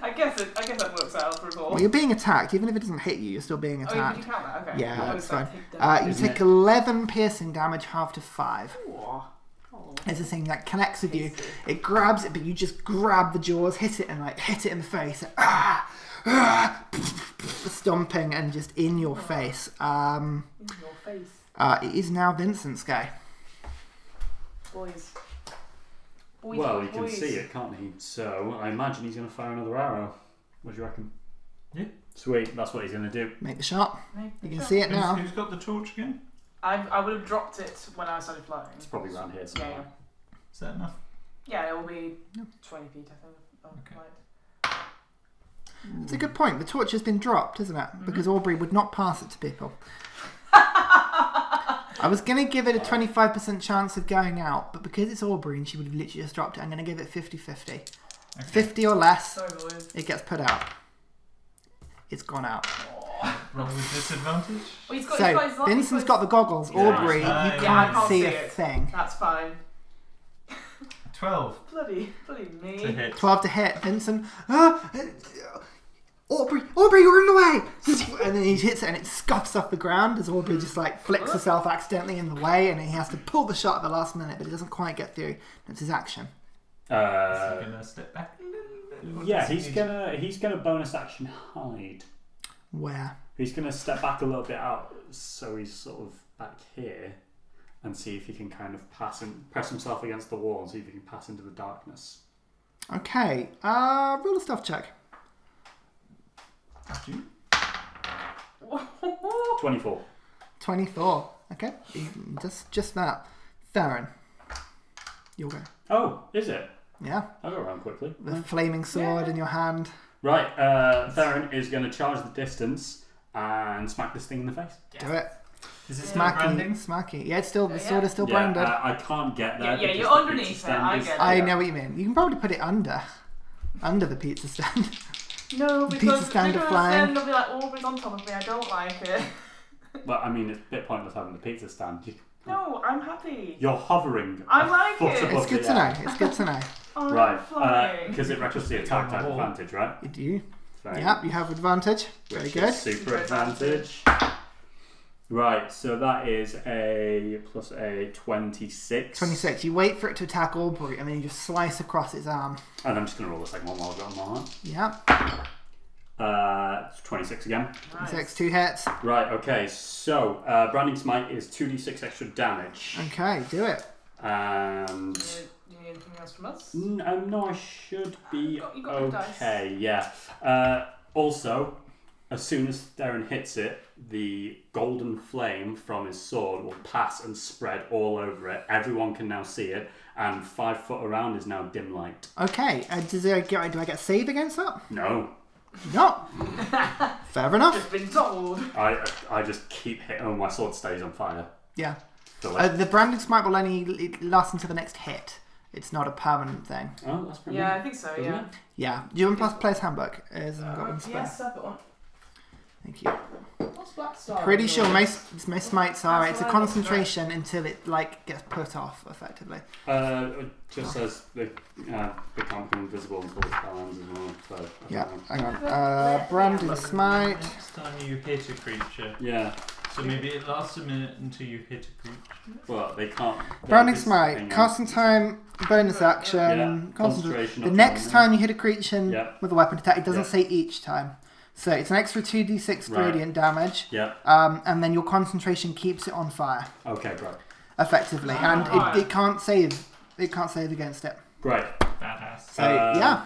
I guess that works out for us all. Well, you're being attacked. Even if it doesn't hit you, you're still being Oh, attacked. did you count that? Okay. Yeah, I that's was fine. like, You Isn't take it? 11 piercing damage, half to 5. Oh. It's a thing that connects with you. It grabs it, but you just grab the jaws, hit it, and like hit it in the face. Stomping and just in your face. In your face. It is now Vincent's go. Boys. Well, he can see it, can't he? So I imagine he's going to fire another arrow. What do you reckon? Yeah. Sweet, that's what he's going to do. Make the shot. You can see it now. Who's got the torch again? I would have dropped it when I started flying. It's probably around here Yeah, somewhere. yeah. Is that enough? Yeah, it will be 20 feet, I think. Okay. Right. It's a good point. The torch has been dropped, isn't it? Because Aubrey would not pass it to people. I was going to give it a 25% chance of going out, but because it's Aubrey and she would have literally just dropped it, I'm going to give it 50-50. Okay. 50 or less, Sorry, boys. it gets put out. It's gone out. Roll with disadvantage? Well, he's got, So, Vincent's got the goggles. Yeah. Aubrey, you Yeah, can't, I can't see see a it. thing. That's fine. 12 Bloody me. to hit. 12 to hit. Vincent. Aubrey, you're in the way! And then he hits it and it scuffs off the ground as Aubrey just like flicks herself accidentally in the way, and he has to pull the shot at the last minute, but it doesn't quite get through. That's his action. Is he gonna step back a little bit? Or Yeah, does he he's gonna bonus action hide. Where? He's gonna step back a little bit out, so he's sort of back here, and see if he can kind of press himself against the wall and see if he can pass into the darkness. Okay, roll a stealth check. After you? 24. 24. Okay, just that. Theren, you'll go. Oh, is it? Yeah, I'll go around quickly. the flaming sword in your hand. Right, Theren is going to charge the distance and smack this thing in the face. Do it. Is it still branding? Smacky. Yeah, it's still the Yeah. sword is still Yeah, branded. I can't get there. Yeah, because you're the underneath pizza it, stand I is- get it. I know what you mean. You can probably put it under the pizza stand. No, The because pizza stand they're are gonna flying. send, they'll be like, Aubrey's on top of me, I don't like it. Well, I mean, it's a bit pointless having the pizza stand. No, I'm happy. You're hovering. I a like foot it. above It's good the to know. air. It's good to know. I'm Right, flying. because it recklessly attacked at Wall. advantage, right? You do. Very Yep, you have advantage. Very Which good. is super Super advantage. Right, so that is a plus a 26. 26. You wait for it to attack Aubrey, and then you just slice across its arm. And I'm just going to roll the second one while I've got on my hand. Yep. It's 26 again. Nice. 6, 2 hits. Right, okay, so Branding Smite is 2d6 extra damage. Okay, do it. And. Do you need anything else from us? No, I should be You got the okay, yeah. Also, as soon as Theren hits it, the golden flame from his sword will pass and spread all over it. Everyone can now see it, and 5 foot around is now dim light. Okay, do I get a save against that? No. No. Fair enough. Just been told. I just keep hitting. Oh, my sword stays on fire. Yeah. So like, The branding smite will only last until the next hit. It's not a permanent thing. oh, that's pretty Yeah, I good. think so, Doesn't yeah. it? Yeah. Do you want plus player's handbook? It hasn't got one spare. Yes, separate one. Thank you. What's Black Star? Pretty sure most smites are. That's It's a what I looked concentration until it gets put off effectively. It just says they can't become invisible until the spell ends as well. So, Yeah. Hang on. Branding smite. Next time you hit a creature. Yeah. So maybe it lasts a minute until you hit a creature. Well, they can't. Branding this- smite. hang on. Casting time. Bonus action. Yeah. Concentration. Concentration. The up next to time you hit a creature Yeah. with a weapon attack, it doesn't Yeah. say each time. So it's an extra 2d6 Right. radiant damage, Yeah. and then your concentration keeps it on fire, Okay, great. effectively, and it can't save. It can't save against it. Great. Badass. So Um, yeah,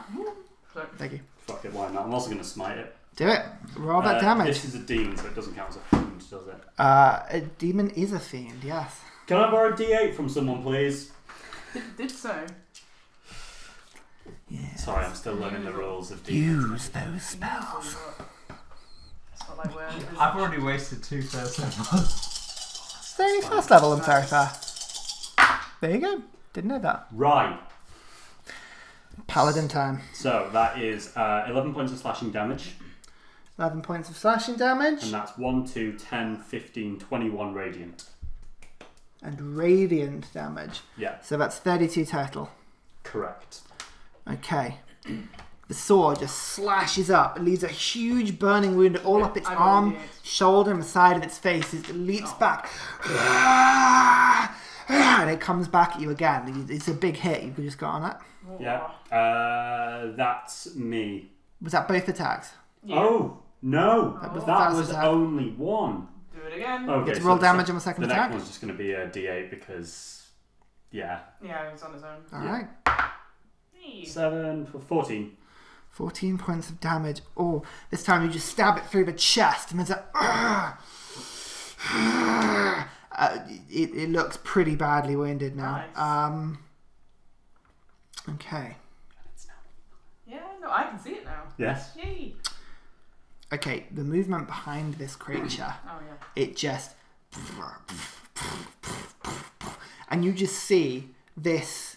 So, thank you. Fuck it, why not? I'm also going to smite it. Do it. Roll that damage. This is a demon, so it doesn't count as a fiend, does it? A demon is a fiend. Yes. Can I borrow a D8 from someone, please? did so. Yeah. Sorry, I'm still learning the rules of D&D. Use those spells. It's not like we're... I've already wasted 2 first levels. It's the only first level in very fair. There you go. Didn't know that. Right. Paladin time. So that is 11 points of slashing damage, 11 points of slashing damage. and that's 1, 2, 10, 15, 21 radiant. And radiant damage. Yeah, So that's 32 total. correct. Okay. The sword just slashes up. It leaves a huge burning wound all up its I arm, rolled the shoulder, and the side of its face. It leaps back. And it comes back at you again. It's a big hit. You could just go on it. Yeah, that's me. Was that both attacks? Yeah. Oh, no. That was That the was first attack. only one. Do it again. Okay, You get to roll so damage on the second the attack. next one's just going to be a D8 because, yeah. Yeah, he's on his own. Alright. Hey. 7 for 14. 14 points of damage. Oh, this time you just stab it through the chest, and there's a. It looks pretty badly wounded now. Nice. Okay. Yeah, no, I can see it now. Yes. Yay. Okay, the movement behind this creature, Oh, yeah. it just. And you just see this.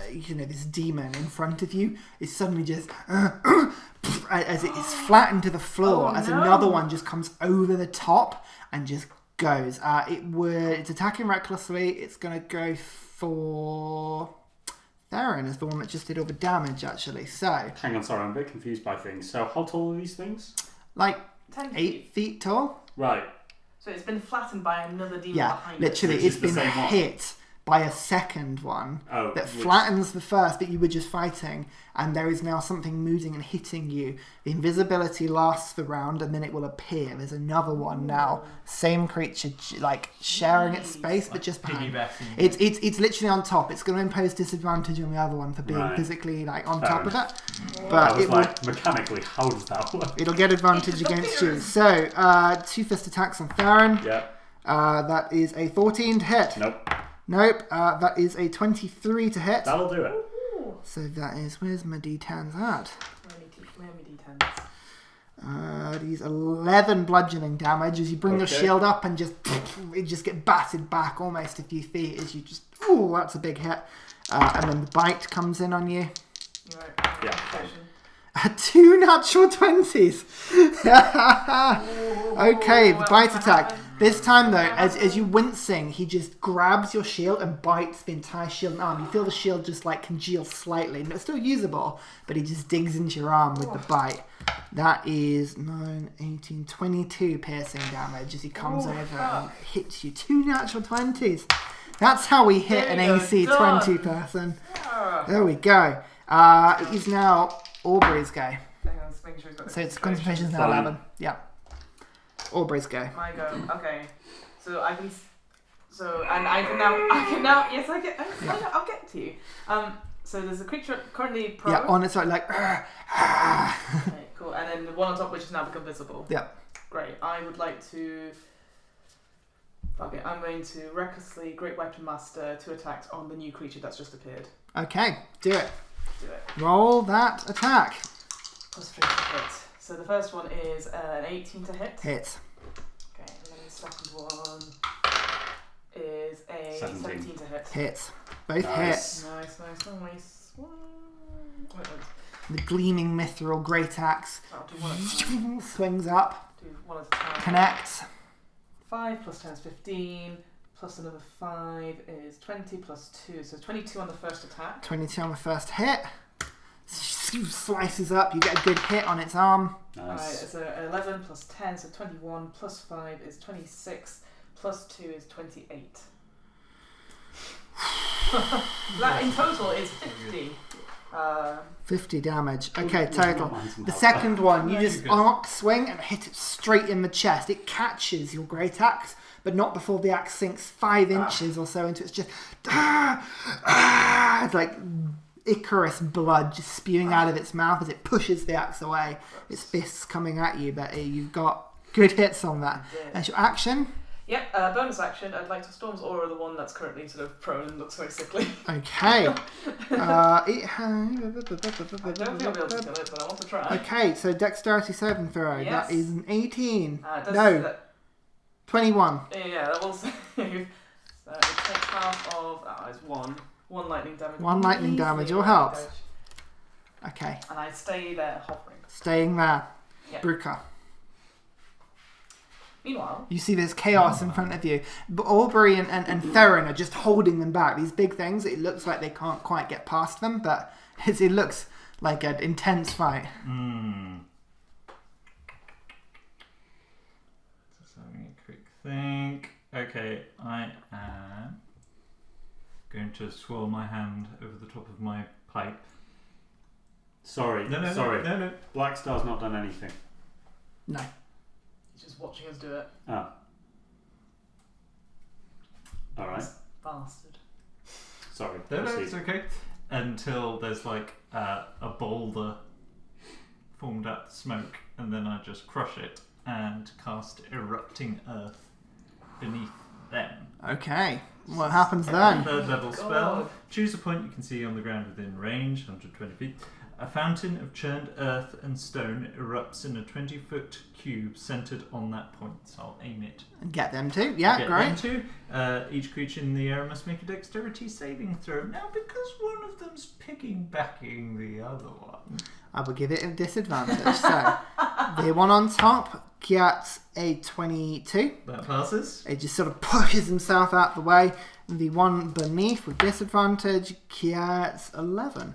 This demon in front of you is suddenly just as it is flattened to the floor, Oh, as no. another one just comes over the top and just goes. It's attacking recklessly. It's gonna go for Theren as the one that just did all the damage, actually. So, Hang on, sorry, I'm a bit confused by things. So, how tall are these things? like 10 8 feet tall. Right. So it's been flattened by another demon Yeah, behind literally, Which it's is the been same one. hit by a second one Oh, that which- flattens the first that you were just fighting, and there is now something moving and hitting you. The invisibility lasts the round, and then it will appear. There's another one now, same creature, sharing its space, but just behind. Piggybacking. It's literally on top. It's going to impose disadvantage on the other one for being Right. physically on Fair top of enough. it, I but was it will. like, mechanically, how does that work? It'll get advantage against you. So, 2 fist attacks on Theren. Yeah. That is a 14 to hit. Nope. Nope. That is a 23 to hit. That'll do it. Ooh. So that is, where's my d10s at? Where are my D10s? These 11 bludgeoning damage as you bring your Okay. shield up and it just get battered back almost a few feet as you just, ooh, that's a big hit. And then the bite comes in on you. Right. Yeah. Perception. 2 natural 20s. Okay, the bite attack. This time though, as you're wincing, he just grabs your shield and bites the entire shield and arm. You feel the shield just like congeal slightly. And it's still usable, but he just digs into your arm with the bite. That is 9, 18, 22 piercing damage as he comes over and hits you. 2 natural 20s. That's how we hit an AC 20 person. There we go. It is now Aubrey's go. Hang on, just making sure he's got So it's concentration's now 11. Yeah. Aubrey's go. My go. Okay. So I can. So and I can now. Yes, I'll get to you. So there's a creature currently prone. Yeah, on its side, like. Okay, cool. And then the one on top, which has now become visible. Yeah. Great. I would like to. Okay, I'm going to recklessly Great Weapon Master 2 attacks on the new creature that's just appeared. Okay, do it. Do it. Roll that attack. Plus 3 to hit. So the first one is an 18 to hit. Hits. Okay, and then the second one is a 17 to hit. Hits. Both Nice. hit. Nice. Wait. The gleaming mithril great axe I'll do one at a time. swings up, Do one at a time. connects. 5 plus 10 is 15, plus another 5 is 20, plus 2, so 22 on the first attack. 22 on the first hit. Slices up. You get a good hit on its arm. Alright, so 11 plus 10, so 21, plus 5 is 26, plus 2 is 28. That in total is 50. 50 damage. Okay, total. The second one, you just arc swing and hit it straight in the chest. It catches your great axe, but not before the axe sinks 5 inches or so into its chest. It's like Icarus blood just spewing out of its mouth as it pushes the axe away. Its fists coming at you, but you've got good hits on that. That's your action. Yep, bonus action. I'd like to Storm's Aura, the one that's currently sort of prone and looks very sickly. Okay. It has... I don't think I'll be able to kill it, but I want to try. Okay, so dexterity saving throw. Yes. That is an 18. No. 21. Yeah, that will save. So it takes half of... it's 1. 1 lightning damage. 1 lightning Easily damage will lightning help. damage. Okay. And I stay there hovering. Staying there. Yep. Bruca. Meanwhile... You see there's chaos in front of you. But Aubrey and Theren are just holding them back. These big things, it looks like they can't quite get past them, but it looks like an intense fight. Just having a quick think. Okay, I am going to swirl my hand over the top of my pipe. Sorry. No. Black Star's not done anything. No. He's just watching us do it. Oh. Alright. Bastard. Sorry. No, proceed. it's okay. Until there's like a boulder formed out of smoke, and then I just crush it and cast Erupting Earth beneath them. Okay. What happens then? Third level spell. God. Choose a point you can see on the ground within range, 120 feet. A fountain of churned earth and stone erupts in a 20-foot cube centered on that point. So I'll aim it. And get them too. Yeah, Get great. them to. Each creature in the area must make a dexterity saving throw. Now, because one of them's piggybacking the other one. I will give it a disadvantage. So, the one on top gets a 22. That passes. It just sort of pushes himself out the way. The one beneath with disadvantage gets 11.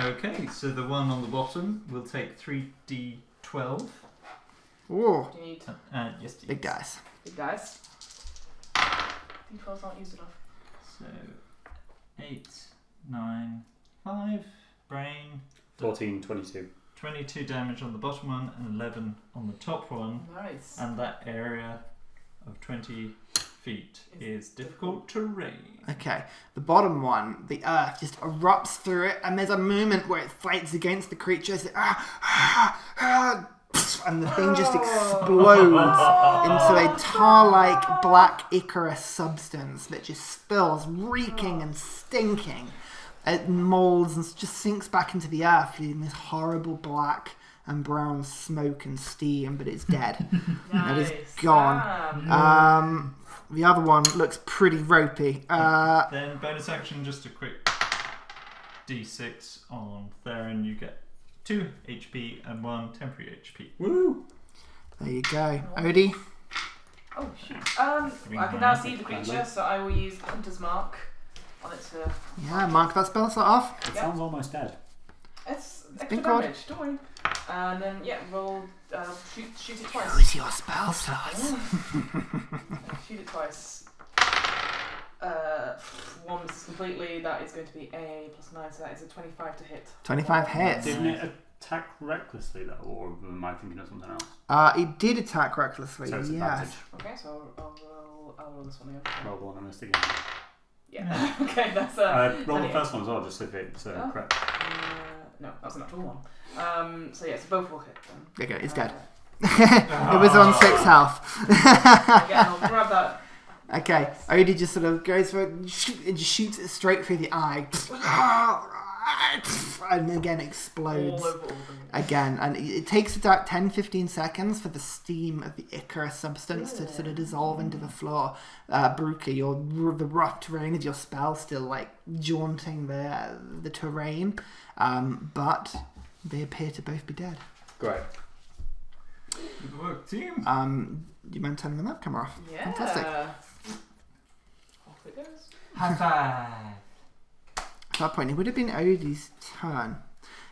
Okay, so the one on the bottom will take 3d12. Ooh, Do you need Yes, please. big dice. big dice? D12's not used enough. So 8, 9, 5, brain. 14, 22. 22 damage on the bottom one and 11 on the top one. Nice. And that area of 20 feet is difficult terrain. Okay, the bottom one, the earth just erupts through it, and there's a moment where it fights against the creatures. And the thing just explodes into a tar-like black Icarus substance that just spills, reeking and stinking. It molds and just sinks back into the earth in this horrible black and brown smoke and steam, but it's dead. Nice. It is gone. The other one looks pretty ropey. Then bonus action, just a quick d6 on Theren. You get 2 HP and 1 temporary HP. Woo! There you go. Odie? Oh shoot. I can now see the creature, so I will use Hunter's Mark on it to. Yeah, mark that spell slot off. It sounds almost dead. It's extra been caught. damage, don't worry. And then, roll, shoot it twice. Use your spell slots. Shoot it twice. 1 misses completely, that is going to be a +9, so that is a 25 to hit. 25 hits. Didn't it attack recklessly though, or am I thinking of something else? It did attack recklessly, So it's yes. advantage. Okay, so I'll roll this one again. Roll one and missed again. Yeah. Okay, that's Roll the first one as well, just if it's correct. No, that's a natural one. So both will hit then. Okay, it's dead. It was on 6 health. Again, I'll grab that. Okay, Odie just sort of goes for it and just shoots it straight through the eye. And again explodes. All over. Again, and it takes about 10-15 seconds for the steam of the ichor substance to sort of dissolve into the floor. Bruca, the rough terrain of your spell still like jaunting the terrain, but they appear to both be dead. Great. Good work, team. Do you mind turning the map camera off? Yeah. Fantastic. Off it goes. High five. At that point, it would have been Odie's turn.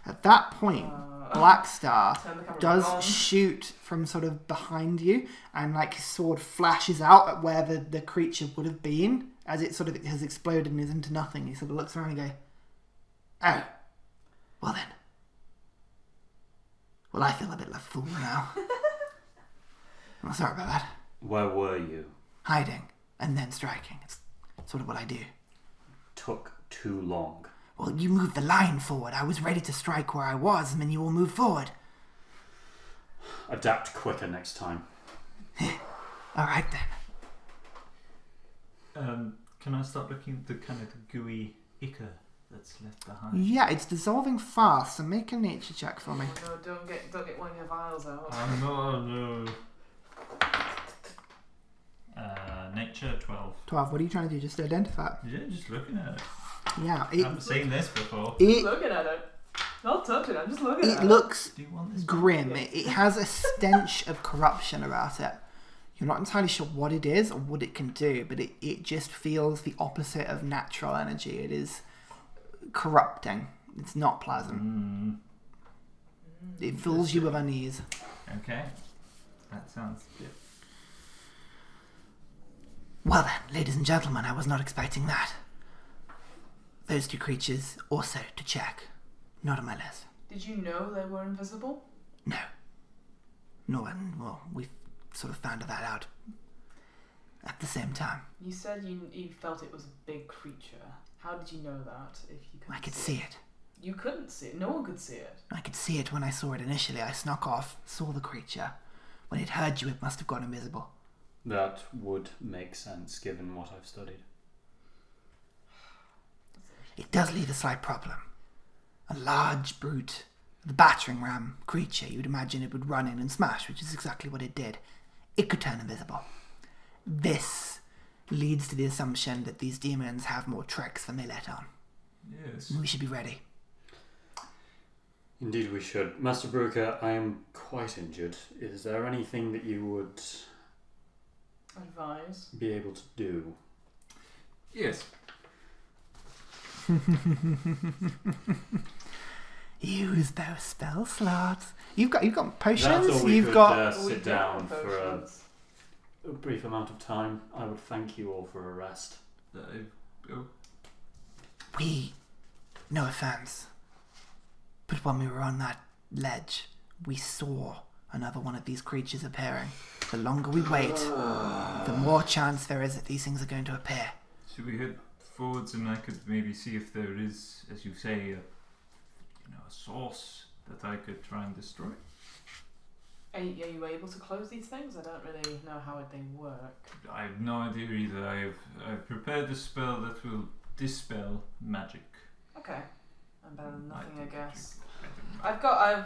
At that point, Black Star Turn the camera does on. shoot from sort of behind you, and like his sword flashes out at where the creature would have been, as it sort of has exploded and is into nothing. He sort of looks around and goes, "Oh, well then. Well, I feel a bit like a fool now. I'm sorry about that. Where were you? Hiding and then striking. It's sort of what I do. Took too long. Well, you moved the line forward. I was ready to strike where I was, and then you all moved forward. Adapt quicker next time. All right then. Can I start looking at the kind of gooey ichor that's left behind? Yeah, it's dissolving fast, so make a nature check for me. Oh, no, don't get one of your vials out. No. Nature 12. 12, what are you trying to do? Just identify it? Yeah, just looking at it. Yeah, I haven't seen this before. Just looking at it. Not touching it, I'm just looking at it it. looks Do you want this? grim. It has a stench of corruption about it. You're not entirely sure what it is or what it can do, but it just feels the opposite of natural energy. It is corrupting. It's not pleasant. It fills you with unease. Okay. That sounds good. Well then, ladies and gentlemen, I was not expecting that. Those two creatures also to check. Not on my list. Did you know they were invisible? No. No, and well, we sort of found that out at the same time. You said you felt it was a big creature. How did you know that if you couldn't I could see it. You couldn't see it? No one could see it. I could see it when I saw it initially. I snuck off, saw the creature. When it heard you, it must have gone invisible. That would make sense given what I've studied. It does leave a slight problem. A large brute, the battering ram creature, you'd imagine it would run in and smash, which is exactly what it did. It could turn invisible. This leads to the assumption that these demons have more tricks than they let on. Yes. We should be ready. Indeed we should. Master Bruker, I am quite injured. Is there anything that you would Advise. be able to do? Yes. Use those spell slots. You've got potions. I thought we You've could got. sit down for a brief amount of time. I would thank you all for a rest. We, no offense, but when we were on that ledge, we saw another one of these creatures appearing. The longer we wait, the more chance there is that these things are going to appear. Should we head forwards and I could maybe see if there is, as you say, a source that I could try and destroy? Are you able to close these things? I don't really know how they work. I have no idea either. I've prepared a spell that will dispel magic. Okay. And better than nothing, I guess. I don't know.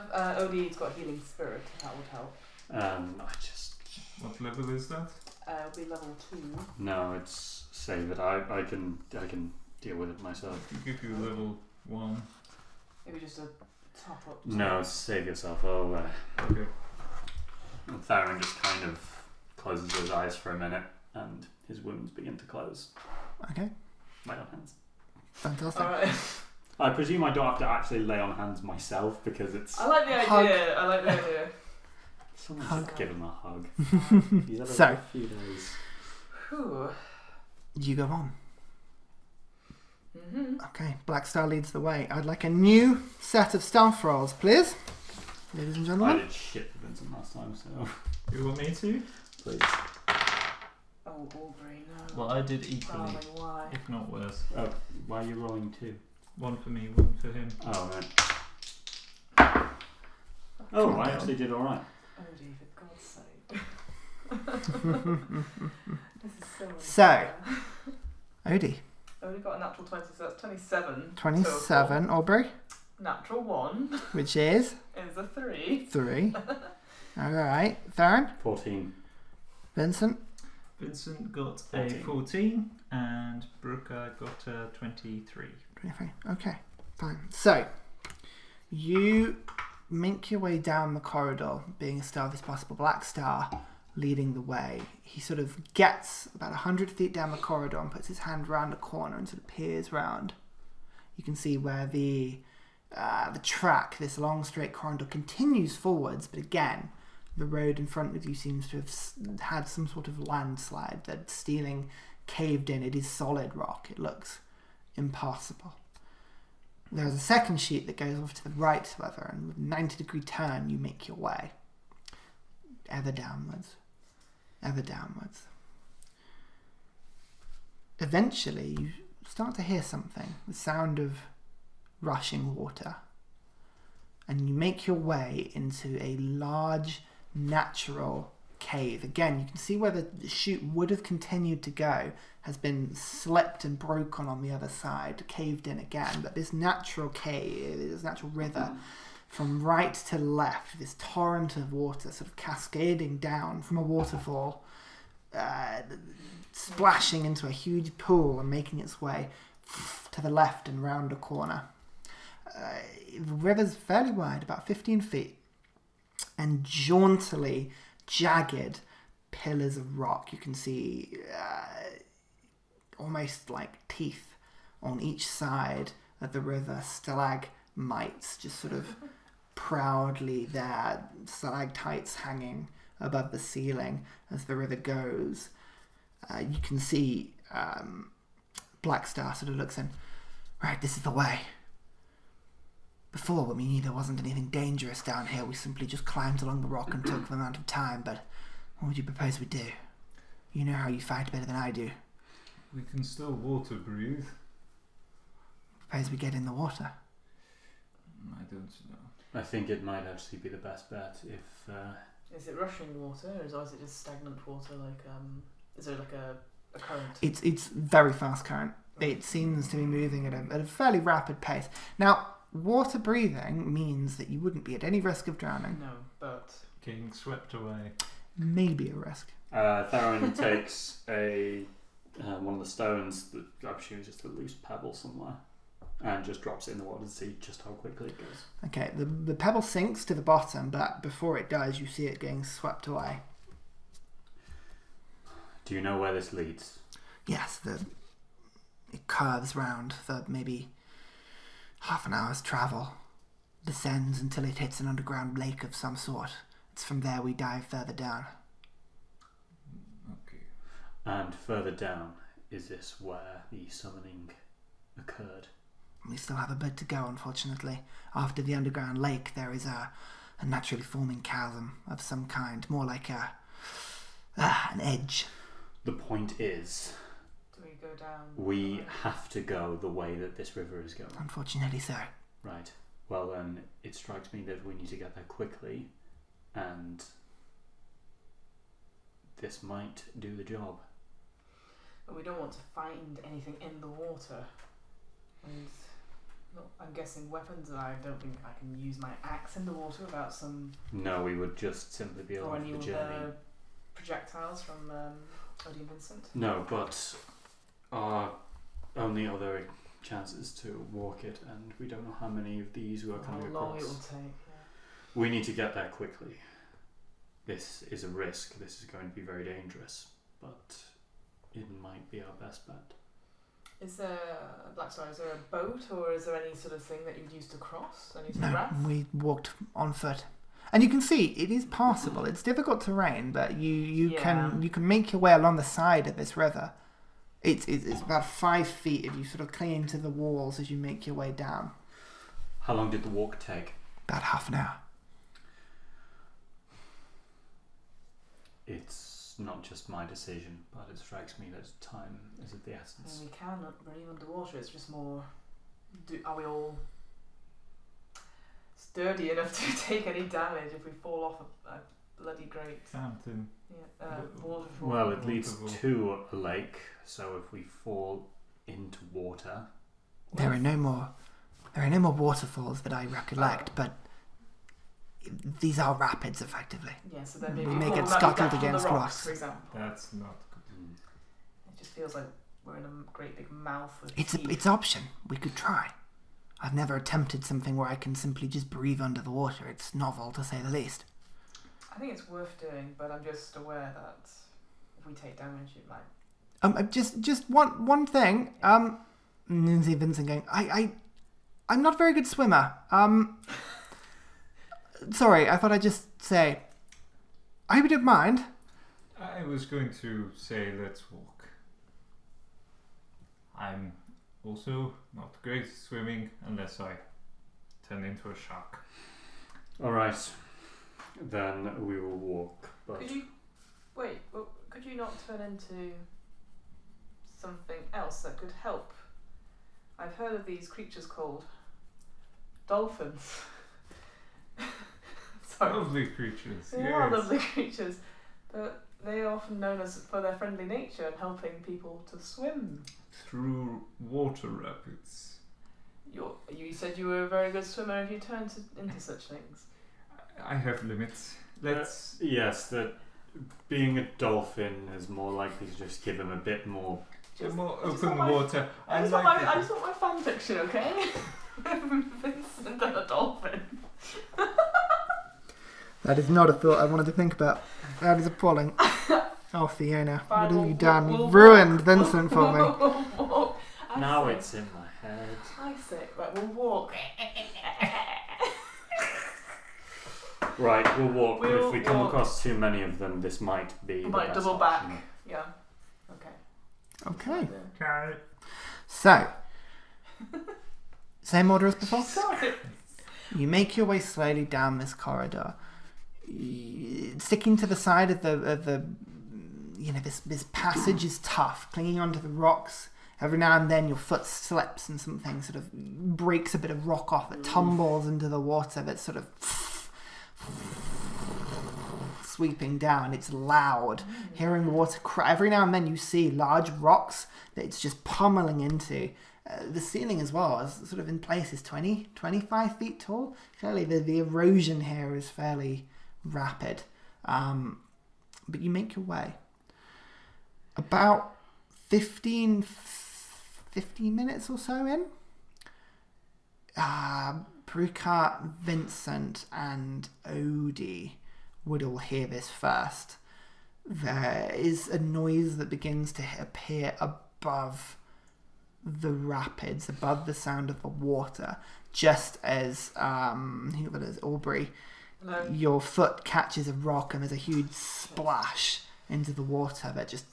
Odie's got healing spirit. That would help. What level is that? It'll be level 2. No, it's say that I can deal with it myself. I could give you level 1. Maybe just a top up. No, save yourself. Oh, Okay. Theren just kind of closes his eyes for a minute, and his wounds begin to close. Okay, Lay on hands. fantastic. Alright. I presume I don't have to actually lay on hands myself because it's. I like the Hug. idea. I like the idea. Someone Hug. should give him a hug. He's had a So. rough few days. Whew. You go on. Mm-hmm. Okay, Black Star leads the way. I'd like a new set of staff rolls, please. Ladies and I gentlemen. did shit for Vincent last time, so You want me to? please. Oh, Aubrey, no. Well, I did equally, Darling, why? if not worse. Oh, why are you rolling 2? One for me, one for him. Oh, right. Come Oh, on, I Dylan. actually did alright. Odie, for God's sake. This is so So. unfair. Odie, I only got a natural 20, so that's 27. 27. total. Aubrey, Natural 1 which is is a 3. 3. Alright, Theren, 14. Vincent, Vincent got 14. a 14 and Brooker got a 23. 23. Okay, fine. So, you make your way down the corridor, being as stealthy as possible. Black Star leading the way. He sort of gets about 100 feet down the corridor and puts his hand round a corner and sort of peers round. You can see where the track, this long straight corridor, continues forwards, but again, the road in front of you seems to have had some sort of landslide. The ceiling caved in. It is solid rock. It looks impossible. There is a second sheet that goes off to the right, however, and with a 90-degree turn, you make your way ever downwards, ever downwards. Eventually, you start to hear something, the sound of rushing water, and you make your way into a large natural cave. Again, you can see where the chute would have continued to go has been slipped and broken on the other side, caved in again. But this natural cave, this natural river, from right to left, this torrent of water sort of cascading down from a waterfall, splashing into a huge pool and making its way to the left and round a corner. The river's fairly wide, about 15 feet, and jauntily jagged pillars of rock. You can see almost like teeth on each side of the river, stalagmites just sort of proudly there, stalactites hanging above the ceiling as the river goes. You can see Black Star sort of looks in. Right, this is the way. Before, when we knew there wasn't anything dangerous down here, we simply just climbed along the rock and took the amount of time, but what would you propose we do? You know how you fight better than I do. We can still water breathe. Propose we get in the water. I don't know. I think it might actually be the best bet if. Is it rushing water, or is it just stagnant water? Like, is there like a current? It's very fast current. It seems to be moving at a fairly rapid pace. Now, water breathing means that you wouldn't be at any risk of drowning. No, but Getting swept away. Maybe a risk. Theren takes one of the stones that I'm assuming is just a loose pebble somewhere, and just drops it in the water to see just how quickly it goes. Okay, the pebble sinks to the bottom, but before it does, you see it getting swept away. Do you know where this leads? Yes, it curves round for maybe half an hour's travel, descends until it hits an underground lake of some sort. It's from there we dive further down. Okay. And further down, is this where the summoning occurred? We still have a bit to go, unfortunately. After the underground lake, there is a naturally forming chasm of some kind, more like an edge. The point is, do we go down? we have to go the way that this river is going. Unfortunately, so. Right. Well then, it strikes me that we need to get there quickly, and this might do the job. But we don't want to find anything in the water. And I'm guessing weapons. I don't think I can use my axe in the water without some No, we would just simply be or along any the of journey. the projectiles from Odie and Vincent. No, but our only other chances to walk it, and we don't know how many of these we are coming How long it across. will take. We need to get there quickly. This is a risk. This is going to be very dangerous, but it might be our best bet. Is there is there a boat, or is there any sort of thing that you'd use to cross? Any sort of No, raft? we walked on foot. And you can see it is passable. It's difficult terrain, but you can make your way along the side of this river. It's about 5 feet if you sort of cling to the walls as you make your way down. How long did the walk take? About half an hour. It's not just my decision, but it strikes me that time is of the essence. And we can breathe underwater. It's just more. Are we all sturdy enough to take any damage if we fall off a bloody great Fountain. waterfall? Well, it leads Waterfall. to a lake, so if we fall into water, There are no more waterfalls that I recollect, but these are rapids, effectively. Yeah, so then We maybe may fall get down scuttled the against rocks, rocks. for example. That's not good. It just feels like we're in a great big mouth with It's teeth. option. We could try. I've never attempted something where I can simply just breathe under the water. It's novel, to say the least. I think it's worth doing, but I'm just aware that if we take damage, it might. Just one thing. You see Vincent going, I'm not a very good swimmer. Sorry, I thought I'd just say, I hope you don't mind. I was going to say let's walk. I'm also not great at swimming unless I turn into a shark. alright, then we will walk. But Could you not turn into something else that could help? I've heard of these creatures called dolphins. Sorry. Lovely creatures. They are lovely creatures, but they are often known as for their friendly nature and helping people to swim. Through water rapids. You said you were a very good swimmer if you turned into such things. I have limits. Let's. yes, that being a dolphin is more likely to just give him a bit more. More just open want water. I just want my fan fiction, okay? Vincent and a dolphin. That is not a thought I wanted to think about. That is appalling. Oh, Fiona, Fine, what have you we'll done? walk. You've ruined Vincent for me. Now it's in my head. I say, right, we'll walk. Right, we'll walk, but We'll if we come walk. across too many of them, this might be the Might best double back. option. Yeah. Okay. Okay, Okay. so, same order as before? Sorry. You make your way slowly down this corridor, sticking to the side of the this passage is tough, clinging onto the rocks. Every now and then your foot slips and something sort of breaks a bit of rock off that tumbles into the water that's sort of sweeping down. It's loud. Hearing the water cry. Every now and then you see large rocks that it's just pummeling into. The ceiling as well is sort of in places 25 feet tall. Clearly the erosion here is fairly rapid. But you make your way. About 15 minutes or so in, Pruka, Vincent and Odie would all hear this first. There is a noise that begins to appear above the rapids, above the sound of the water, just as Aubrey, No. your foot catches a rock and there's a huge splash into the water that just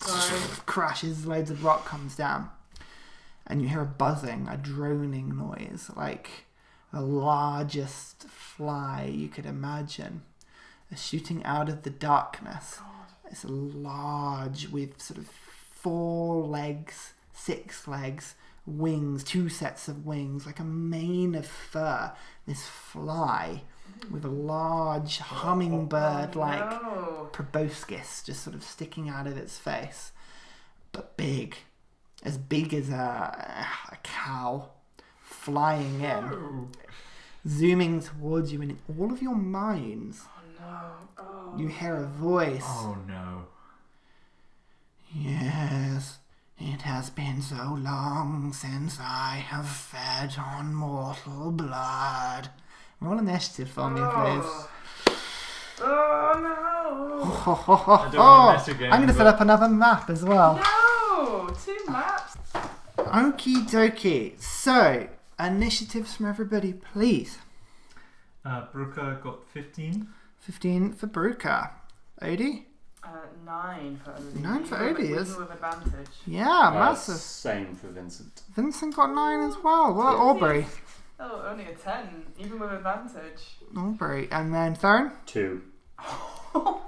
crashes, loads of rock comes down. And you hear a buzzing, a droning noise, like the largest fly you could imagine, shooting out of the darkness. It's large with sort of 4 legs, 6 legs, wings, 2 sets of wings, like a mane of fur. This fly with a large hummingbird-like proboscis just sort of sticking out of its face, but big as a cow, flying in, zooming towards you, and in all of your minds you hear a voice. Oh no. Yes, it It has been so long since I have fed on mortal blood. Roll initiative for me, please. Oh no! I don't want to mess again. I'm going to set up another map as well. No! 2 maps? Okie dokie. So, initiatives from everybody, please. Brooker got 15. 15 for Brooker. Odie? 9 for Odie. 9 for Odie, yes. Even with advantage. Yeah, massive. Same for Vincent. Vincent got 9 as well. What about Aubrey? Oh, only a 10, even with advantage. Aubrey. And then Theren? 2. Oh,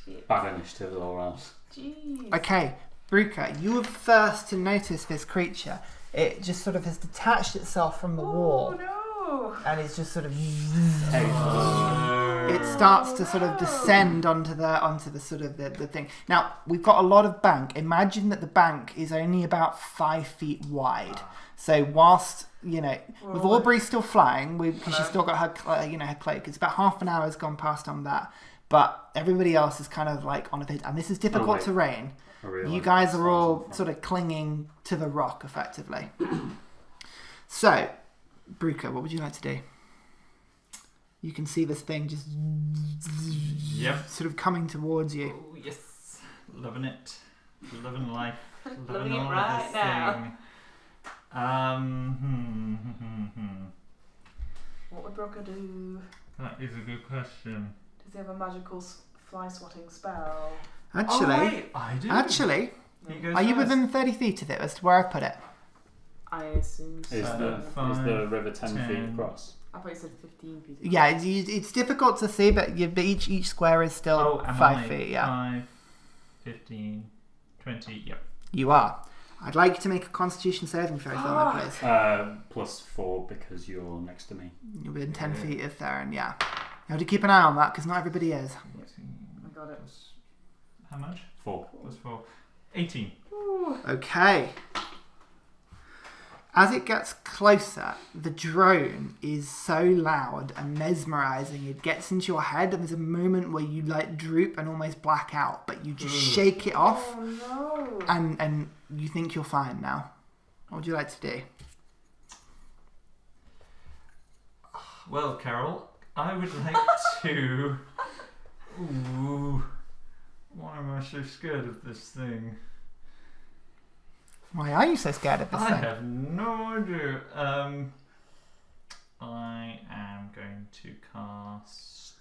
shit. Bad initiative all around. Jeez. Okay, Brooker, you were first to notice this creature. It just sort of has detached itself from the wall. Oh no! And it's just sort of... Hey. It starts to sort of descend onto the sort of the thing. Now, we've got a lot of bank. Imagine that the bank is only about 5 feet wide. So whilst, with Aubrey still flying, because she's still got her, her cloak, it's about half an hour has gone past on that. But everybody else is kind of like on a bit, and this is difficult terrain. You guys are all sort of clinging to the rock, effectively. So, Brooker, what would you like to do? You can see this thing just sort of coming towards you. Oh, yes. Loving it. Loving life. Loving it all right this now. thing. What would Brooker do? That is a good question. Does he have a magical fly swatting spell? Actually, Oh, wait, I do. Actually, He goes are you first. within 30 feet of it as to where I put it? I assume so. Is the river 10 feet across? I thought you said 15 feet. Yeah, it's difficult to see, but each square is still 5 feet, yeah. 5, 15, 20, yep. You are. I'd like you to make a Constitution saving throw for me, please. +4 because you're next to me. You're within 10 feet of Theren, yeah. You have to keep an eye on that, because not everybody is. I got it. How much? 4. +4. 18. Ooh. Okay. As it gets closer, the drone is so loud and mesmerizing, it gets into your head, and there's a moment where you droop and almost black out, but you just shake it off, Oh no! and you think you're fine now. What would you like to do? Well, Carol, I would like to... Ooh. Why am I so scared of this thing? Why are you so scared of this I thing? have no idea. I am going to cast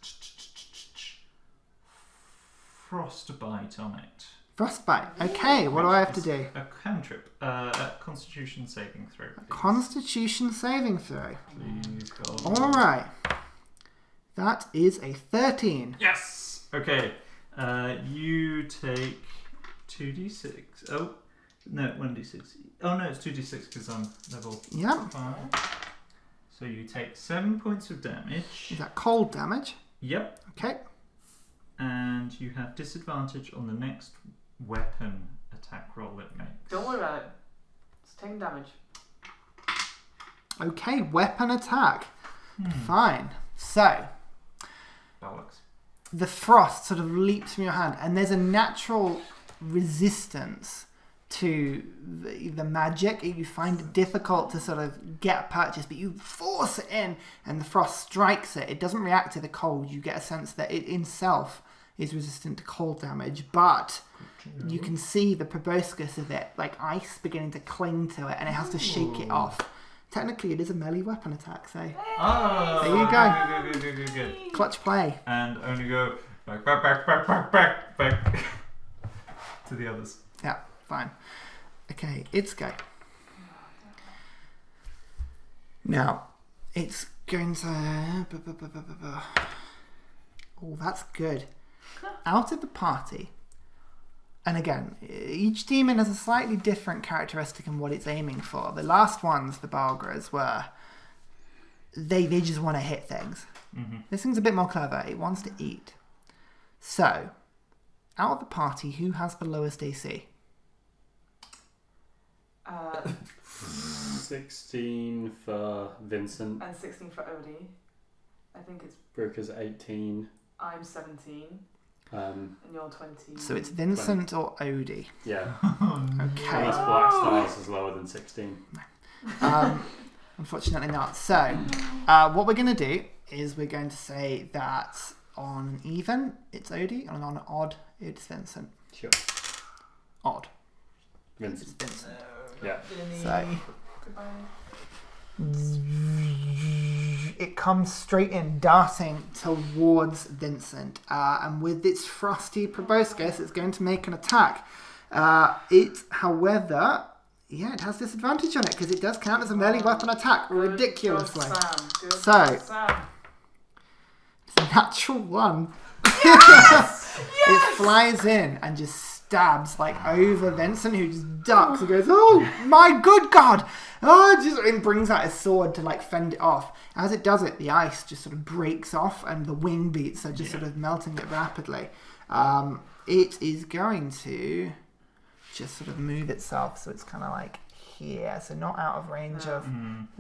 Frostbite on it. Frostbite. Okay, what do I have to do? A cantrip. A Constitution saving throw. Please. Constitution saving throw. Please, God. Alright. That is a 13. Yes! Okay. You take 2d6. Oh, no, 1d6. Oh, no, it's 2d6 because I'm level Yep. 5. So you take 7 points of damage. Is that cold damage? Yep. Okay. And you have disadvantage on the next weapon attack roll it makes. Don't worry about it. It's taking damage. Okay, weapon attack. Fine. So, Bollocks. the frost sort of leaps from your hand, and there's a natural resistance to the magic. You find it difficult to sort of get a purchase, but you force it in, and the frost strikes it. It doesn't react to the cold. You get a sense that it itself is resistant to cold damage, but you can see the proboscis of it, like ice, beginning to cling to it, and it has to shake it off. Technically, it is a melee weapon attack, so Oh, there you go. Good. Clutch play. And only go back to the others. Yeah, fine. Okay, it's go. Now, it's going to... Oh, that's good. Out of the party, and again, each demon has a slightly different characteristic in what it's aiming for. The last ones, the Balgras, were... They just want to hit things. Mm-hmm. This thing's a bit more clever. It wants to eat. So, out of the party, who has the lowest AC? 16 for Vincent. And 16 for Odie. I think it's... Brooker's 18. I'm 17. And you're 20. So it's Vincent or Odie. Yeah. Okay. Unless Black Stars is lower than 16. Unfortunately not. So, what we're going to do is we're going to say that on an even, it's Odie, and on an odd, it's Vincent. Sure. Odd. Vincent. It's Vincent. Yeah. So, Goodbye. it comes straight in, darting towards Vincent. And with its frosty proboscis, it's going to make an attack. It, however... Yeah, it has disadvantage on it because it does count as a melee weapon attack ridiculously. Good So, Sam. it's a natural 1. Yes! It flies in and just stabs like over Vincent, who just ducks and goes, "Oh my good God!" And brings out his sword to like fend it off. As it does it, the ice just sort of breaks off and the wing beats are just sort of melting it rapidly. It is going to just sort of move itself, so it's kind of like here, so not out of range of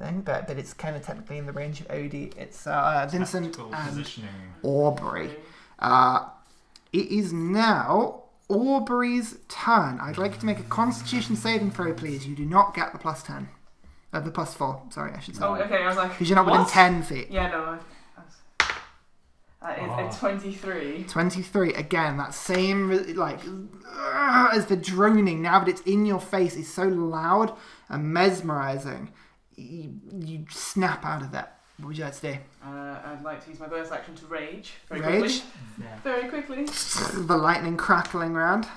thing, but it's kind of technically in the range of Odie. It's Vincent Tactical and positioning. Aubrey. It is now Aubrey's turn. I'd like you to make a Constitution saving throw, please. You do not get the +10. The +4, sorry, I should say. Oh, okay, I was like... Because you're not what? within 10 feet. Yeah, no. It's a 23. 23, again, that same, like, as the droning, now that it's in your face, is so loud and mesmerising, you snap out of it. What would you like to do? I'd like to use my bonus action to rage. Very Rage? quickly. Yeah. Very quickly. The lightning crackling round.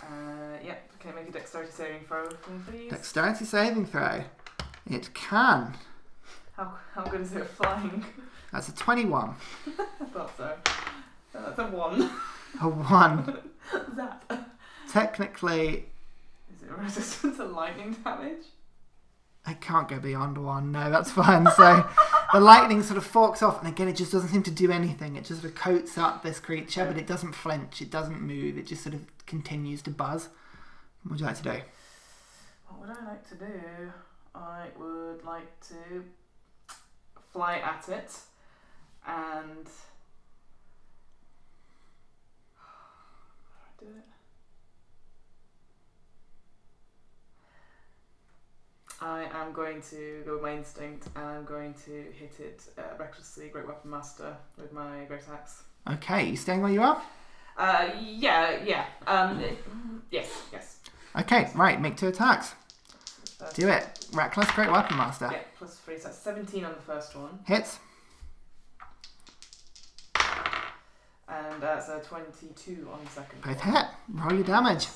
Yep. Okay, make a dexterity saving throw for me, please. Dexterity saving throw. It can. How good is it at flying? That's a 21. I thought so. That's a 1. A 1. Zap. Technically, Is it resistant to lightning damage? I can't go beyond 1. No, that's fine. So the lightning sort of forks off, and again, it just doesn't seem to do anything. It just sort of coats up this creature, but it doesn't flinch. It doesn't move. It just sort of continues to buzz. What would you like to do? What would I like to do? I would like to fly at it and... How do I do it? I am going to go with my instinct and I'm going to hit it recklessly, Great Weapon Master, with my Great Axe. Okay, you staying where you are? Yeah. Yes. Okay, right, make 2 attacks. Do it. Reckless, Great Weapon Master. Yeah, +3, so that's 17 on the first one. Hits. And so 22 on the second Both one. hit. Roll your damage.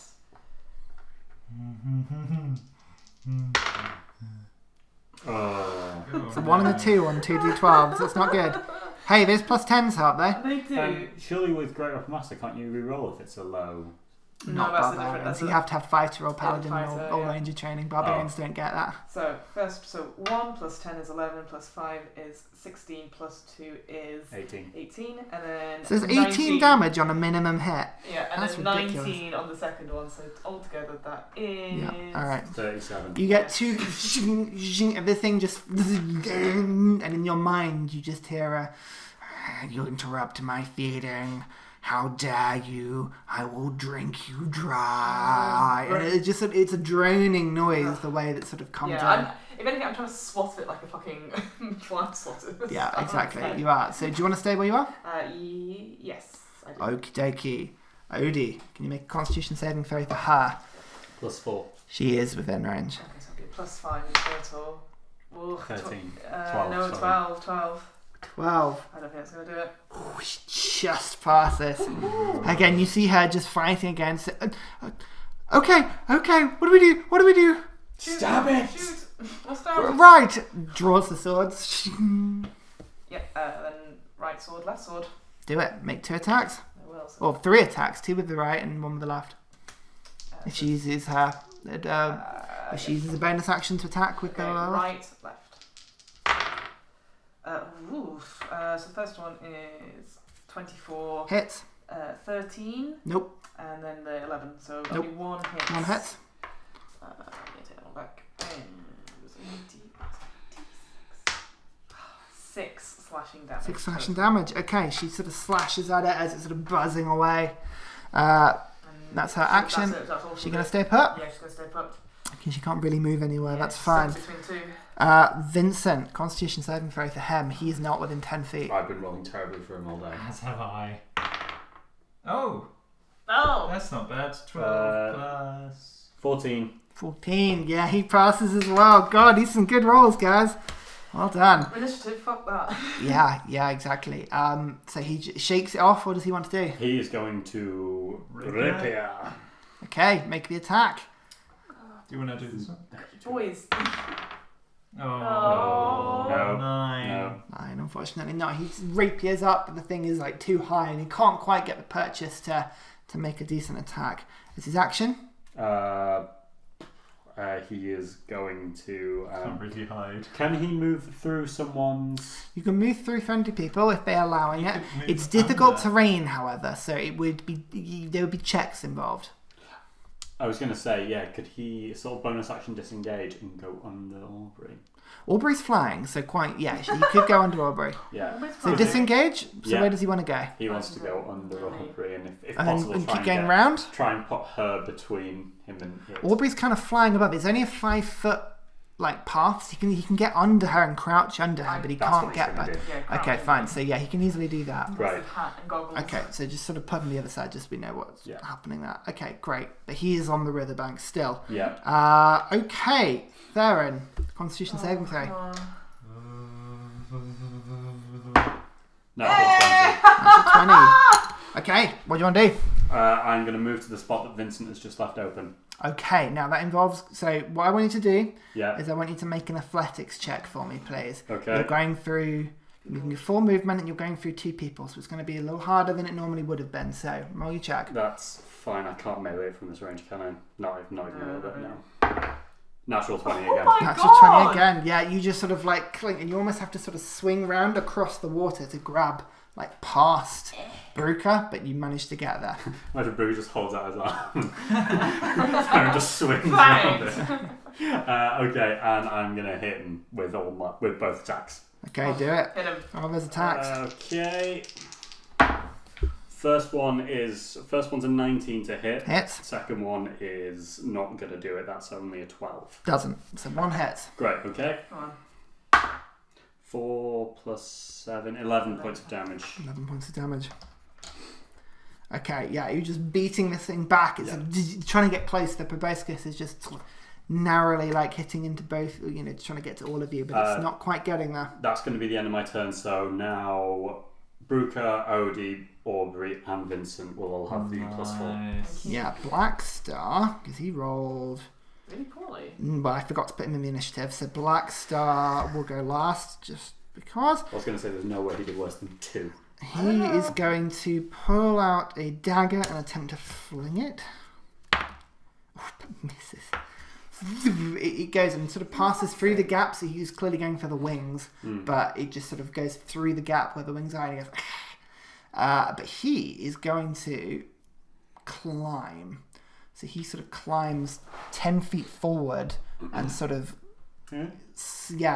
It's a 1 and a 2 on 2d12, so it's not good. Hey, there's +10s, aren't there? They do. Surely with Great Weapon Master, can't you reroll if it's a low? Not that's barbarians. a You have to have 5 to roll paladin fighter, or yeah. ranger training. Barbarians don't get that. So 1 + 10 is 11, + 5 is 16, + 2 is 18. and then So there's 18 19. damage on a minimum hit. Yeah, and That's then ridiculous. 19 on the second one. So altogether that is. Yeah, alright. 37. You get 2, everything just, and in your mind you just hear a, "You interrupt my feeding. How dare you? I will drink you dry." And it's a droning noise, the way that sort of comes out. If anything, I'm trying to swat it like a fucking fly swatter. Yeah, exactly. You are. So do you want to stay where you are? Yes, I do. Okie dokie. Odie, can you make a Constitution saving throw for her? +4. She is within range. Okay, so I'll get +5 in total. Ooh, 13. 12, 12, 12. 12. I don't think that's going to do it. Ooh, she just passes. Again, you see her just fighting against it. Okay. What do we do? Shoot, Stab it! Shoot! We'll stab it. Right. Draws the swords. Yep, then right sword, left sword. Do it. Make 2 attacks. I will. So, Well, 3 attacks. 2 with the right and 1 with the left. If she uses her... if she uses a bonus action to attack with the left. right, left. So the first one is 24. Hits. 13. Nope. And then the 11. So Nope. only 1 hit. 1 hits. Let me take that one back. It was 6 slashing damage. 6 slashing damage. Okay, she sort of slashes at it as it's sort of buzzing away. That's her action. That's it, that's all She she'll gonna do. stay put? Yeah, she's gonna stay put. Okay, she can't really move anywhere. Yeah, That's she's fine. stuck between two. Vincent, Constitution saving throw for him. He's not within 10 feet. I've been rolling terribly for him all day. As have I. Oh, Oh! that's not bad. 12 plus 14. 14. Yeah, he passes as well. God, these are some good rolls, guys. Well done. Initiative, fuck that. Yeah, exactly. So he shakes it off. What does he want to do? He is going to rapier. Okay, make the attack. Do you want to do this one? Boys. Oh, No. 9. No. 9, unfortunately not. He rapiers up, but the thing is like too high, and he can't quite get the purchase to make a decent attack. Is his action? He is going to. Can't really hide. Can he move through someone's? You can move through friendly people if they're allowing You it. could move It's difficult under. terrain, however, so it would be there would be checks involved. I was going to say, yeah. Could he sort of bonus action disengage and go under Aubrey? Aubrey's flying, so quite you could go under Aubrey. Yeah. So disengage. So Yeah. where does he want to go? He wants to go under Aubrey, and if And possible, then try keep going and round. try and put her between him and it. Aubrey's kind of flying above. It's only a 5 foot like path. So he can get under her and crouch under her, but he That's can't what he's get gonna her. do. Yeah, Okay, fine. So yeah, he can easily do that. Right. Massive hat and goggles. Okay, so just sort of put on the other side, just so we know what's Yeah. happening there. Okay, great. But he is on the riverbank still. Yeah. Okay, Theren, Constitution saving throw. No. That's That's a 20. Okay, what do you want to do? I'm going to move to the spot that Vincent has just left open. Okay, now that involves. So what I want you to do Yeah. is I want you to make an athletics check for me, please. Okay. You're going through. You can do full movement, and you're going through 2 people, so it's going to be a little harder than it normally would have been. So roll your check. That's fine. I can't melee from this range, can I? Not even a little bit, no. Natural 20 again. my Natural God! 20 again. Yeah, you just sort of like clink, and you almost have to sort of swing round across the water to grab like past Bruca, but you managed to get there. Imagine Boo just holds out his arm and just swings around it. Okay, and I'm going to hit him with both attacks. Okay, do it. Hit him. All those attacks. Okay. First one's a 19 to hit. Hits. Second one is not going to do it. That's only a 12. Doesn't. So 1 hit. Great, okay. Come on. 4 plus 7, 11 points of damage. 11 points of damage. Okay, yeah, you're just beating this thing back. It's like, trying to get close. The proboscis is just sort of narrowly like hitting into both, trying to get to all of you, but it's not quite getting there. That's going to be the end of my turn, so now Bruca, Odie, Aubrey, and Vincent will all have the +4. Nice. Yeah, Black Star, because he rolled. Really poorly. But I forgot to put him in the initiative, so Black Star will go last just because. I was going to say there's no way he did worse than 2. He is going to pull out a dagger and attempt to fling it. Oh, but misses. It goes and sort of passes through the gap, so he's clearly going for the wings, but it just sort of goes through the gap where the wings are, and he goes. But he is going to climb. So he sort of climbs 10 feet forward and sort of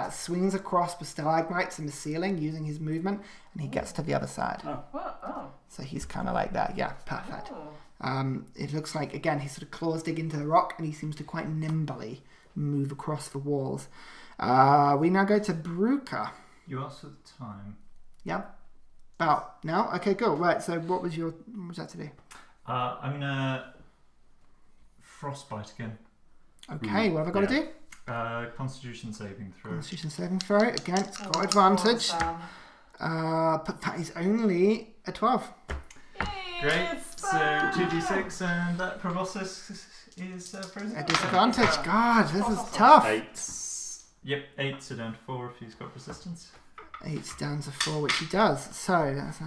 swings across the stalagmites in the ceiling using his movement, and he gets to the other side. What? Oh. So he's kind of like that. Yeah, perfect. Oh. It looks like, again, his sort of claws dig into the rock, and he seems to quite nimbly move across the walls. We now go to Bruca. You asked for the time. Yep. About now? Okay, cool. Right, so what was that to do? I'm gonna frostbite again. Okay, what have I got to do? Constitution saving throw. Constitution saving throw. Again, it's got advantage. But that is only a 12. Great. So 2d6, and that proboscis is frozen. A disadvantage. God, this is tough. 8. Yep, 8, so down to 4 if he's got resistance. 8 down to 4, which he does. So, that's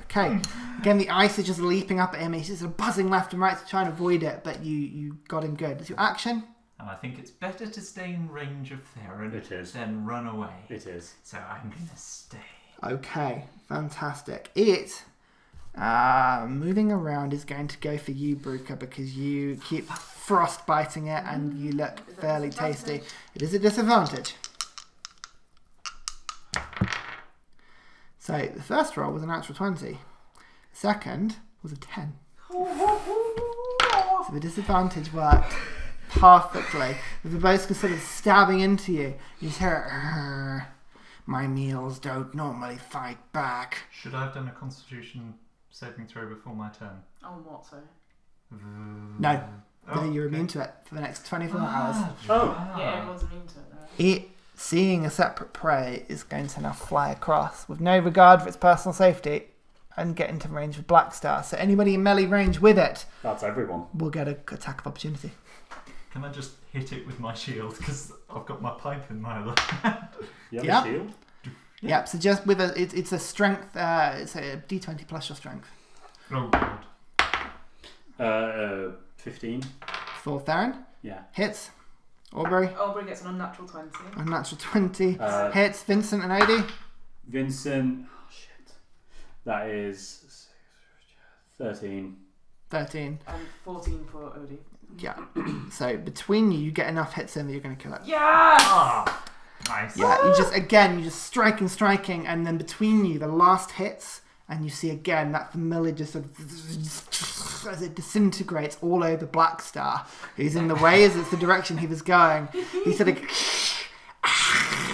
okay. Again, the ice is just leaping up at him. He's just sort of buzzing left and right to try and avoid it, but you got him good. That's your action. And I think it's better to stay in range of Theren It is. than run away. It is. So I'm going to stay. Okay, fantastic. It, moving around, is going to go for you, Bruca, because you keep frost biting it and you look fairly tasty. It is a disadvantage. So the first roll was a natural 20. Second was a 10. So the disadvantage worked perfectly. With the Bosca sort of stabbing into you, you just hear, "Arr, my meals don't normally fight back." Should I have done a Constitution saving throw before my turn? Oh, what, sorry? No. Oh, You're okay. immune to it for the next 24 hours. Oh. Yeah, everyone's immune to it, right? It, seeing a separate prey, is going to now fly across with no regard for its personal safety and get into range with Blackstar. So anybody in melee range with it That's everyone. will get an attack of opportunity. Can I just hit it with my shield? Because I've got my pipe in my other hand. You have Yeah. a shield? Yep, so just with it's a strength, it's a d20 plus your strength. Oh, God. 15. For Theren, Yeah. hits. Aubrey, Aubrey gets an unnatural 20. unnatural 20. Uh, Hits. Vincent and Odie, Vincent. Oh, shit. That is 13. 13. And 14 for Odie. Yeah. So between you get enough hits in that you're going to kill it. Yes! Ah, nice. Yeah, you just striking, and then between you, the last hits, and you see again that familiar just sort of as it disintegrates all over Blackstar, who's in the way as it's the direction he was going. He's sort of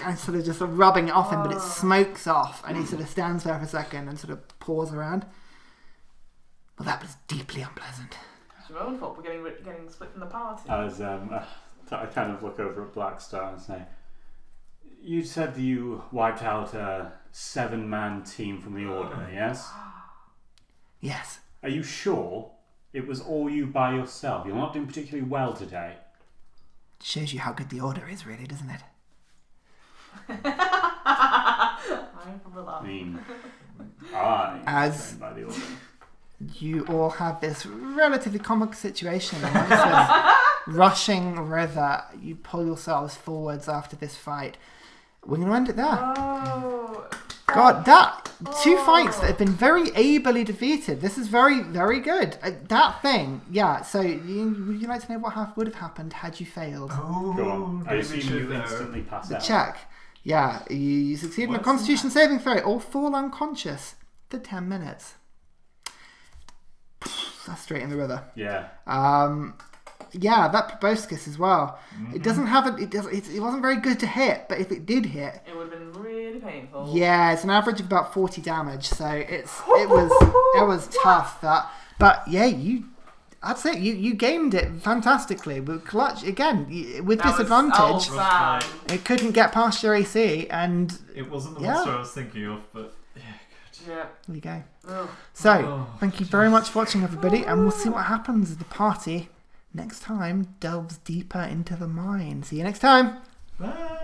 and sort of just sort of rubbing it off him, but it smokes off, and he sort of stands there for a second and sort of paws around. Well, that was deeply unpleasant. It's your own fault for getting split from the party. As I kind of look over at Blackstar and say, "You said you wiped out a 7-man team from the Order, yes? Yes. Are you sure it was all you by yourself? You're not doing particularly well today." Shows you how good the Order is, really, doesn't it? I'm from the I lab. mean, I As- trained by the Order. You all have this relatively comic situation. And this rushing river. You pull yourselves forwards after this fight. We're going to end it there. Oh. God, two fights that have been very ably defeated. This is very, very good. That thing, yeah. So, would you like to know what would have happened had you failed? Oh, Go on. I maybe assume should you know. instantly pass The out. check. Yeah, you succeed in a What's Constitution saving throw or fall unconscious for 10 minutes. That's straight in the river. Yeah. Yeah, that proboscis as well. Mm-hmm. It doesn't have it wasn't very good to hit, but if it did hit, It would have been really painful. yeah, it's an average of about 40 damage. So it was tough. But yeah, I'd say you gamed it fantastically. With clutch again with That was disadvantage, Ulsan. it couldn't get past your AC, and It wasn't the Yeah. monster I was thinking of, but yeah, good. Yeah. there you go. Ugh. So Oh, thank you very much for watching, everybody, and we'll see what happens as the party next time delves deeper into the mine. See you next time. Bye.